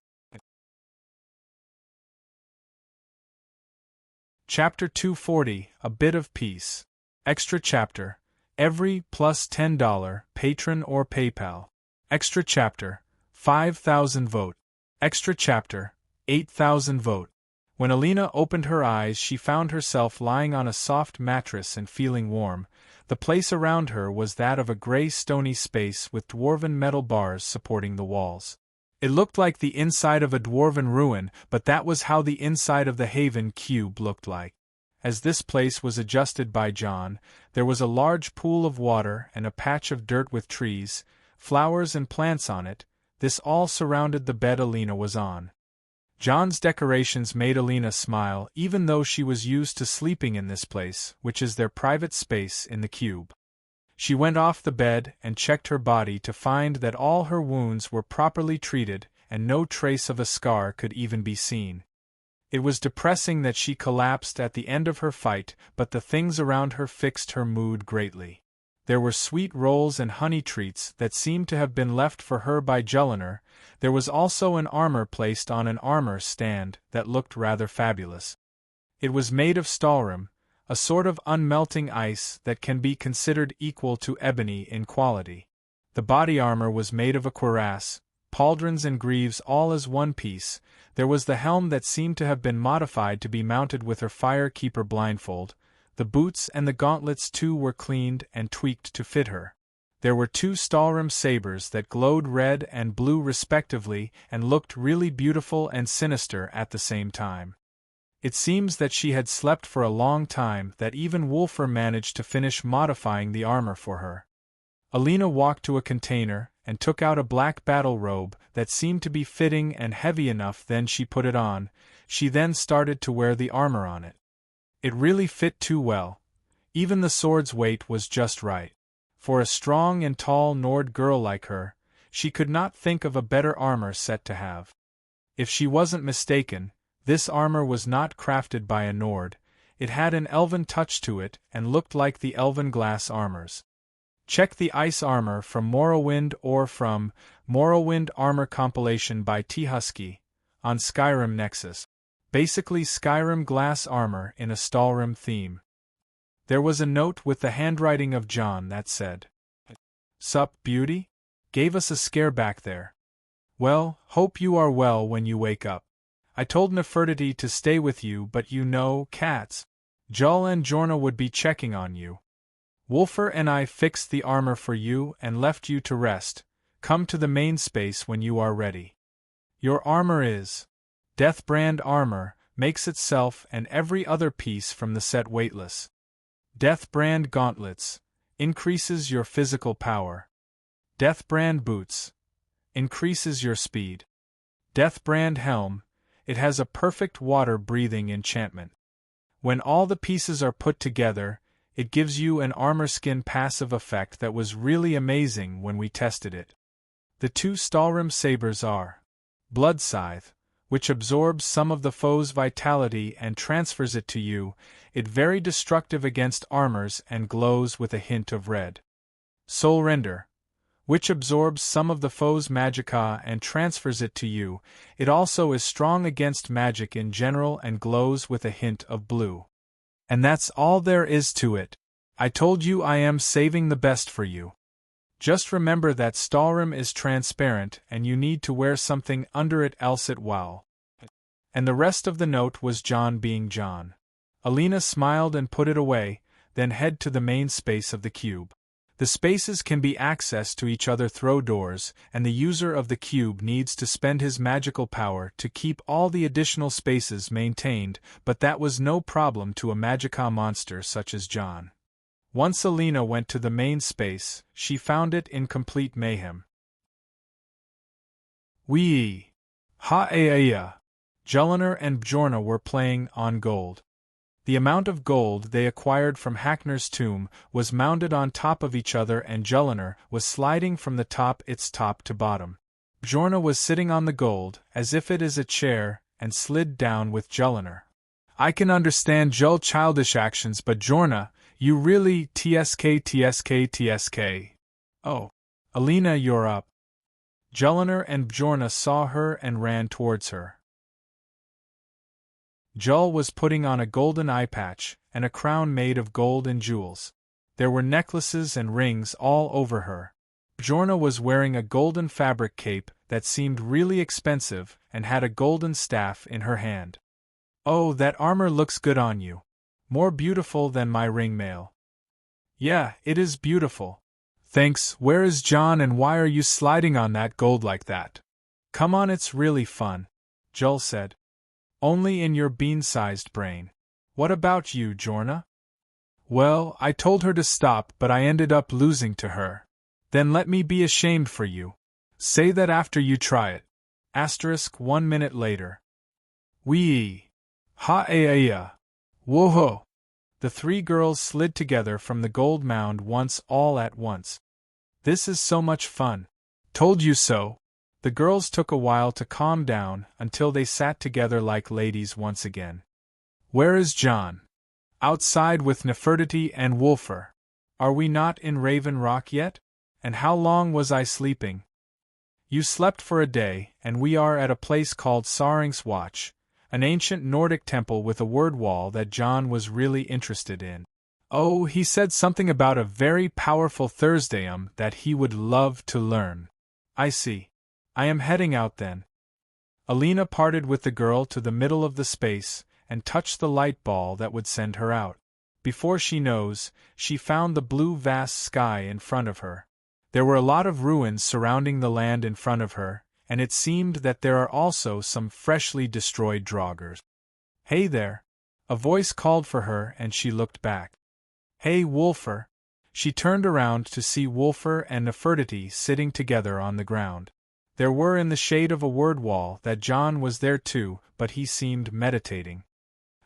Chapter 240, A Bit of Peace. Extra Chapter. Every plus $10, Patron or PayPal. Extra Chapter. 5,000 vote. Extra Chapter. 8,000 vote. When Alina opened her eyes, she found herself lying on a soft mattress and feeling warm. The place around her was that of a gray stony space with dwarven metal bars supporting the walls. It looked like the inside of a dwarven ruin, but that was how the inside of the Haven cube looked like. As this place was adjusted by John, there was a large pool of water and a patch of dirt with trees, flowers and plants on it. This all surrounded the bed Alina was on. John's decorations made Alina smile, even though she was used to sleeping in this place, which is their private space in the cube. She went off the bed and checked her body to find that all her wounds were properly treated and no trace of a scar could even be seen. It was depressing that she collapsed at the end of her fight, but the things around her fixed her mood greatly. There were sweet rolls and honey treats that seemed to have been left for her by Jolinar. There was also an armor placed on an armor stand that looked rather fabulous. It was made of stalrim, a sort of unmelting ice that can be considered equal to ebony in quality. The body armor was made of a cuirass, pauldrons and greaves all as one piece. There was the helm that seemed to have been modified to be mounted with her firekeeper blindfold. The boots and the gauntlets too were cleaned and tweaked to fit her. There were two stalrim sabers that glowed red and blue respectively and looked really beautiful and sinister at the same time. It seems that she had slept for a long time, that even Wulfr managed to finish modifying the armor for her. Alina walked to a container and took out a black battle robe that seemed to be fitting and heavy enough. Then she put it on. She then started to wear the armor on it. It really fit too well. Even the sword's weight was just right. For a strong and tall Nord girl like her, she could not think of a better armor set to have. If she wasn't mistaken, this armor was not crafted by a Nord. It had an elven touch to it and looked like the elven glass armors. Check the ice armor from Morrowind or from Morrowind Armor Compilation by T-Husky on Skyrim Nexus. Basically Skyrim glass armor in a Stalrim theme. There was a note with the handwriting of John that said, "Sup, beauty? Gave us a scare back there. Well, hope you are well when you wake up. I told Nefertiti to stay with you, but you know, cats. Jul and Jorna would be checking on you. Wulfr and I fixed the armor for you and left you to rest. Come to the main space when you are ready. Your armor is Deathbrand armor, makes itself and every other piece from the set weightless. Deathbrand gauntlets, increases your physical power. Deathbrand boots, increases your speed. Deathbrand helm, it has a perfect water-breathing enchantment. When all the pieces are put together, it gives you an armor-skin passive effect that was really amazing when we tested it. The two Stalrim sabers are Blood Scythe, which absorbs some of the foe's vitality and transfers it to you, it very destructive against armors and glows with a hint of red. Soul Render, which absorbs some of the foe's magicka and transfers it to you, it also is strong against magic in general and glows with a hint of blue. And that's all there is to it. I told you I am saving the best for you. Just remember that Stalrim is transparent and you need to wear something under it else it will. And the rest of the note was John being John. Alina smiled and put it away, then head to the main space of the cube. The spaces can be accessed to each other through doors, and the user of the cube needs to spend his magical power to keep all the additional spaces maintained, but that was no problem to a magicka monster such as John. Once Alina went to the main space, she found it in complete mayhem. Wee! Ha-aya! Jullinar and Bjorna were playing on gold. The amount of gold they acquired from Haknir's tomb was mounted on top of each other and Jullinar was sliding from the top its top to bottom. Bjorna was sitting on the gold, as if it is a chair, and slid down with Jullinar. I can understand Jull childish actions but Bjorna, you really tsk. Oh. Alina, you're up. Jullinar and Bjorna saw her and ran towards her. Jull was putting on a golden eye patch, and a crown made of gold and jewels. There were necklaces and rings all over her. Bjorna was wearing a golden fabric cape that seemed really expensive, and had a golden staff in her hand. Oh, that armor looks good on you. More beautiful than my ringmail. Yeah, it is beautiful. Thanks. Where is John and why are you sliding on that gold like that? Come on, it's really fun, Jull said. Only in your bean-sized brain. What about you, Bjorna? Well, I told her to stop but I ended up losing to her. Then let me be ashamed for you. Say that after you try it. 1 minute later. Wee! Ha-aya! Whoa-ho! The three girls slid together from the gold mound all at once. This is so much fun. Told you so. The girls took a while to calm down until they sat together like ladies once again. Where is John? Outside with Nefertiti and Wulfur. Are we not in Raven Rock yet? And how long was I sleeping? You slept for a day, and we are at a place called Saring's Watch, an ancient Nordic temple with a word wall that John was really interested in. Oh, he said something about a very powerful Thursdayum that he would love to learn. I see. I am heading out then. Alina parted with the girl to the middle of the space, and touched the light ball that would send her out. Before she knows, she found the blue vast sky in front of her. There were a lot of ruins surrounding the land in front of her, and it seemed that there are also some freshly destroyed draugrs. Hey there! A voice called for her and she looked back. Hey, Wulfur! She turned around to see Wulfur and Nefertiti sitting together on the ground. There were in the shade of a word wall that John was there too, but he seemed meditating.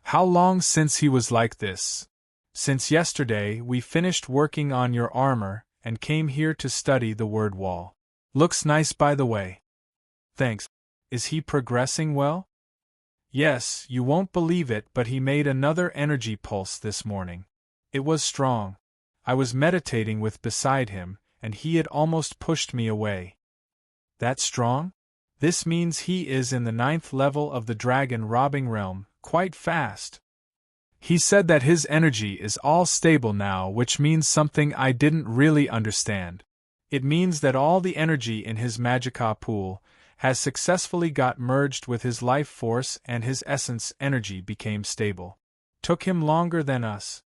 How long since he was like this? Since yesterday we finished working on your armor, and came here to study the word wall. Looks nice by the way. Thanks. Is he progressing well? Yes, you won't believe it but he made another energy pulse this morning. It was strong. I was meditating beside him, and he had almost pushed me away. That strong? This means he is in the 9th level of the dragon robbing realm, quite fast. He said that his energy is all stable now, which means something I didn't really understand. It means that all the energy in his magicka pool has successfully got merged with his life force and his essence energy became stable. Took him longer than us.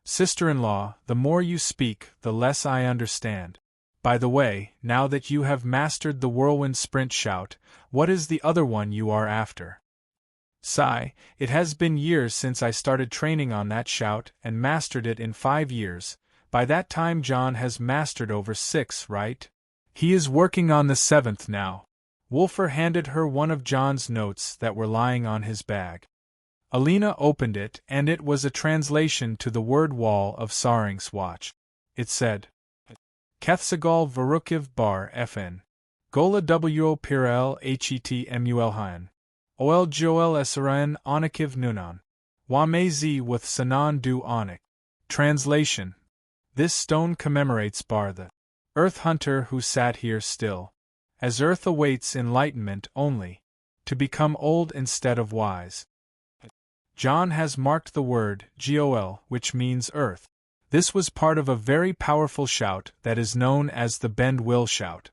Sister-in-law, the more you speak, the less I understand. By the way, now that you have mastered the whirlwind sprint shout, what is the other one you are after? Sigh, it has been years since I started training on that shout and mastered it in 5 years. By that time John has mastered over 6, right? He is working on the 7th now. Wulfr handed her one of John's notes that were lying on his bag. Alina opened it, and it was a translation to the word wall of Saring's watch. It said, Kethsagal Varukiv Bar Fn. Gola wo Pirel Het Mulhan. Oel Joel Esraen Onikiv Nunan. Wamezi with Sanan du Onik. Translation. This stone commemorates Bar, the earth hunter who sat here still, as earth awaits enlightenment only, to become old instead of wise. John has marked the word Gol, which means earth. This was part of a very powerful shout that is known as the Bend Will shout.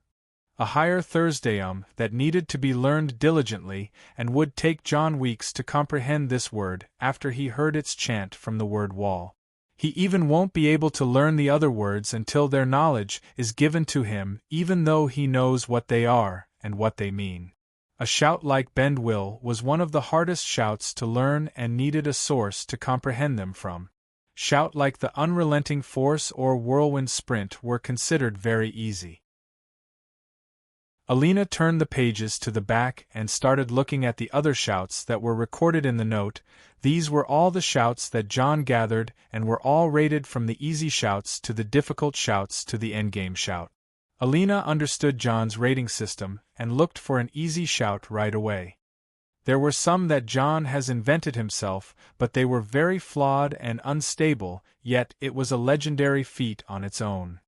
A higher Thursdayum that needed to be learned diligently and would take John weeks to comprehend this word after he heard its chant from the word wall. He even won't be able to learn the other words until their knowledge is given to him, even though he knows what they are and what they mean. A shout like Bend Will was one of the hardest shouts to learn and needed a source to comprehend them from. Shout like the Unrelenting Force or Whirlwind Sprint were considered very easy. Alina turned the pages to the back and started looking at the other shouts that were recorded in the note. These were all the shouts that John gathered and were all rated from the easy shouts to the difficult shouts to the endgame shout. Alina understood John's rating system and looked for an easy shout right away. There were some that John has invented himself, but they were very flawed and unstable, yet it was a legendary feat on its own.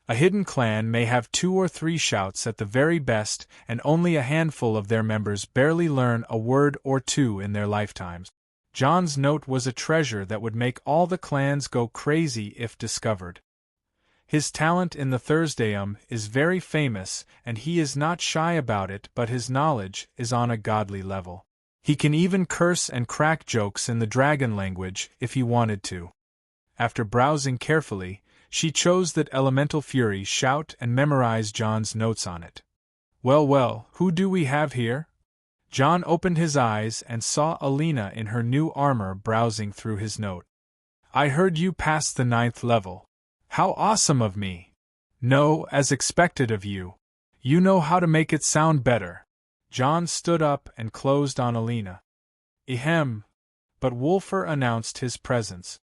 A hidden clan may have 2 or 3 shouts at the very best, and only a handful of their members barely learn a word or 2 in their lifetimes. John's note was a treasure that would make all the clans go crazy if discovered. His talent in the Thursdayum is very famous, and he is not shy about it, but his knowledge is on a godly level. He can even curse and crack jokes in the dragon language if he wanted to. After browsing carefully, she chose that Elemental Fury shout and memorize John's notes on it. Well, who do we have here? John opened his eyes and saw Alina in her new armor browsing through his note. I heard you passed the 9th level. How awesome of me! No, as expected of you. You know how to make it sound better. John stood up and closed on Alina. Ahem. But Wulfr announced his presence.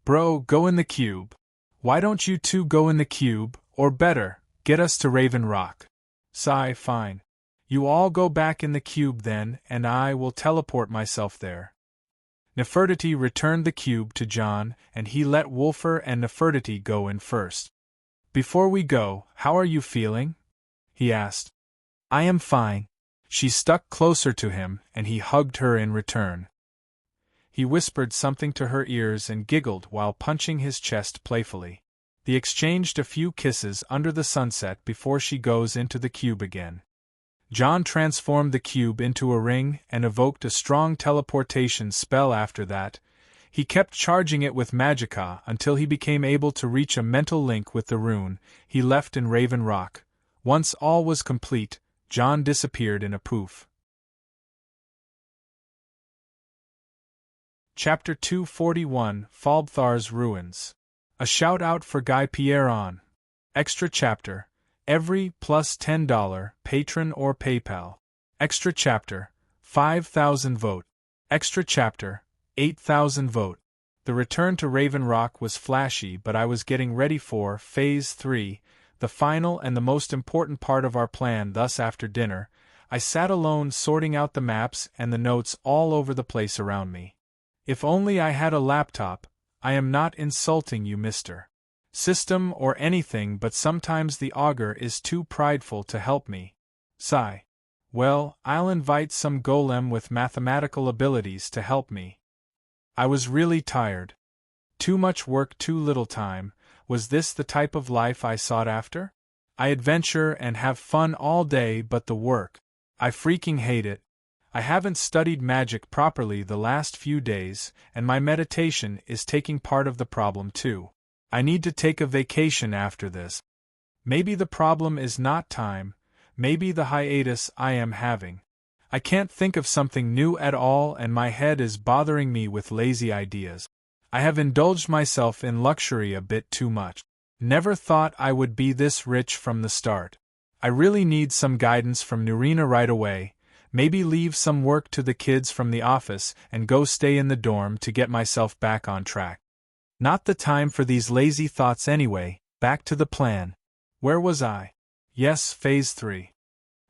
Bro, go in the cube. Why don't you 2 go in the cube, or better, get us to Raven Rock? Sigh, fine. You all go back in the cube then, and I will teleport myself there. Nefertiti returned the cube to John, and he let Wulfr and Nefertiti go in first. Before we go, how are you feeling? He asked. I am fine. She stuck closer to him, and he hugged her in return. He whispered something to her ears and giggled while punching his chest playfully. They exchanged a few kisses under the sunset before she goes into the cube again. John transformed the cube into a ring and evoked a strong teleportation spell after that. He kept charging it with magicka until he became able to reach a mental link with the rune he left in Raven Rock. Once all was complete, John disappeared in a poof. Chapter 241, Fahlbtharz Ruins. A shout-out for Guy Pierron. Extra chapter. Every plus $10 patron or PayPal. Extra chapter. 5,000 vote. Extra chapter. 8,000 vote. The return to Raven Rock was flashy, but I was getting ready for Phase 3, the final and the most important part of our plan. Thus after dinner, I sat alone sorting out the maps and the notes all over the place around me. If only I had a laptop. I am not insulting you, Mr. System or anything, but sometimes the augur is too prideful to help me. Sigh. Well, I'll invite some golem with mathematical abilities to help me. I was really tired. Too much work, too little time. Was this the type of life I sought after? I adventure and have fun all day, but the work. I freaking hate it. I haven't studied magic properly the last few days, and my meditation is taking part of the problem too. I need to take a vacation after this. Maybe the problem is not time, maybe the hiatus I am having. I can't think of something new at all and my head is bothering me with lazy ideas. I have indulged myself in luxury a bit too much. Never thought I would be this rich from the start. I really need some guidance from Nurina right away, maybe leave some work to the kids from the office and go stay in the dorm to get myself back on track. Not the time for these lazy thoughts anyway. Back to the plan. Where was I? Yes, Phase 3.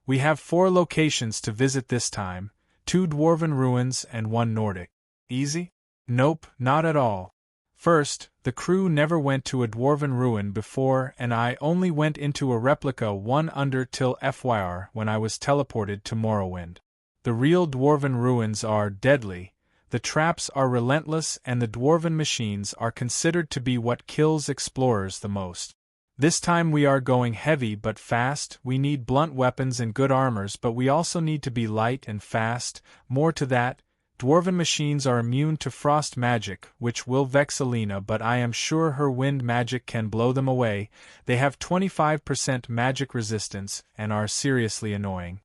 We have 4 locations to visit this time, 2 dwarven ruins and 1 Nordic. Easy? Nope, not at all. First, the crew never went to a dwarven ruin before and I only went into a replica one under till FYR when I was teleported to Morrowind. The real dwarven ruins are deadly, the traps are relentless and the dwarven machines are considered to be what kills explorers the most. This time we are going heavy but fast. We need blunt weapons and good armors, but we also need to be light and fast. More to that, dwarven machines are immune to frost magic, which will vex Alina, but I am sure her wind magic can blow them away. They have 25% magic resistance and are seriously annoying.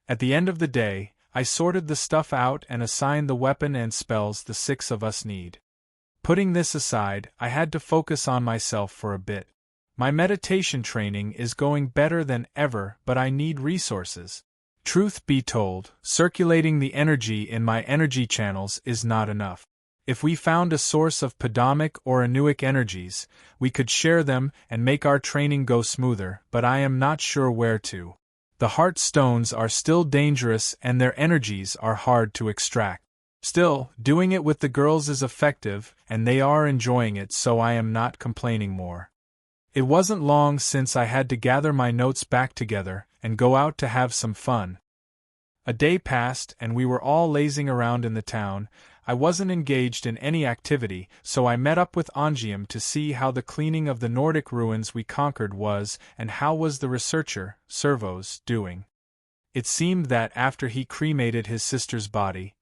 At the end of the day, I sorted the stuff out and assigned the weapon and spells the 6 of us need. Putting this aside, I had to focus on myself for a bit. My meditation training is going better than ever, but I need resources. Truth be told, circulating the energy in my energy channels is not enough. If we found a source of Padamic or Anuic energies, we could share them and make our training go smoother, but I am not sure where to. The heart stones are still dangerous and their energies are hard to extract. Still, doing it with the girls is effective, and they are enjoying it, so I am not complaining more. It wasn't long since I had to gather my notes back together and go out to have some fun. A day passed and we were all lazing around in the town. I wasn't engaged in any activity, so I met up with Angium to see how the cleaning of the Nordic ruins we conquered was and how was the researcher, Servos, doing. It seemed that after he cremated his sister's body,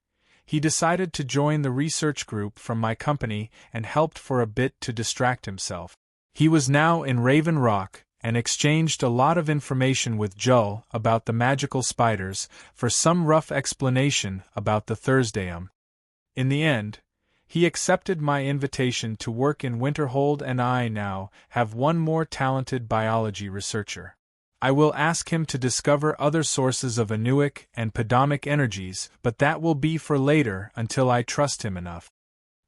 he decided to join the research group from my company and helped for a bit to distract himself. He was now in Raven Rock, and exchanged a lot of information with Jull about the magical spiders for some rough explanation about the Thursdayum. In the end, he accepted my invitation to work in Winterhold and I now have one more talented biology researcher. I will ask him to discover other sources of Anuic and Padamic energies, but that will be for later until I trust him enough.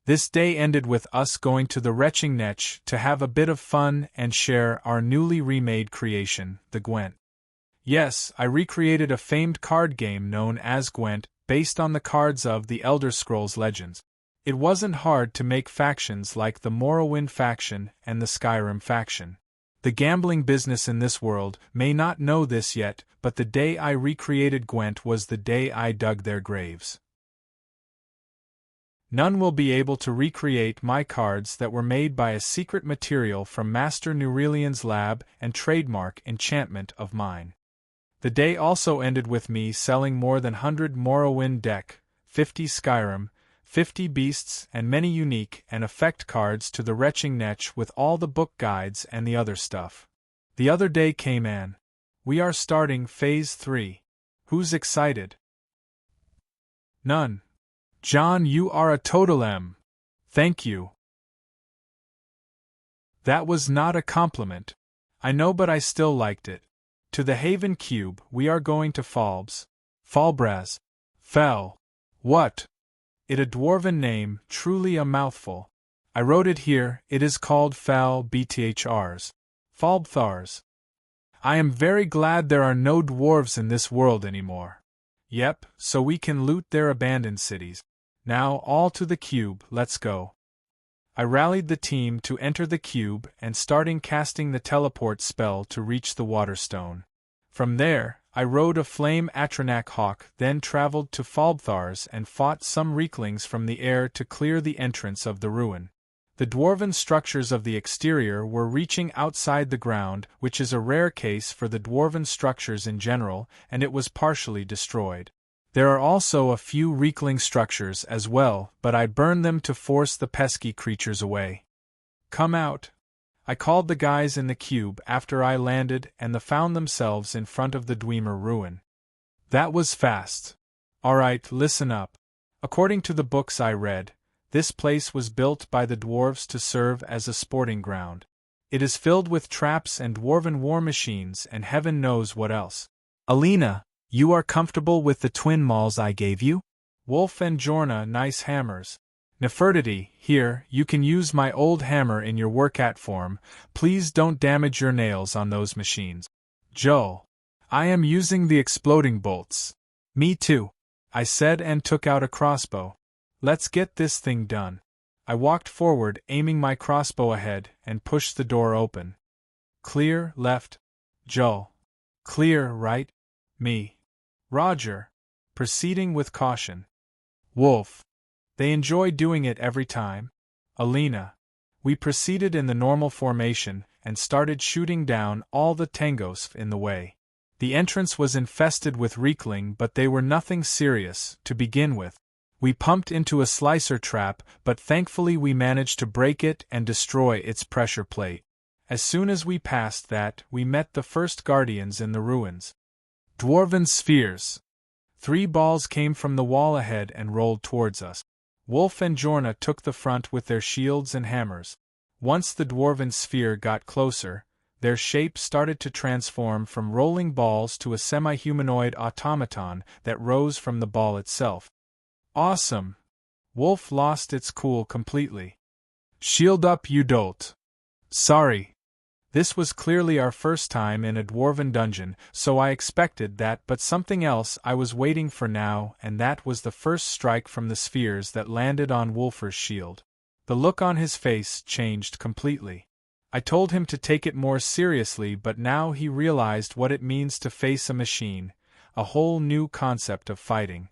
This day ended with us going to the Retching Netch to have a bit of fun and share our newly remade creation, the Gwent. Yes, I recreated a famed card game known as Gwent, based on the cards of the Elder Scrolls Legends. It wasn't hard to make factions like the Morrowind faction and the Skyrim faction. The gambling business in this world may not know this yet, but the day I recreated Gwent was the day I dug their graves. None will be able to recreate my cards that were made by a secret material from Master Nurelian's lab and trademark enchantment of mine. The day also ended with me selling more than 100 Morrowind deck, 50 Skyrim, 50 beasts and many unique and effect cards to the Retching Netch with all the book guides and the other stuff. The other day came and we are starting Phase 3. Who's excited? None. John, you are a total M. Thank you. That was not a compliment. I know, but I still liked it. To the Haven Cube, we are going to Fahlbtharz. What? It a dwarven name, truly a mouthful. I wrote it here, it is called Fahlbtharz. Fahlbtharz. I am very glad there are no dwarves in this world anymore. Yep, so we can loot their abandoned cities. Now all to the cube, let's go. I rallied the team to enter the cube and starting casting the teleport spell to reach the Waterstone. From there, I rode a flame Atronach hawk, then traveled to Fahlbtharz and fought some reeklings from the air to clear the entrance of the ruin. The dwarven structures of the exterior were reaching outside the ground, which is a rare case for the dwarven structures in general, and it was partially destroyed. There are also a few reekling structures as well, but I burned them to force the pesky creatures away. Come out. I called the guys in the cube after I landed and they found themselves in front of the Dwemer ruin. That was fast. Alright, listen up. According to the books I read, this place was built by the dwarves to serve as a sporting ground. It is filled with traps and dwarven war machines and heaven knows what else. Alina, you are comfortable with the twin mauls I gave you? Wolf and Jorna, nice hammers. Nefertiti, here, you can use my old hammer in your Werecat form, please don't damage your nails on those machines. Joel, I am using the exploding bolts. Me too, I said and took out a crossbow. Let's get this thing done. I walked forward, aiming my crossbow ahead, and pushed the door open. Clear, left. Joel. Clear, right. Me. Roger. Proceeding with caution. Wolf. They enjoy doing it every time. Alina. We proceeded in the normal formation, and started shooting down all the tangos in the way. The entrance was infested with reekling, but they were nothing serious, to begin with. We pumped into a slicer trap, but thankfully we managed to break it and destroy its pressure plate. As soon as we passed that, we met the first guardians in the ruins. Dwarven spheres. 3 balls came from the wall ahead and rolled towards us. Wolf and Jorna took the front with their shields and hammers. Once the dwarven sphere got closer, their shape started to transform from rolling balls to a semi-humanoid automaton that rose from the ball itself. Awesome! Wolf lost its cool completely. Shield up, you dolt. Sorry. This was clearly our first time in a dwarven dungeon, so I expected that, but something else I was waiting for now, and that was the first strike from the spheres that landed on Wolfer's shield. The look on his face changed completely. I told him to take it more seriously, but now he realized what it means to face a machine, a whole new concept of fighting.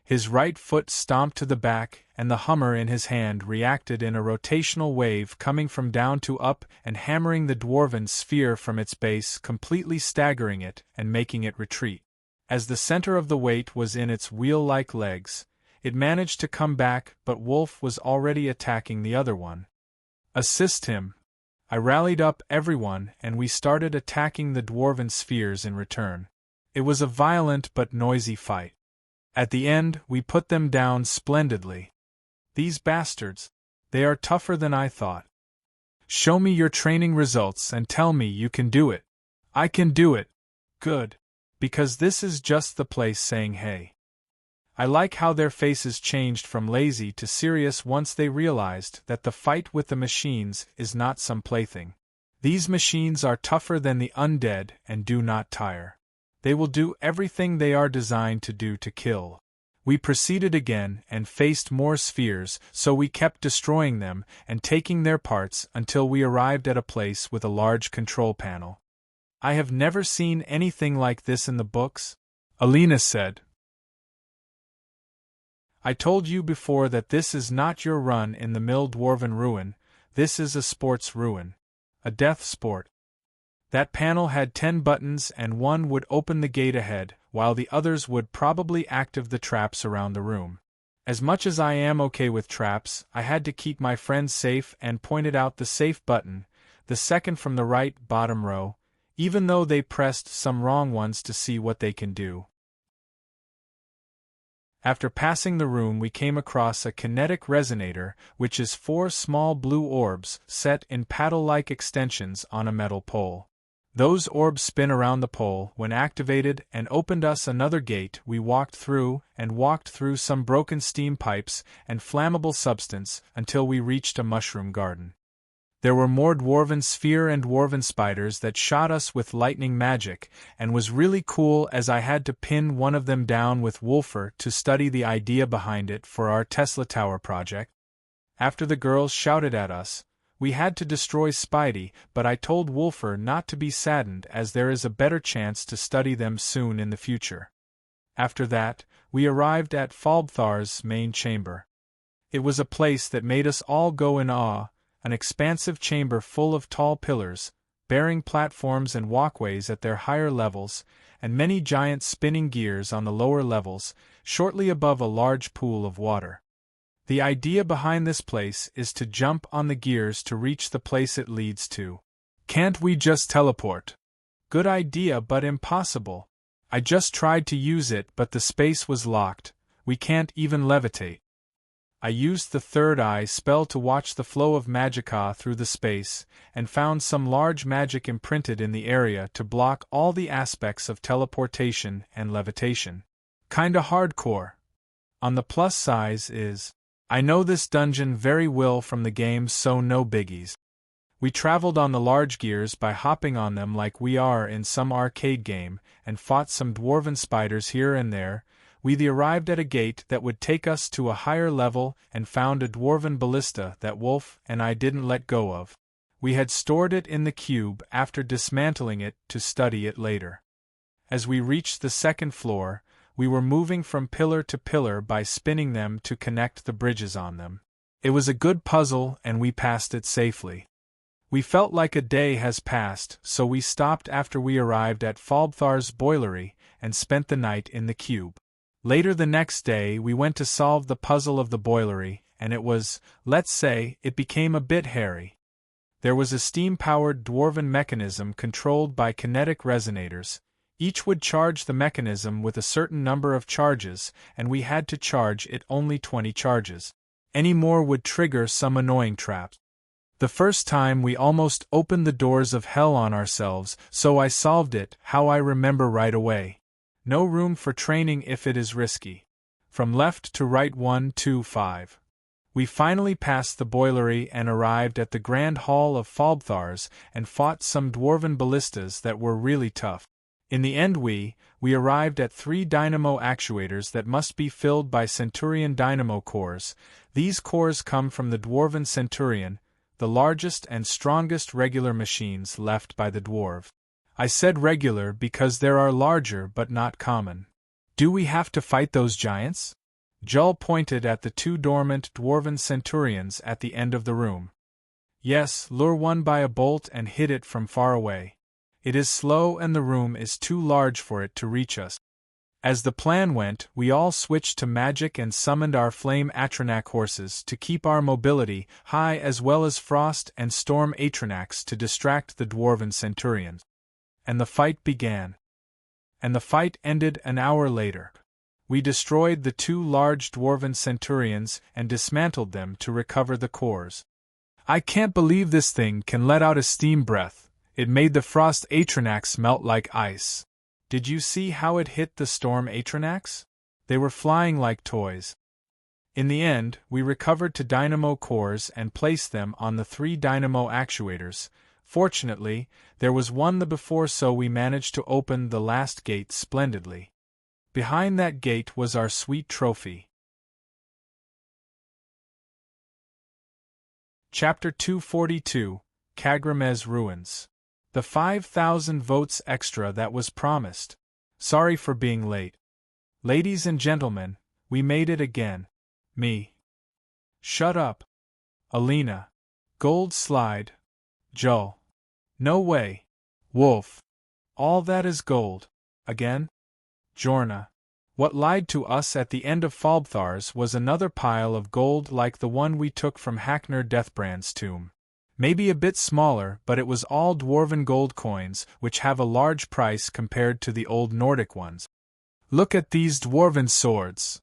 His right foot stomped to the back, and the hammer in his hand reacted in a rotational wave coming from down to up and hammering the dwarven sphere from its base, completely staggering it and making it retreat. As the center of the weight was in its wheel-like legs, it managed to come back, but Wolf was already attacking the other one. Assist him. I rallied up everyone, and we started attacking the dwarven spheres in return. It was a violent but noisy fight. At the end, we put them down splendidly. These bastards, they are tougher than I thought. Show me your training results and tell me you can do it. I can do it. Good. Because this is just the place saying hey. I like how their faces changed from lazy to serious once they realized that the fight with the machines is not some plaything. These machines are tougher than the undead and do not tire. They will do everything they are designed to do to kill. We proceeded again and faced more spheres, so we kept destroying them and taking their parts until we arrived at a place with a large control panel. I have never seen anything like this in the books, Alina said. I told you before that this is not your run in the mill dwarven ruin, this is a sports ruin. A death sport. That panel had 10 buttons and one would open the gate ahead, while the others would probably activate the traps around the room. As much as I am okay with traps, I had to keep my friends safe and pointed out the safe button, the second from the right bottom row, even though they pressed some wrong ones to see what they can do. After passing the room we came across a kinetic resonator, which is 4 small blue orbs set in paddle-like extensions on a metal pole. Those orbs spin around the pole when activated and opened us another gate we walked through some broken steam pipes and flammable substance until we reached a mushroom garden. There were more dwarven sphere and dwarven spiders that shot us with lightning magic, and was really cool as I had to pin one of them down with Wolfer to study the idea behind it for our Tesla Tower project. After the girls shouted at us, we had to destroy Spidey, but I told Wolfer not to be saddened as there is a better chance to study them soon in the future. After that, we arrived at Fahlbtharz's main chamber. It was a place that made us all go in awe, an expansive chamber full of tall pillars, bearing platforms and walkways at their higher levels, and many giant spinning gears on the lower levels, shortly above a large pool of water. The idea behind this place is to jump on the gears to reach the place it leads to. Can't we just teleport? Good idea but impossible. I just tried to use it but the space was locked, we can't even levitate. I used the third eye spell to watch the flow of magicka through the space, and found some large magic imprinted in the area to block all the aspects of teleportation and levitation. Kinda hardcore. On the plus side is, I know this dungeon very well from the game, so no biggies. We traveled on the large gears by hopping on them like we are in some arcade game, and fought some dwarven spiders here and there. We arrived at a gate that would take us to a higher level and found a dwarven ballista that Wolf and I didn't let go of. We had stored it in the cube after dismantling it to study it later. As we reached the second floor, we were moving from pillar to pillar by spinning them to connect the bridges on them. It was a good puzzle and we passed it safely. We felt like a day has passed, so we stopped after we arrived at Fahlbtharz boilery and spent the night in the cube. Later the next day we went to solve the puzzle of the boilery, and it was, let's say, it became a bit hairy. There was a steam-powered dwarven mechanism controlled by kinetic resonators. Each would charge the mechanism with a certain number of charges, and we had to charge it only 20 charges. Any more would trigger some annoying traps. The first time we almost opened the doors of hell on ourselves, so I solved it, how I remember right away. No room for training if it is risky. From left to right 1, 2, 5. We finally passed the boilery and arrived at the Grand Hall of Fahlbtharz and fought some dwarven ballistas that were really tough. In the end we arrived at 3 dynamo actuators that must be filled by Centurion dynamo cores. These cores come from the dwarven Centurion, the largest and strongest regular machines left by the dwarf. I said regular because there are larger but not common. Do we have to fight those giants? Jull pointed at the 2 dormant dwarven centurions at the end of the room. Yes, lure one by a bolt and hit it from far away. It is slow and the room is too large for it to reach us. As the plan went, we all switched to magic and summoned our flame Atronak horses to keep our mobility high, as well as frost and storm Atronax to distract the dwarven centurions. And the fight began. And the fight ended an hour later. We destroyed the 2 large dwarven centurions and dismantled them to recover the cores. I can't believe this thing can let out a steam breath. It made the frost Atronax melt like ice. Did you see how it hit the storm Atronax? They were flying like toys. In the end, we recovered to dynamo cores and placed them on the 3 dynamo actuators. Fortunately, there was one the before, so we managed to open the last gate splendidly. Behind that gate was our sweet trophy. Chapter 242, Kagrumez Ruins. The 5,000 votes extra that was promised. Sorry for being late. Ladies and gentlemen, we made it again. Me. Shut up. Alina. Gold slide. Jull. No way. Wolf. All that is gold. Again? Jorna. What lied to us at the end of Fahlbtharz was another pile of gold like the one we took from Haknir Deathbrand's tomb. Maybe a bit smaller, but it was all dwarven gold coins, which have a large price compared to the old Nordic ones. Look at these dwarven swords.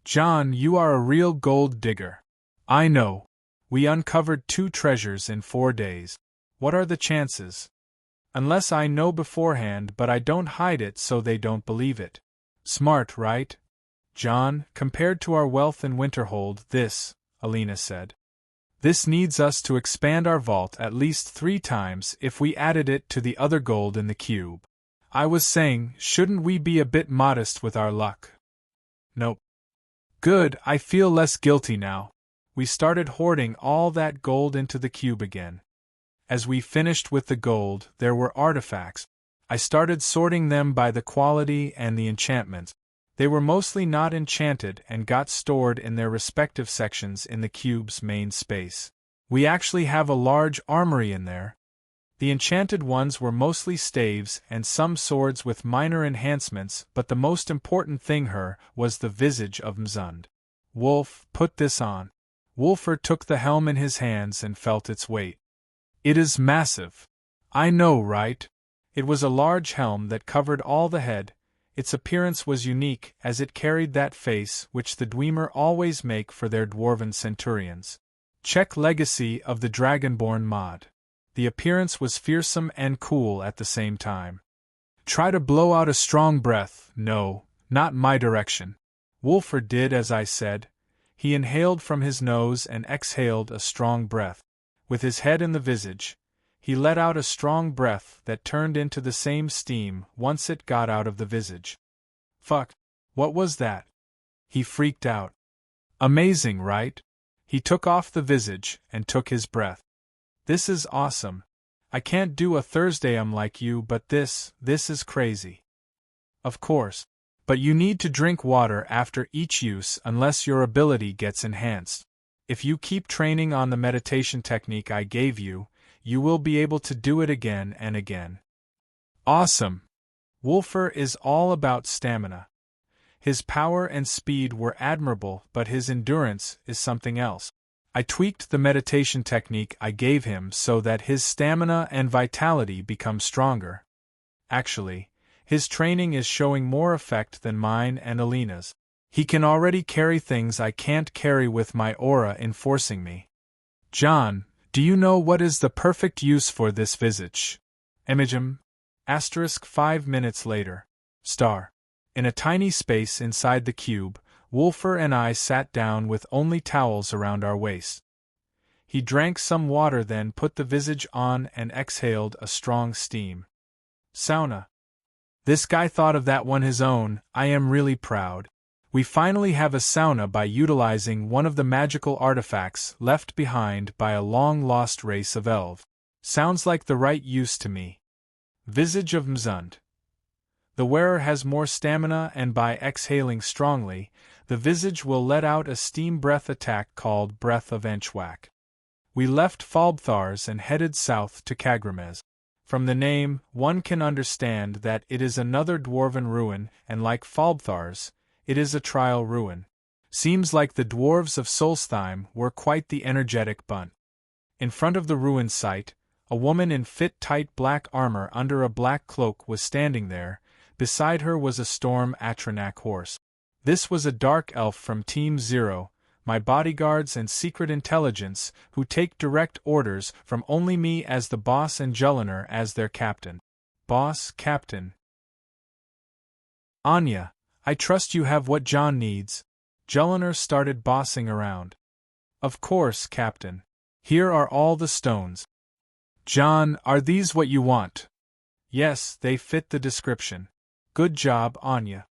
John, you are a real gold digger. I know. We uncovered 2 treasures in 4 days. What are the chances? Unless I know beforehand, but I don't hide it so they don't believe it. Smart, right? John, compared to our wealth in Winterhold, this, Alina said. This needs us to expand our vault at least 3 times if we added it to the other gold in the cube. I was saying, shouldn't we be a bit modest with our luck? Nope. Good, I feel less guilty now. We started hoarding all that gold into the cube again. As we finished with the gold, there were artifacts. I started sorting them by the quality and the enchantments. They were mostly not enchanted and got stored in their respective sections in the cube's main space. We actually have a large armory in there. The enchanted ones were mostly staves and some swords with minor enhancements, but the most important thing here was the visage of Mzund. Wolf, put this on. Wolfer took the helm in his hands and felt its weight. It is massive. I know, right? It was a large helm that covered all the head. Its appearance was unique, as it carried that face which the Dwemer always make for their dwarven centurions. Check Legacy of the Dragonborn mod. The appearance was fearsome and cool at the same time. Try to blow out a strong breath. No, not my direction. Wulfr did as I said. He inhaled from his nose and exhaled a strong breath. With his head in the visage, he let out a strong breath that turned into the same steam once it got out of the visage. Fuck. What was that? He freaked out. Amazing, right? He took off the visage and took his breath. This is awesome. I can't do a Thursday like you, but this is crazy. Of course. But you need to drink water after each use unless your ability gets enhanced. If you keep training on the meditation technique I gave you, you will be able to do it again and again. Awesome! Wulfr is all about stamina. His power and speed were admirable, but his endurance is something else. I tweaked the meditation technique I gave him so that his stamina and vitality become stronger. Actually, his training is showing more effect than mine and Alina's. He can already carry things I can't carry with my aura enforcing me. John, do you know what is the perfect use for this visage? Emigem. 5 minutes later. Star. In a tiny space inside the cube, Wulfr and I sat down with only towels around our waists. He drank some water, then put the visage on and exhaled a strong steam. Sauna. This guy thought of that one his own. I am really proud. We finally have a sauna by utilizing one of the magical artifacts left behind by a long-lost race of elves. Sounds like the right use to me. Visage of Mzund. The wearer has more stamina, and by exhaling strongly, the visage will let out a steam breath attack called Breath of Enchwak. We left Fahlbtharz and headed south to Kagrumez. From the name, one can understand that it is another dwarven ruin, and like Fahlbtharz, it is a trial ruin. Seems like the dwarves of Solstheim were quite the energetic bunch. In front of the ruin site, a woman in fit tight black armor under a black cloak was standing there. Beside her was a Storm Atronak horse. This was a dark elf from Team 0, my bodyguards and secret intelligence, who take direct orders from only me as the boss and Jelinar as their captain. Boss, Captain. Anya, I trust you have what John needs. Jelinar started bossing around. Of course, Captain. Here are all the stones. John, are these what you want? Yes, they fit the description. Good job, Anya.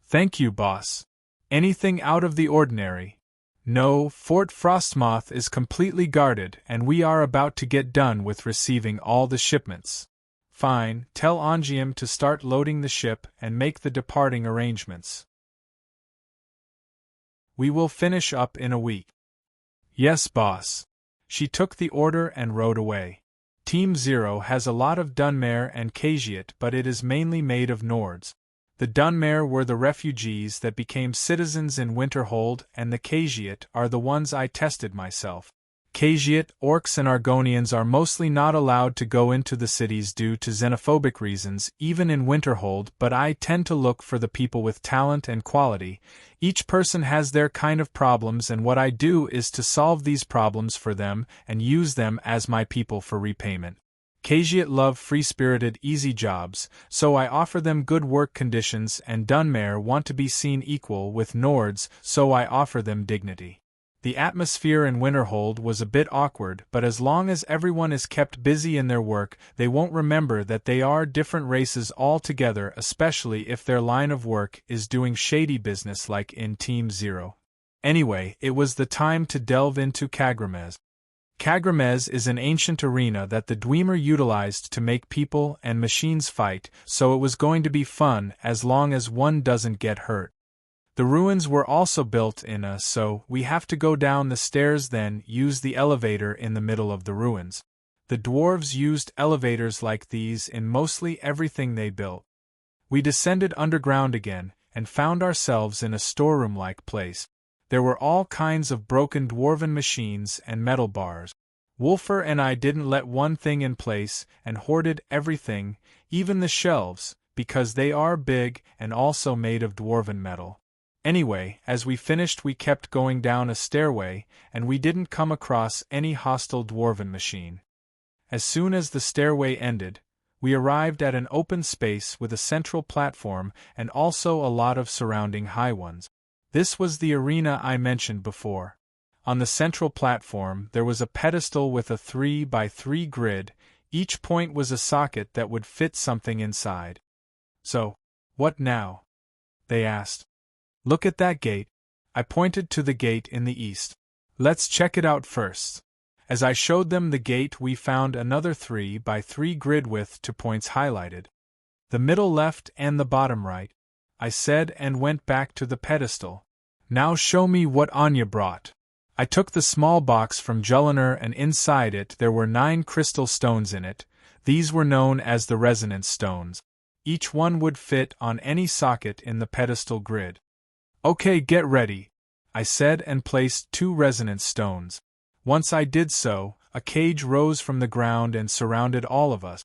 Thank you, boss. Anything out of the ordinary? No, Fort Frostmoth is completely guarded and we are about to get done with receiving all the shipments. Fine, tell Angium to start loading the ship and make the departing arrangements. We will finish up in a week. Yes, boss. She took the order and rode away. Team 0 has a lot of Dunmare and Kajiat, but it is mainly made of Nords. The Dunmare were the refugees that became citizens in Winterhold, and the Kajiat are the ones I tested myself. Kajiat, Orcs and Argonians are mostly not allowed to go into the cities due to xenophobic reasons, even in Winterhold, but I tend to look for the people with talent and quality. Each person has their kind of problems, and what I do is to solve these problems for them and use them as my people for repayment. Kajiat love free-spirited, easy jobs, so I offer them good work conditions, and Dunmare want to be seen equal with Nords, so I offer them dignity. The atmosphere in Winterhold was a bit awkward, but as long as everyone is kept busy in their work, they won't remember that they are different races altogether, especially if their line of work is doing shady business like in Team 0. Anyway, it was the time to delve into Kagrumez. Kagrumez is an ancient arena that the Dwemer utilized to make people and machines fight, so it was going to be fun as long as one doesn't get hurt. The ruins were also built in so we have to go down the stairs, then use the elevator in the middle of the ruins. The dwarves used elevators like these in mostly everything they built. We descended underground again, and found ourselves in a storeroom-like place. There were all kinds of broken dwarven machines and metal bars. Wulfr and I didn't let one thing in place, and hoarded everything, even the shelves, because they are big and also made of dwarven metal. Anyway, as we finished we kept going down a stairway, and we didn't come across any hostile dwarven machine. As soon as the stairway ended, we arrived at an open space with a central platform and also a lot of surrounding high ones. This was the arena I mentioned before. On the central platform there was a pedestal with a 3 by 3 grid. Each point was a socket that would fit something inside. So, what now? They asked. Look at that gate. I pointed to the gate in the east. Let's check it out first. As I showed them the gate, we found another 3 by 3 grid with 2 points highlighted. The middle left and the bottom right, I said, and went back to the pedestal. Now show me what Anya brought. I took the small box from Julliner, and inside it there were 9 crystal stones in it. These were known as the resonance stones. Each one would fit on any socket in the pedestal grid. Okay, get ready, I said, and placed 2 resonance stones. Once I did so, a cage rose from the ground and surrounded all of us.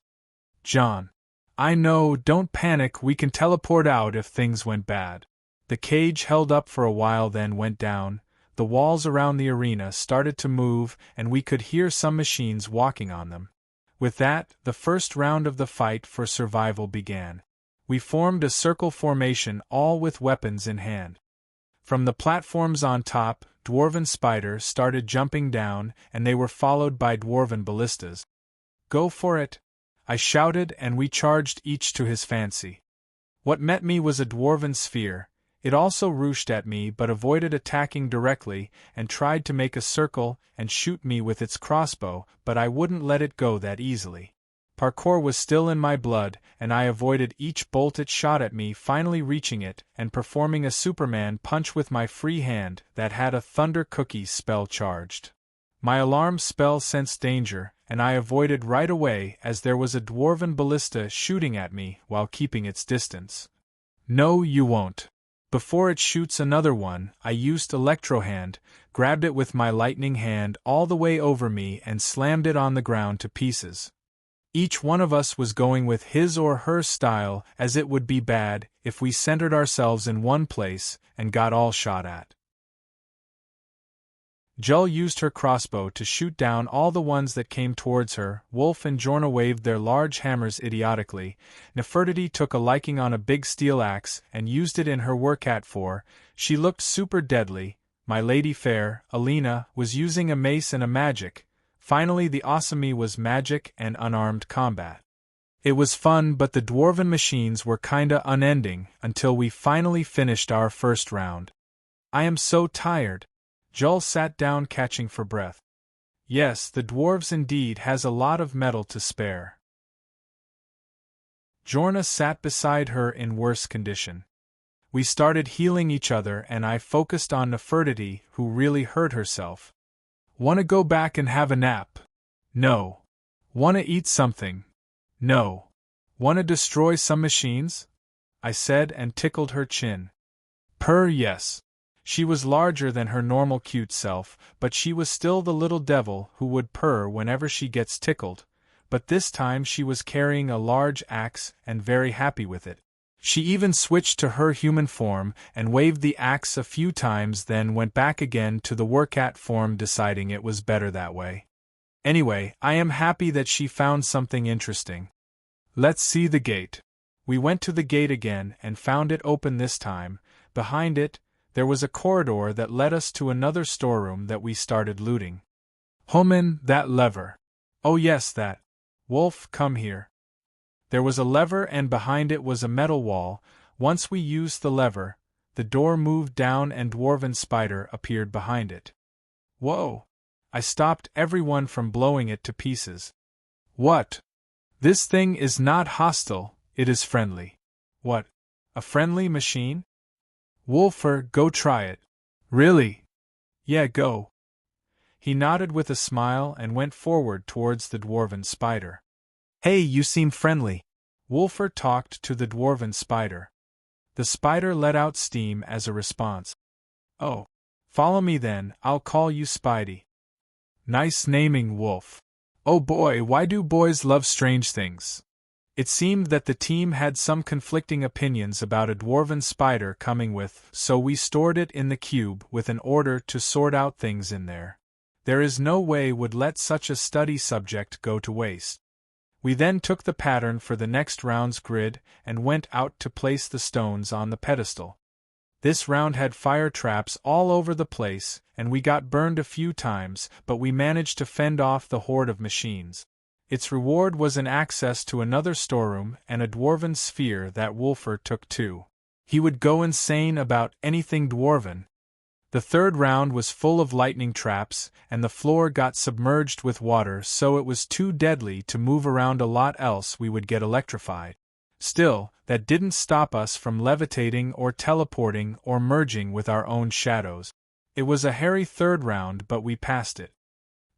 John. I know, don't panic, we can teleport out if things went bad. The cage held up for a while, then went down. The walls around the arena started to move, and we could hear some machines walking on them. With that, the first round of the fight for survival began. We formed a circle formation, all with weapons in hand. From the platforms on top, dwarven spiders started jumping down, and they were followed by dwarven ballistas. Go for it, I shouted, and we charged each to his fancy. What met me was a dwarven sphere. It also rushed at me but avoided attacking directly, and tried to make a circle and shoot me with its crossbow, but I wouldn't let it go that easily. Parkour was still in my blood, and I avoided each bolt it shot at me, finally reaching it and performing a Superman punch with my free hand that had a Thunder Cookie spell charged. My alarm spell sensed danger, and I avoided right away as there was a dwarven ballista shooting at me while keeping its distance. No, you won't. Before it shoots another one, I used Electro Hand, grabbed it with my lightning hand all the way over me and slammed it on the ground to pieces. Each one of us was going with his or her style, as it would be bad if we centered ourselves in one place and got all shot at. Jull used her crossbow to shoot down all the ones that came towards her. Wolf and Jorna waved their large hammers idiotically. Nefertiti took a liking on a big steel axe and used it in her Werecat 4. She looked super deadly. My lady fair, Alina, was using a mace and a magic. Finally, the Asami was magic and unarmed combat. It was fun, but the dwarven machines were kinda unending until we finally finished our first round. I am so tired. Jull sat down, catching for breath. Yes, the dwarves indeed has a lot of metal to spare. Jorna sat beside her in worse condition. We started healing each other, and I focused on Nefertiti, who really hurt herself. Wanna go back and have a nap? No. Wanna eat something? No. Wanna destroy some machines? I said, and tickled her chin. Purr, yes. She was larger than her normal cute self, but she was still the little devil who would purr whenever she gets tickled, but this time she was carrying a large axe and very happy with it. She even switched to her human form and waved the axe a few times, then went back again to the Werecat form, deciding it was better that way. Anyway, I am happy that she found something interesting. Let's see the gate. We went to the gate again and found it open this time. Behind it, there was a corridor that led us to another storeroom that we started looting. Homan, that lever. Oh yes, that. Wolf, come here. There was a lever, and behind it was a metal wall. Once we used the lever, the door moved down and dwarven spider appeared behind it. Whoa! I stopped everyone from blowing it to pieces. What? This thing is not hostile, it is friendly. What? A friendly machine? Wolfer, go try it. Really? Yeah, go. He nodded with a smile and went forward towards the dwarven spider. Hey, you seem friendly. Wolfer talked to the dwarven spider. The spider let out steam as a response. Oh. Follow me then, I'll call you Spidey. Nice naming, Wolf. Oh boy, why do boys love strange things? It seemed that the team had some conflicting opinions about a dwarven spider coming with, so we stored it in the cube with an order to sort out things in there. There is no way would let such a study subject go to waste. We then took the pattern for the next round's grid and went out to place the stones on the pedestal. This round had fire traps all over the place, and we got burned a few times, but we managed to fend off the horde of machines. Its reward was an access to another storeroom and a dwarven sphere that Wolfer took too. He would go insane about anything dwarven. The third round was full of lightning traps, and the floor got submerged with water, so it was too deadly to move around a lot, else we would get electrified. Still, that didn't stop us from levitating or teleporting or merging with our own shadows. It was a hairy third round, but we passed it.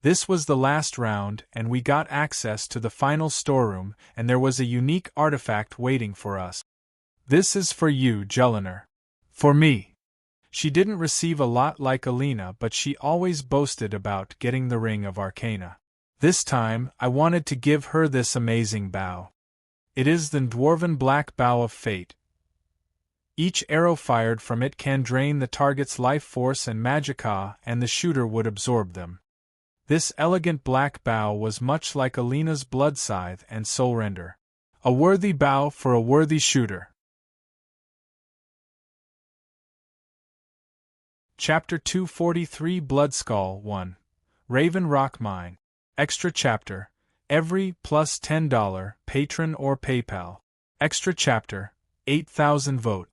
This was the last round, and we got access to the final storeroom, and there was a unique artifact waiting for us. This is for you, Jellinar. For me. She didn't receive a lot like Alina, but she always boasted about getting the Ring of Arcana. This time, I wanted to give her this amazing bow. It is the dwarven black bow of fate. Each arrow fired from it can drain the target's life force and magicka, and the shooter would absorb them. This elegant black bow was much like Alina's blood scythe and soul render. A worthy bow for a worthy shooter. Chapter 243 Bloodskal 1. Raven Rock Mine. Extra Chapter. Every plus $10 patron or PayPal. Extra Chapter. 8,000 vote.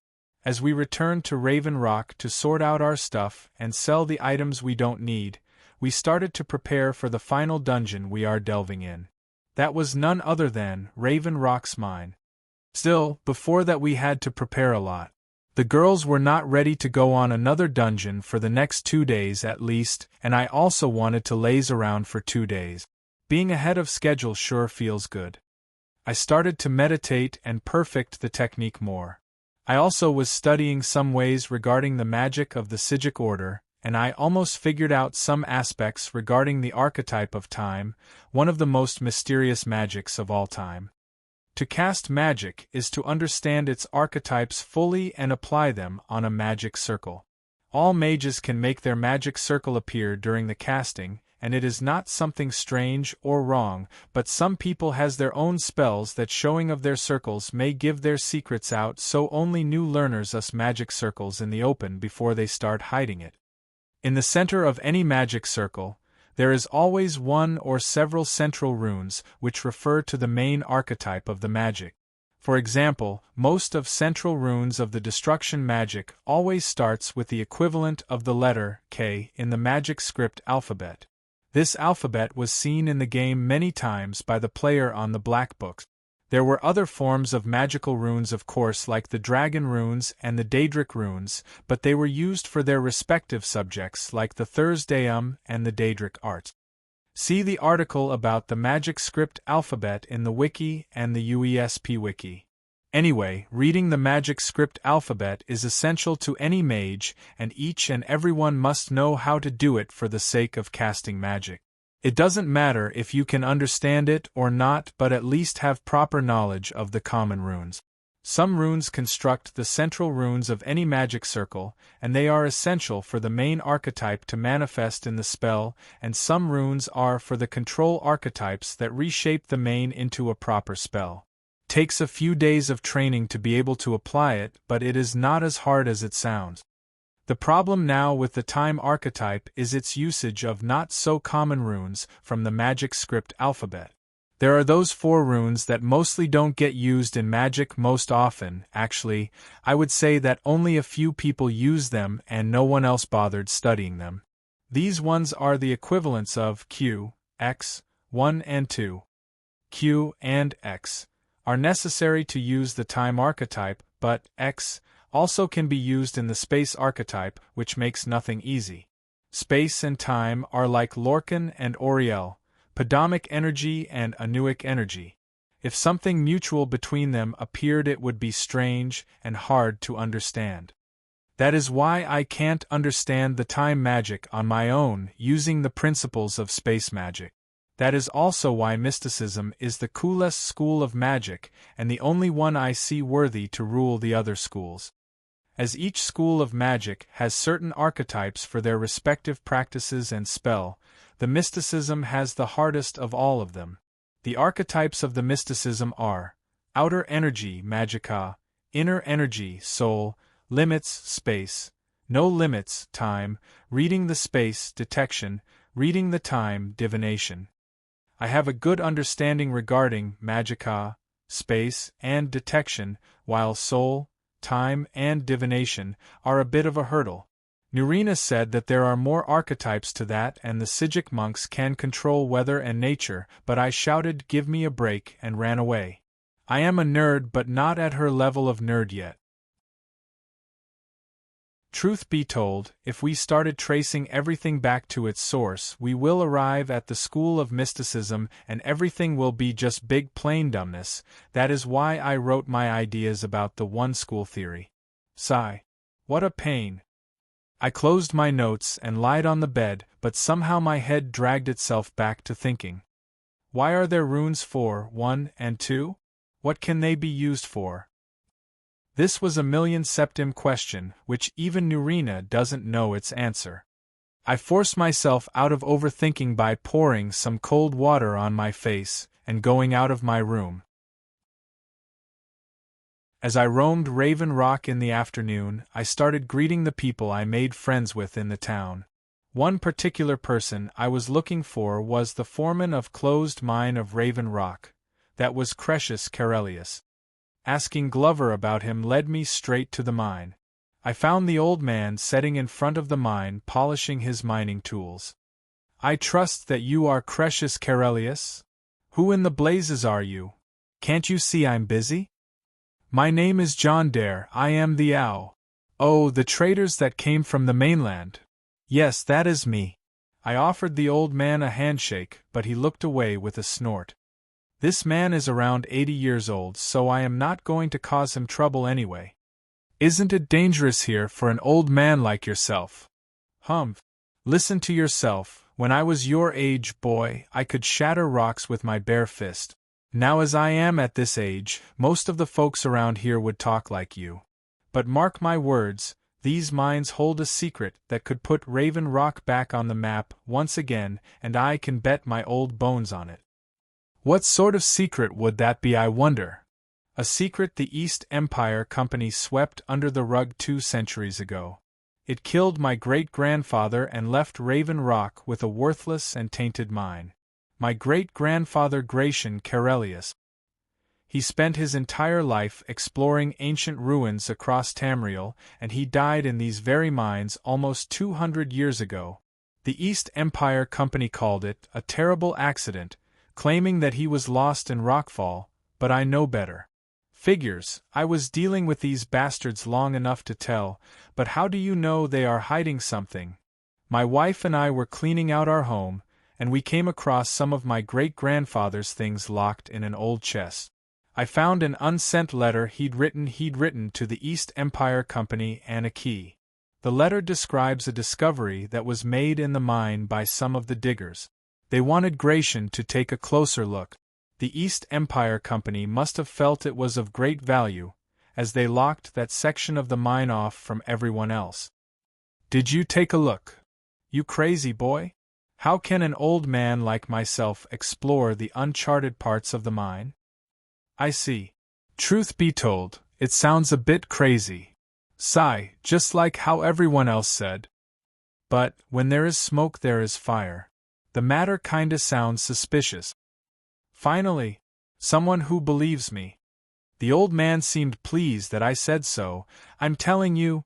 As we returned to Raven Rock to sort out our stuff and sell the items we don't need, we started to prepare for the final dungeon we are delving in. That was none other than Raven Rock's mine. Still, before that we had to prepare a lot. The girls were not ready to go on another dungeon for the next 2 days at least, and I also wanted to laze around for 2 days. Being ahead of schedule sure feels good. I started to meditate and perfect the technique more. I also was studying some ways regarding the magic of the Psijic order, and I almost figured out some aspects regarding the archetype of time, one of the most mysterious magics of all time. To cast magic is to understand its archetypes fully and apply them on a magic circle. All mages can make their magic circle appear during the casting, and it is not something strange or wrong, but some people has their own spells that showing of their circles may give their secrets out, so only new learners us magic circles in the open before they start hiding it. In the center of any magic circle, there is always one or several central runes which refer to the main archetype of the magic. For example, most of central runes of the destruction magic always starts with the equivalent of the letter K in the magic script alphabet. This alphabet was seen in the game many times by the player on the black books. There were other forms of magical runes, of course, like the dragon runes and the Daedric runes, but they were used for their respective subjects like the Thursdayum and the Daedric art. See the article about the magic script alphabet in the wiki and the UESP wiki. Anyway, reading the magic script alphabet is essential to any mage, and each and everyone must know how to do it for the sake of casting magic. It doesn't matter if you can understand it or not, but at least have proper knowledge of the common runes. Some runes construct the central runes of any magic circle, and they are essential for the main archetype to manifest in the spell, and some runes are for the control archetypes that reshape the main into a proper spell. Takes a few days of training to be able to apply it, but it is not as hard as it sounds. The problem now with the time archetype is its usage of not-so-common runes from the magic script alphabet. There are those 4 runes that mostly don't get used in magic most often. Actually, I would say that only a few people use them and no one else bothered studying them. These ones are the equivalents of Q, X, 1 and 2. Q and X are necessary to use the time archetype, but X also can be used in the space archetype, which makes nothing easy. Space and time are like Lorcan and Oriel, Padamic energy and Anuic energy. If something mutual between them appeared, it would be strange and hard to understand. That is why I can't understand the time magic on my own using the principles of space magic. That is also why mysticism is the coolest school of magic, and the only one I see worthy to rule the other schools. As each school of magic has certain archetypes for their respective practices and spell, the mysticism has the hardest of all of them. The archetypes of the mysticism are outer energy, magica; inner energy, soul; limits, space; no limits, time; reading the space, detection; reading the time, divination. I have a good understanding regarding magica, space, and detection, while soul, time, and divination are a bit of a hurdle. Nurina said that there are more archetypes to that and the Sijic monks can control weather and nature, but I shouted give me a break and ran away. I am a nerd but not at her level of nerd yet. Truth be told, if we started tracing everything back to its source, we will arrive at the school of mysticism and everything will be just big plain dumbness. That is why I wrote my ideas about the one school theory. Sigh. What a pain. I closed my notes and lied on the bed, but somehow my head dragged itself back to thinking. Why are there runes for 1 and 2? What can they be used for? This was a million septim question, which even Nurina doesn't know its answer. I forced myself out of overthinking by pouring some cold water on my face and going out of my room. As I roamed Raven Rock in the afternoon, I started greeting the people I made friends with in the town. One particular person I was looking for was the foreman of closed mine of Raven Rock. That was Cretius Carelius. Asking Glover about him led me straight to the mine. I found the old man sitting in front of the mine polishing his mining tools. I trust that you are Cretius Carelius? Who in the blazes are you? Can't you see I'm busy? My name is John Dare, I am the owl. Oh, the traders that came from the mainland. Yes, that is me. I offered the old man a handshake, but he looked away with a snort. This man is around 80 years old, so I am not going to cause him trouble anyway. Isn't it dangerous here for an old man like yourself? Humph. Listen to yourself. When I was your age, boy, I could shatter rocks with my bare fist. Now as I am at this age, most of the folks around here would talk like you. But mark my words, these mines hold a secret that could put Raven Rock back on the map once again, and I can bet my old bones on it. What sort of secret would that be, I wonder? A secret the East Empire Company swept under the rug 2 centuries ago. It killed my great-grandfather and left Raven Rock with a worthless and tainted mine. My great-grandfather Gratian Carelius. He spent his entire life exploring ancient ruins across Tamriel, and he died in these very mines almost 200 years ago. The East Empire Company called it a terrible accident, claiming that he was lost in rockfall, but I know better. Figures, I was dealing with these bastards long enough to tell, but how do you know they are hiding something? My wife and I were cleaning out our home, and we came across some of my great-grandfather's things locked in an old chest. I found an unsent letter he'd written to the East Empire Company and a key. The letter describes a discovery that was made in the mine by some of the diggers. They wanted Gratian to take a closer look. The East Empire Company must have felt it was of great value, as they locked that section of the mine off from everyone else. Did you take a look? You crazy boy? How can an old man like myself explore the uncharted parts of the mine? I see. Truth be told, it sounds a bit crazy. Sigh, just like how everyone else said. But, when there is smoke there is fire. The matter kinda sounds suspicious. Finally, someone who believes me. The old man seemed pleased that I said so. I'm telling you,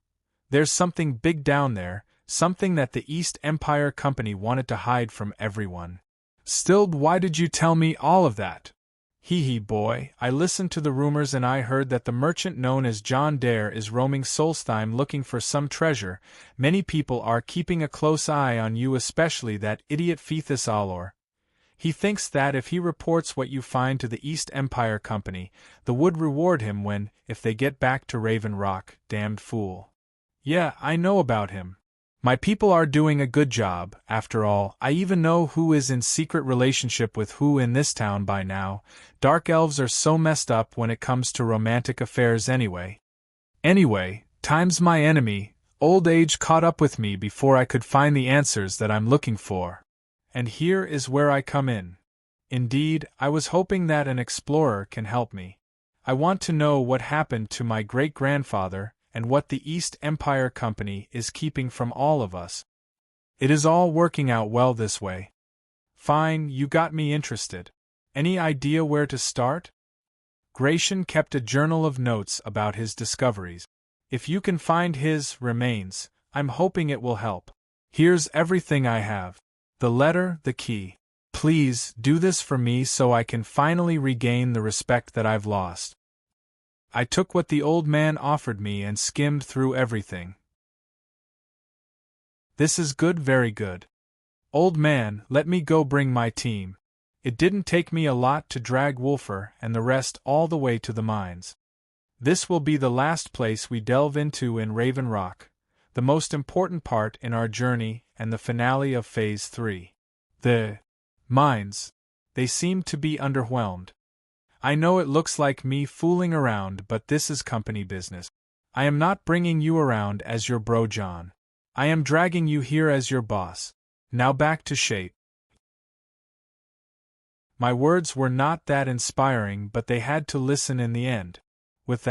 there's something big down there, something that the East Empire Company wanted to hide from everyone. Still, why did you tell me all of that? Hee boy, I listened to the rumors and I heard that the merchant known as John Dare is roaming Solstheim looking for some treasure. Many people are keeping a close eye on you, especially that idiot Fethus Alor. He thinks that if he reports what you find to the East Empire Company, the would reward him if they get back to Raven Rock, damned fool. Yeah, I know about him. My people are doing a good job, after all. I even know who is in secret relationship with who in this town by now. Dark elves are so messed up when it comes to romantic affairs anyway. Anyway, time's my enemy. Old age caught up with me before I could find the answers that I'm looking for. And here is where I come in. Indeed, I was hoping that an explorer can help me. I want to know what happened to my great-grandfather, and what the East Empire Company is keeping from all of us. It is all working out well this way. Fine, you got me interested. Any idea where to start? Gratian kept a journal of notes about his discoveries. If you can find his remains, I'm hoping it will help. Here's everything I have. The letter, the key. Please, do this for me so I can finally regain the respect that I've lost. I took what the old man offered me and skimmed through everything. This is good, very good. Old man, let me go bring my team. It didn't take me a lot to drag Wulfr and the rest all the way to the mines. This will be the last place we delve into in Raven Rock, the most important part in our journey and the finale of Phase 3. The mines. They seem to be underwhelmed. I know it looks like me fooling around, but this is company business. I am not bringing you around as your bro John. I am dragging you here as your boss. Now back to shape. My words were not that inspiring, but they had to listen in the end. With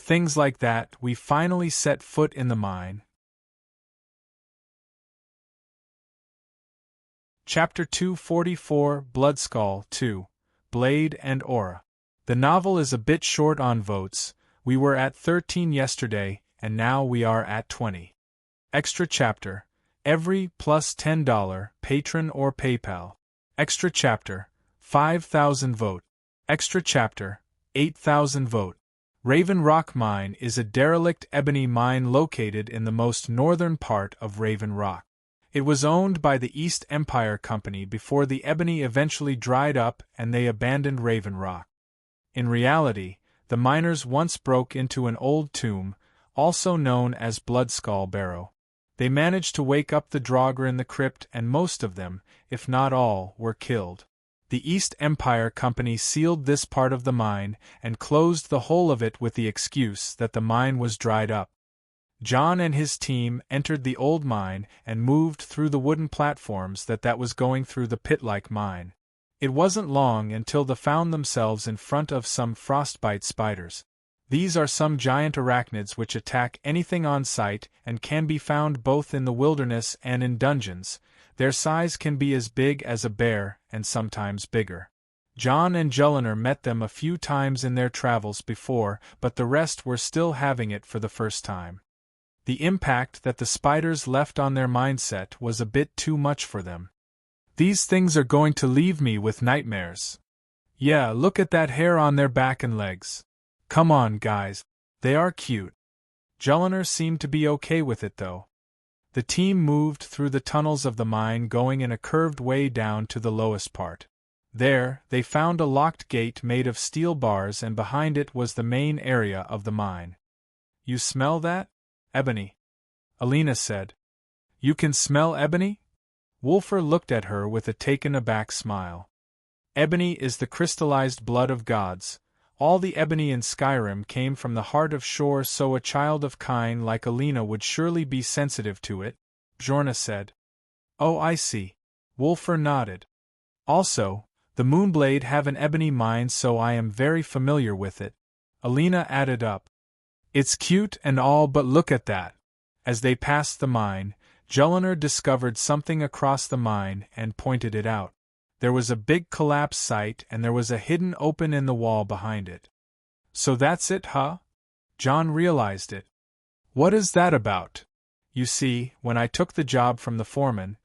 things like that, we finally set foot in the mine. Chapter 244, Bloodskal 2. Blade and Aura. The novel is a bit short on votes. We were at 13 yesterday, and now we are at 20. Extra chapter. Every plus $10, patron or PayPal. Extra chapter. 5,000 vote. Extra chapter. 8,000 vote. Raven Rock Mine is a derelict ebony mine located in the most northern part of Raven Rock. It was owned by the East Empire Company before the ebony eventually dried up and they abandoned Raven Rock. In reality, the miners once broke into an old tomb, also known as Bloodskal Barrow. They managed to wake up the Draugr in the crypt, and most of them, if not all, were killed. The East Empire Company sealed this part of the mine and closed the whole of it with the excuse that the mine was dried up. John and his team entered the old mine and moved through the wooden platforms that was going through the pit-like mine. It wasn't long until they found themselves in front of some frostbite spiders. These are some giant arachnids which attack anything on sight and can be found both in the wilderness and in dungeons. Their size can be as big as a bear and sometimes bigger. John and Jellinar met them a few times in their travels before, but the rest were still having it for the first time. The impact that the spiders left on their mindset was a bit too much for them. These things are going to leave me with nightmares. Yeah, look at that hair on their back and legs. Come on, guys. They are cute. Jellinar seemed to be okay with it though. The team moved through the tunnels of the mine, going in a curved way down to the lowest part. There, they found a locked gate made of steel bars, and behind it was the main area of the mine. You smell that? Ebony. Alina said. You can smell ebony? Wulfr looked at her with a taken-aback smile. Ebony is the crystallized blood of gods. All the ebony in Skyrim came from the heart of Shor, so a child of Kine like Alina would surely be sensitive to it, Bjorna said. Oh, I see. Wulfr nodded. Also, the Moonblade have an ebony mine, so I am very familiar with it. Alina added up. It's cute and all, but look at that. As they passed the mine, Jellinar discovered something across the mine and pointed it out. There was a big collapse site and there was a hidden open in the wall behind it. So that's it, huh? John realized it. What is that about? You see, when I took the job from the foreman,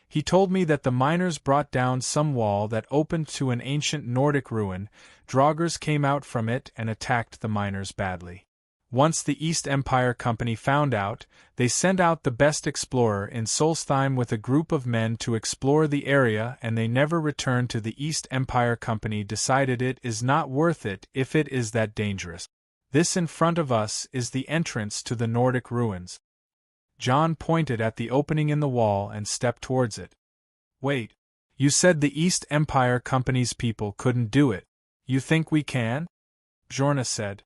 he told me that the miners brought down some wall that opened to an ancient Nordic ruin. Draugrs came out from it and attacked the miners badly. Once the East Empire Company found out, they sent out the best explorer in Solstheim with a group of men to explore the area, and they never returned to the East Empire Company. Decided it is not worth it if it is that dangerous. This in front of us is the entrance to the Nordic ruins. John pointed at the opening in the wall and stepped towards it. Wait. You said the East Empire Company's people couldn't do it. You think we can? Bjorna said.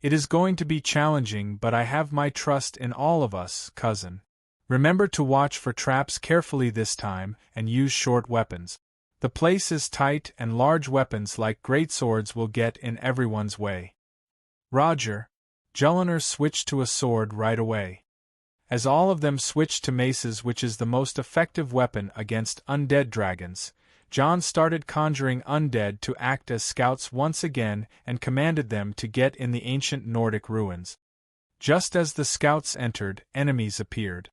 It is going to be challenging, but I have my trust in all of us, cousin. Remember to watch for traps carefully this time, and use short weapons. The place is tight and large weapons like greatswords will get in everyone's way. Roger. Jelinar switched to a sword right away. As all of them switched to maces, which is the most effective weapon against undead dragons, John started conjuring undead to act as scouts once again and commanded them to get in the ancient Nordic ruins. Just as the scouts entered, enemies appeared.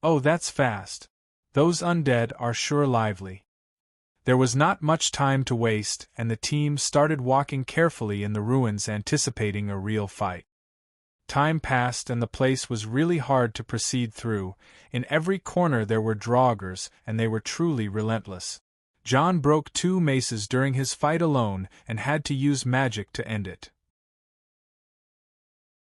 Oh, that's fast. Those undead are sure lively. There was not much time to waste, and the team started walking carefully in the ruins, anticipating a real fight. Time passed and the place was really hard to proceed through. In every corner there were draugrs, and they were truly relentless. John broke 2 maces during his fight alone and had to use magic to end it.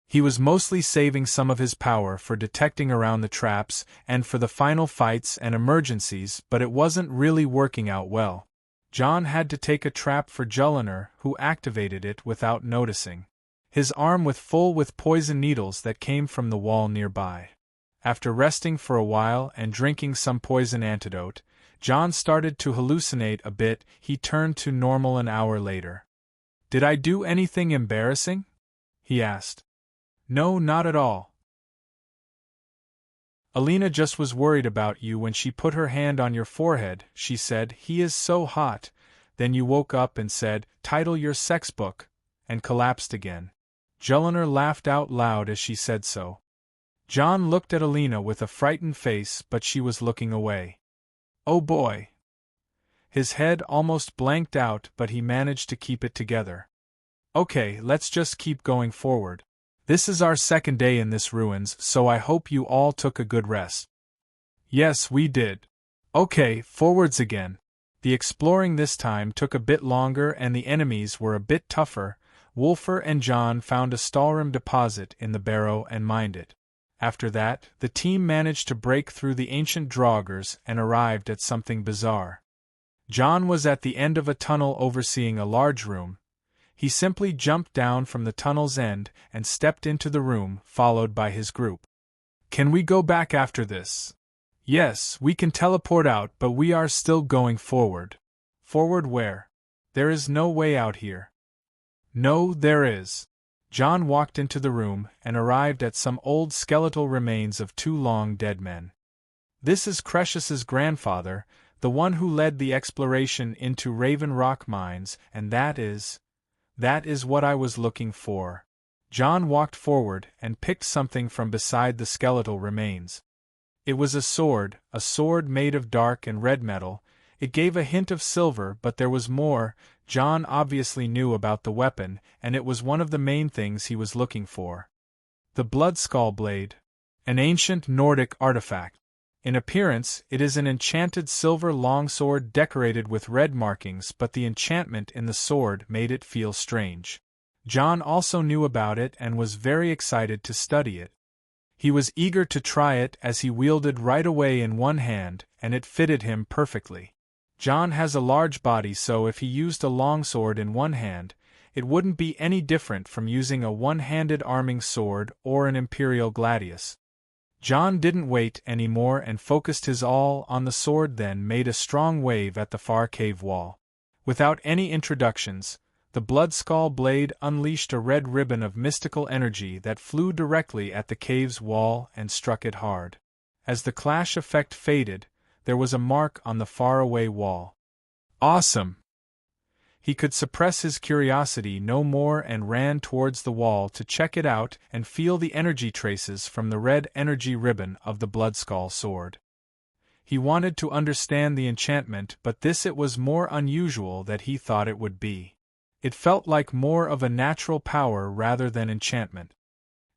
He was mostly saving some of his power for detecting around the traps and for the final fights and emergencies, but it wasn't really working out well. John had to take a trap for Jelinar, who activated it without noticing. His arm was full with poison needles that came from the wall nearby. After resting for a while and drinking some poison antidote, John started to hallucinate a bit. He turned to normal an hour later. Did I do anything embarrassing? He asked. No, not at all. Alina just was worried about you when she put her hand on your forehead. She said, "He is so hot." Then you woke up and said, "Title your sex book," and collapsed again. Jelinar laughed out loud as she said so. John looked at Alina with a frightened face, but she was looking away. Oh boy! His head almost blanked out, but he managed to keep it together. Okay, let's just keep going forward. This is our second day in this ruins, so I hope you all took a good rest. Yes, we did. Okay, forwards again. The exploring this time took a bit longer and the enemies were a bit tougher. Wolfer and John found a Stalrim deposit in the Barrow and mined it. After that, the team managed to break through the ancient draugrs and arrived at something bizarre. John was at the end of a tunnel overseeing a large room. He simply jumped down from the tunnel's end and stepped into the room, followed by his group. Can we go back after this? Yes, we can teleport out, but we are still going forward. Forward where? There is no way out here. No, there is. John walked into the room and arrived at some old skeletal remains of 2 long dead men. This is Crescius's grandfather, the one who led the exploration into Raven Rock mines, and that is what I was looking for. John walked forward and picked something from beside the skeletal remains. It was a sword made of dark and red metal. It gave a hint of silver, but there was more. John obviously knew about the weapon, and it was one of the main things he was looking for. The Bloodskal blade. An ancient Nordic artifact. In appearance, it is an enchanted silver longsword decorated with red markings, but the enchantment in the sword made it feel strange. John also knew about it and was very excited to study it. He was eager to try it as he wielded right away in one hand, and it fitted him perfectly. John has a large body, so if he used a longsword in one hand, it wouldn't be any different from using a one-handed arming sword or an imperial gladius. John didn't wait anymore and focused his all on the sword, then made a strong wave at the far cave wall. Without any introductions, the Bloodskal blade unleashed a red ribbon of mystical energy that flew directly at the cave's wall and struck it hard. As the clash effect faded, there was a mark on the faraway wall. Awesome! He could suppress his curiosity no more and ran towards the wall to check it out and feel the energy traces from the red energy ribbon of the Bloodskal sword. He wanted to understand the enchantment, but this it was more unusual than he thought it would be. It felt like more of a natural power rather than enchantment.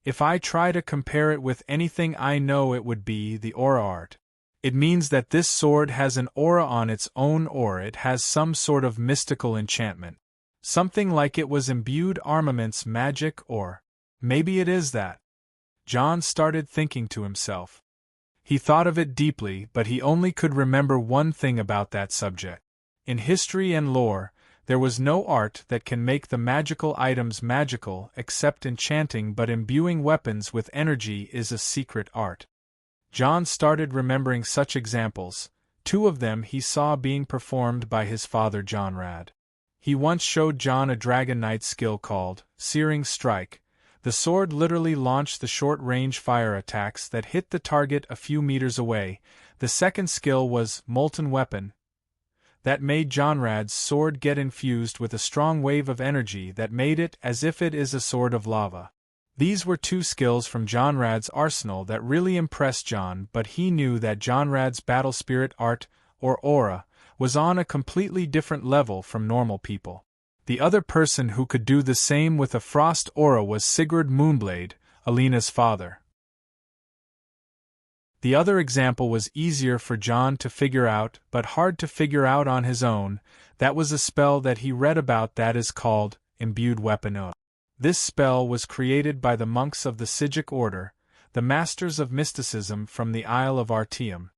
If I try to compare it with anything I know, it would be the aura art. It means that this sword has an aura on its own, or it has some sort of mystical enchantment. Something like it was imbued armaments magic, or maybe it is that. John started thinking to himself. He thought of it deeply, but he only could remember one thing about that subject. In history and lore, there was no art that can make the magical items magical except enchanting, but imbuing weapons with energy is a secret art. John started remembering such examples. 2 of them he saw being performed by his father Jonrad. He once showed John a Dragon Knight skill called Searing Strike. The sword literally launched the short-range fire attacks that hit the target a few meters away. The second skill was Molten Weapon. That made Jonrad's sword get infused with a strong wave of energy that made it as if it is a sword of lava. These were 2 skills from Jonrad's arsenal that really impressed John, but he knew that Jonrad's battle spirit art, or aura, was on a completely different level from normal people. The other person who could do the same with a frost aura was Sigurd Moonblade, Alina's father. The other example was easier for John to figure out, but hard to figure out on his own. That was a spell that he read about that is called Imbued Weapon of. This spell was created by the monks of the Sigic order, the masters of mysticism from the Isle of Artium.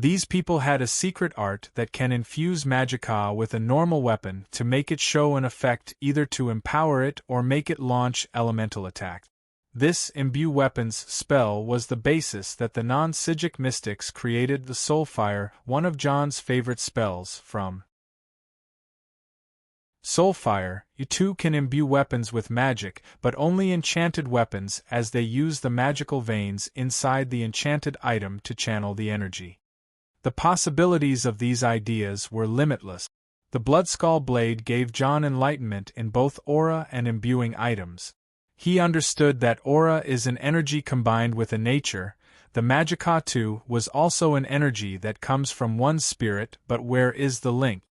These people had a secret art that can infuse magicka with a normal weapon to make it show an effect, either to empower it or make it launch elemental attacks. This imbue weapons spell was the basis that the non-Sigic mystics created the Soulfire, one of John's favorite spells from Soulfire. You too can imbue weapons with magic, but only enchanted weapons, as they use the magical veins inside the enchanted item to channel the energy. The possibilities of these ideas were limitless. The Bloodskal blade gave John enlightenment in both aura and imbuing items. He understood that aura is an energy combined with a nature. The magicka too was also an energy that comes from one's spirit, but where is the link?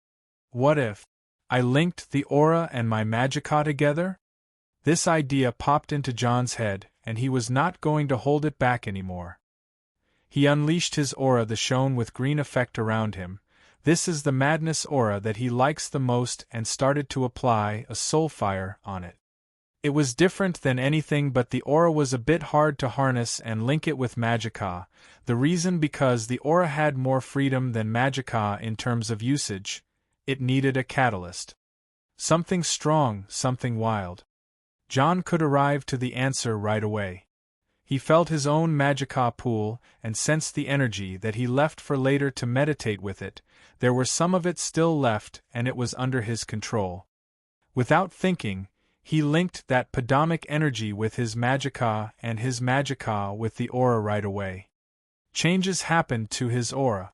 What if I linked the aura and my magicka together? This idea popped into John's head, and he was not going to hold it back anymore. He unleashed his aura, the shone with green effect around him. This is the madness aura that he likes the most, and started to apply a soulfire on it. It was different than anything, but the aura was a bit hard to harness and link it with magicka. The reason because the aura had more freedom than magicka in terms of usage. It needed a catalyst. Something strong, something wild. John could arrive to the answer right away. He felt his own magicka pool and sensed the energy that he left for later to meditate with it. There were some of it still left, and it was under his control. Without thinking, he linked that Padamic energy with his magicka and his magicka with the aura right away. Changes happened to his aura.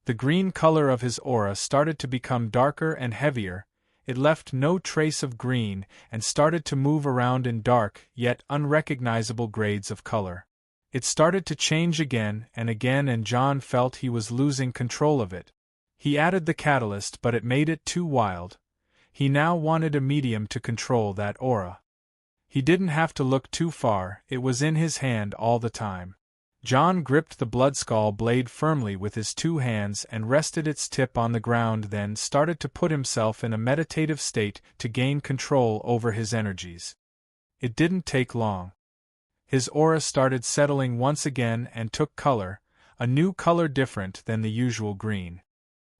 The green color of his aura started to become darker and heavier. It left no trace of green and started to move around in dark, yet unrecognizable grades of color. It started to change again, and John felt he was losing control of it. He added the catalyst, but it made it too wild. He now wanted a medium to control that aura. He didn't have to look too far, it was in his hand all the time. John gripped the Bloodskal blade firmly with his 2 hands and rested its tip on the ground, then started to put himself in a meditative state to gain control over his energies. It didn't take long. His aura started settling once again and took color, a new color different than the usual green.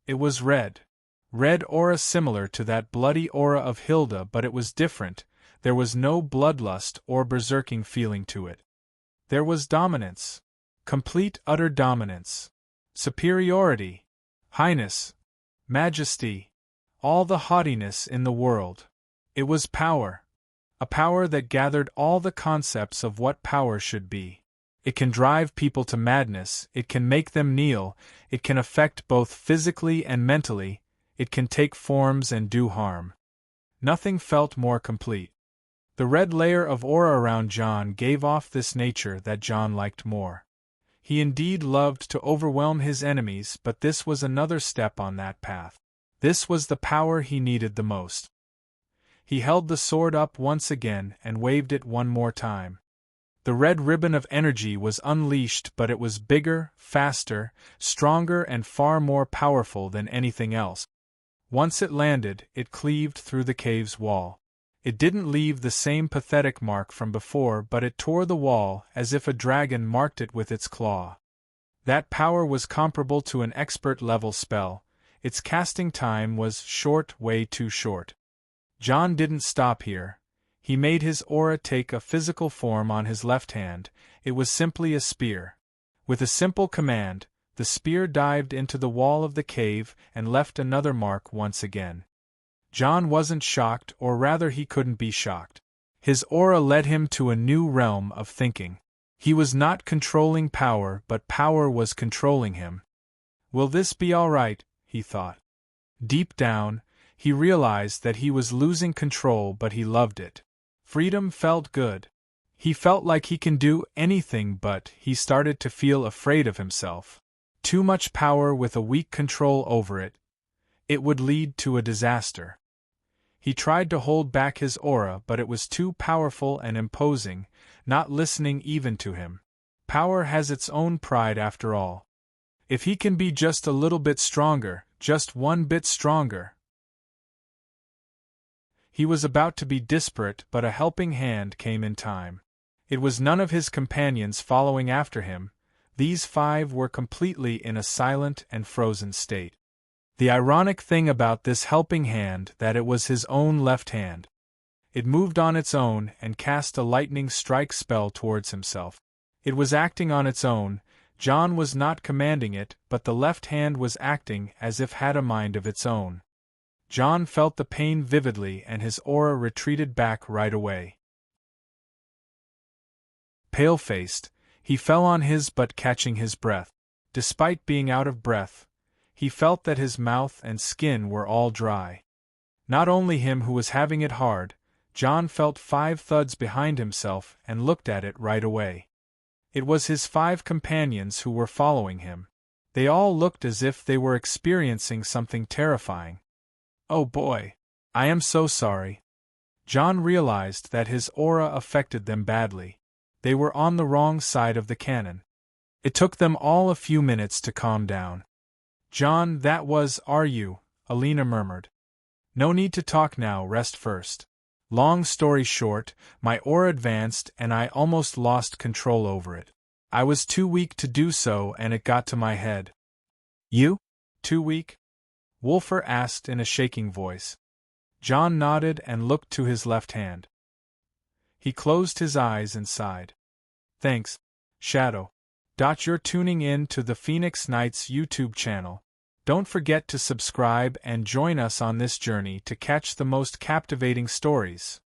It was red. Red aura similar to that bloody aura of Hilda, but it was different. There was no bloodlust or berserking feeling to it. There was dominance. Complete utter dominance. Superiority. Highness. Majesty. All the haughtiness in the world. It was power. A power that gathered all the concepts of what power should be. It can drive people to madness, it can make them kneel, it can affect both physically and mentally, it can take forms and do harm. Nothing felt more complete. The red layer of aura around John gave off this nature that John liked more. He indeed loved to overwhelm his enemies, but this was another step on that path. This was the power he needed the most. He held the sword up once again and waved it one more time. The red ribbon of energy was unleashed, but it was bigger, faster, stronger, and far more powerful than anything else. Once it landed, it cleaved through the cave's wall. It didn't leave the same pathetic mark from before, but it tore the wall as if a dragon marked it with its claw. That power was comparable to an expert-level spell. Its casting time was short, way too short. John didn't stop here. He made his aura take a physical form on his left hand. It was simply a spear. With a simple command, the spear dived into the wall of the cave and left another mark once again. John wasn't shocked, or rather he couldn't be shocked. His aura led him to a new realm of thinking. He was not controlling power, but power was controlling him. Will this be all right? He thought. Deep down, he realized that he was losing control, but he loved it. Freedom felt good. He felt like he can do anything, but he started to feel afraid of himself. Too much power with a weak control over it. It would lead to a disaster. He tried to hold back his aura, but it was too powerful and imposing, not listening even to him. Power has its own pride after all. If he can be just a little bit stronger, just one bit stronger. He was about to be desperate, but a helping hand came in time. It was none of his companions following after him. These 5 were completely in a silent and frozen state. The ironic thing about this helping hand that it was his own left hand. It moved on its own and cast a lightning strike spell towards himself. It was acting on its own. John was not commanding it, but the left hand was acting as if had a mind of its own. John felt the pain vividly and his aura retreated back right away. Pale-faced, he fell on his butt, catching his breath. Despite being out of breath, he felt that his mouth and skin were all dry. Not only him who was having it hard, John felt 5 thuds behind himself and looked at it right away. It was his 5 companions who were following him. They all looked as if they were experiencing something terrifying. Oh boy! I am so sorry. John realized that his aura affected them badly. They were on the wrong side of the cannon. It took them all a few minutes to calm down. John, that was, are you? Alina murmured. No need to talk now, rest first. Long story short, my aura advanced and I almost lost control over it. I was too weak to do so and it got to my head. You? Too weak? Wolfer asked in a shaking voice. John nodded and looked to his left hand. He closed his eyes and sighed. Thanks, Shadow. You're tuning in to the Phoenix Knights YouTube channel. Don't forget to subscribe and join us on this journey to catch the most captivating stories.